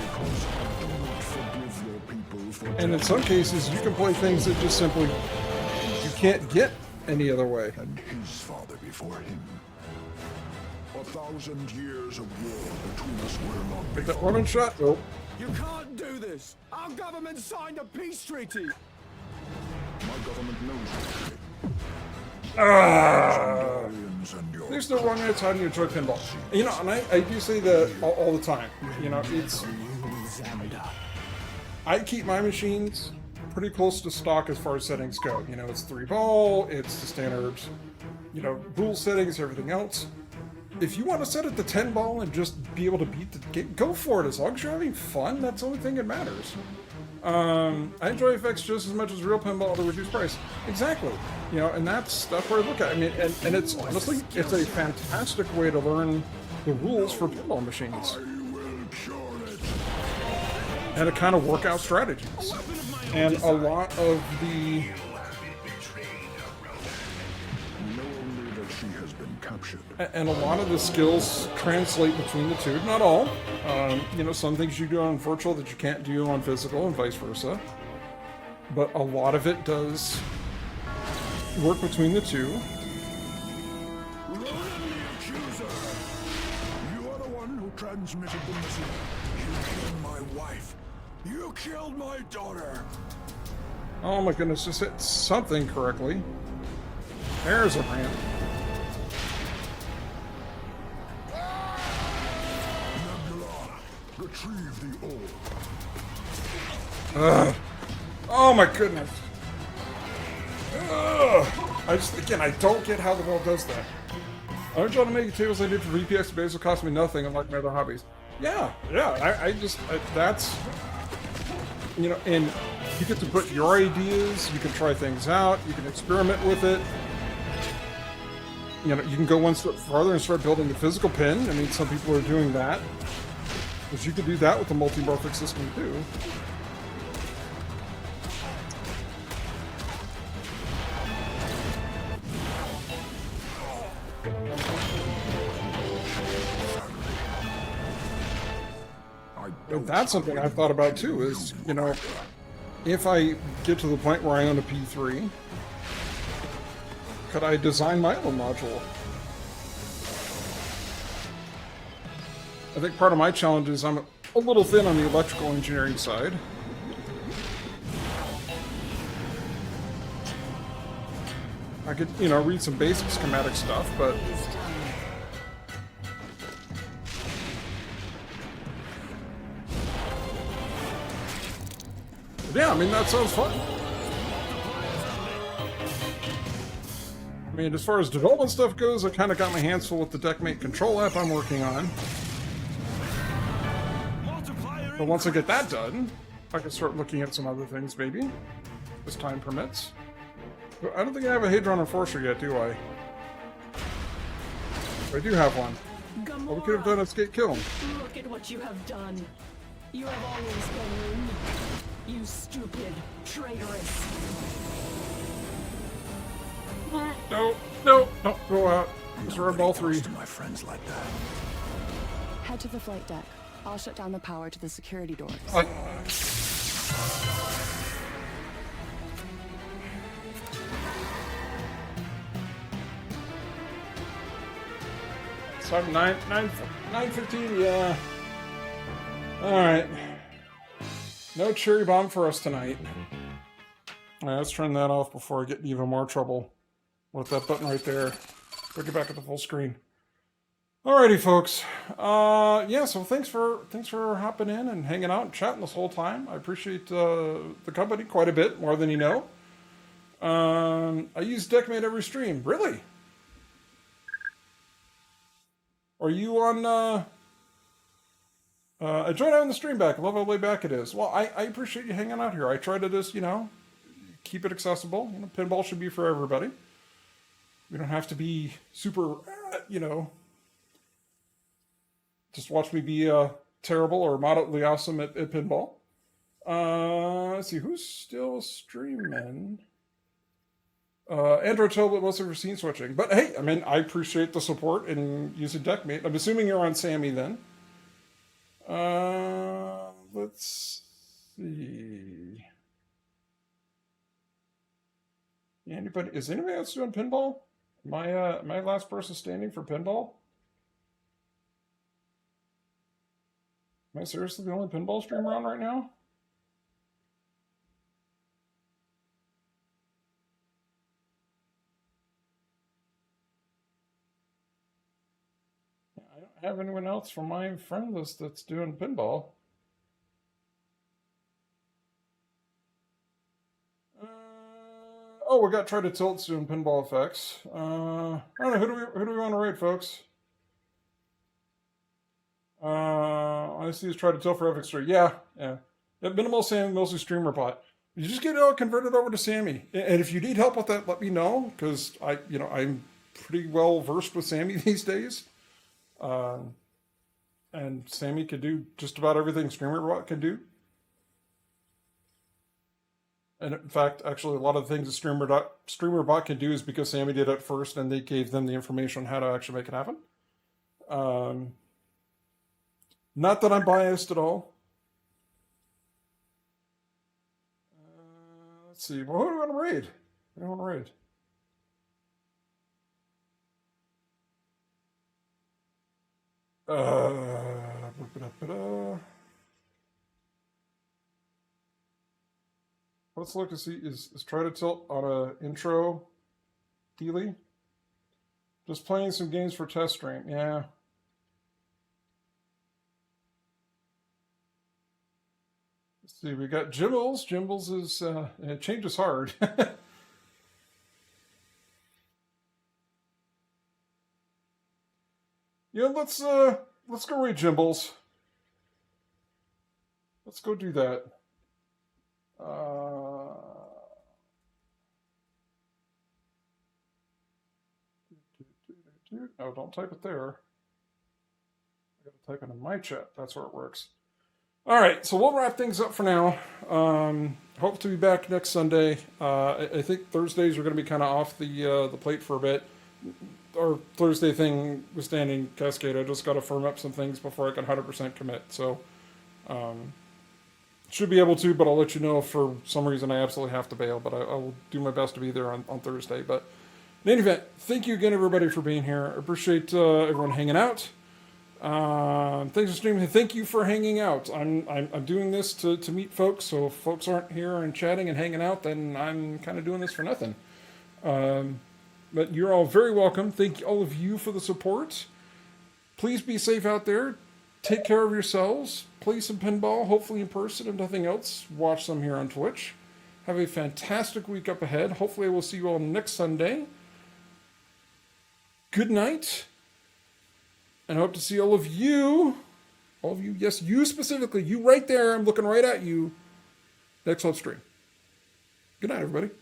Speaker 6: Because I do not forgive your people for
Speaker 1: And in some cases, you can play things that just simply you can't get any other way.
Speaker 6: and his father before him. 1,000 years of war between us will not be.
Speaker 1: Get that running shot? Nope.
Speaker 4: You can't do this! Our government signed a peace treaty!
Speaker 6: My government knows that.
Speaker 1: There's no wrong answer how do you enjoy pinball. You know, and I do say that all the time. You know, I keep my machines pretty close to stock as far as settings go. You know, it's 3-ball, it's the standard, you know, rule settings, everything else. If you want to set it to 10-ball and just be able to beat the game, go for it. As long as you're having fun, that's the only thing that matters. I enjoy effects just as much as real pinball at a reduced price. Exactly. You know, and that's where I look at it. I mean, and it's honestly, it's a fantastic way to learn the rules for pinball machines. And to kind of work out strategies. And a lot of the... And a lot of the skills translate between the two. Not all. You know, some things you do on virtual that you can't do on physical and vice versa. But a lot of it does work between the two.
Speaker 6: Ronan the accuser! You are the one who transmitted the message. You killed my wife. You killed my daughter.
Speaker 1: Oh my goodness, just hit something correctly. There's a ramp.
Speaker 6: Retrieve the orb.
Speaker 1: Oh my goodness. Again, I don't get how the world does that. I'm trying to make tables I did for VPX base will cost me nothing, unlike my other hobbies. Yeah, that's, you know, and you get to put your ideas, you can try things out, you can experiment with it. You know, you can go one step farther and start building the physical pin. I mean, some people are doing that. Because you could do that with the multi-morphic system too. And that's something I've thought about too, is, you know, if I get to the point where I own a P3, could I design my own module? I think part of my challenge is I'm a little thin on the electrical engineering side. I could, you know, read some basic schematic stuff, but... yeah, I mean, that sounds fun. I mean, as far as development stuff goes, I kind of got my hands full with the Deckmate Control app I'm working on. But once I get that done, I can start looking at some other things, maybe, as time permits. But I don't think I have a Hadron Enforcer yet, do I? I do have one. Well, we could have done a skate kill.
Speaker 3: Look at what you have done. You have always been weak. You stupid, traitorous.
Speaker 1: No, don't go out. Serve all three.
Speaker 6: To my friends like that.
Speaker 7: Head to the flight deck. I'll shut down the power to the security doors.
Speaker 1: So 9:15, yeah. Alright. No cherry bomb for us tonight. Alright, let's turn that off before I get in even more trouble with that button right there. We'll get back at the full screen. Alrighty, folks. Yeah, so thanks for hopping in and hanging out and chatting this whole time. I appreciate the company quite a bit, more than you know. I use Deckmate every stream. Really? Are you on, I joined out on the stream back. I love how laid back it is. Well, I appreciate you hanging out here. I try to just, keep it accessible. Pinball should be for everybody. We don't have to be super, just watch me be terrible or moderately awesome at pinball. Let's see, who's still streaming? Android tablet mostly for scene switching. But hey, I appreciate the support in using Deckmate. I'm assuming you're on Sammy then. Let's see. Is anybody else doing pinball? Am I last person standing for pinball? Am I seriously the only pinball streamer on right now? I don't have anyone else from my friend list that's doing pinball. Oh, we got Try to Tilt doing pinball effects. I don't know, who do we want to raid, folks? I see is Try to Tilt for FX3. Yeah. Minimal Sammy, mostly streamer bot. You just get it all converted over to Sammy. And if you need help with that, let me know, because I'm pretty well versed with Sammy these days. And Sammy could do just about everything streamer bot can do. And in fact, actually, a lot of the things that StreamerBot can do is because Sammy did it first, and they gave them the information on how to actually make it happen. Not that I'm biased at all. Let's see. Well, who do we want to raid? Who do we want to raid? Let's look to see, is Try to Tilt on a intro dealie? Just playing some games for test stream, yeah. Let's see, we got Jimbles. Jimbles is, it changes hard. Let's go raid Jimbles. Let's go do that. No, don't type it there. I gotta type it in my chat. That's where it works. All right, so we'll wrap things up for now. Hope to be back next Sunday. I think Thursdays are going to be kind of off the plate for a bit. Our Thursday thing was standing Cascade. I just got to firm up some things before I can 100% commit. So, should be able to, but I'll let you know if for some reason I absolutely have to bail. But I will do my best to be there on Thursday. But in any event, thank you again, everybody, for being here. I appreciate everyone hanging out. Thanks for streaming. Thank you for hanging out. I'm doing this to meet folks. So if folks aren't here and chatting and hanging out, then I'm kind of doing this for nothing. But you're all very welcome. Thank all of you for the support. Please be safe out there. Take care of yourselves. Play some pinball, hopefully in person. If nothing else, watch some here on Twitch. Have a fantastic week up ahead. Hopefully I will see you all next Sunday. Good night. And I hope to see all of you, yes, you specifically, you right there, I'm looking right at you, next live stream. Good night, everybody.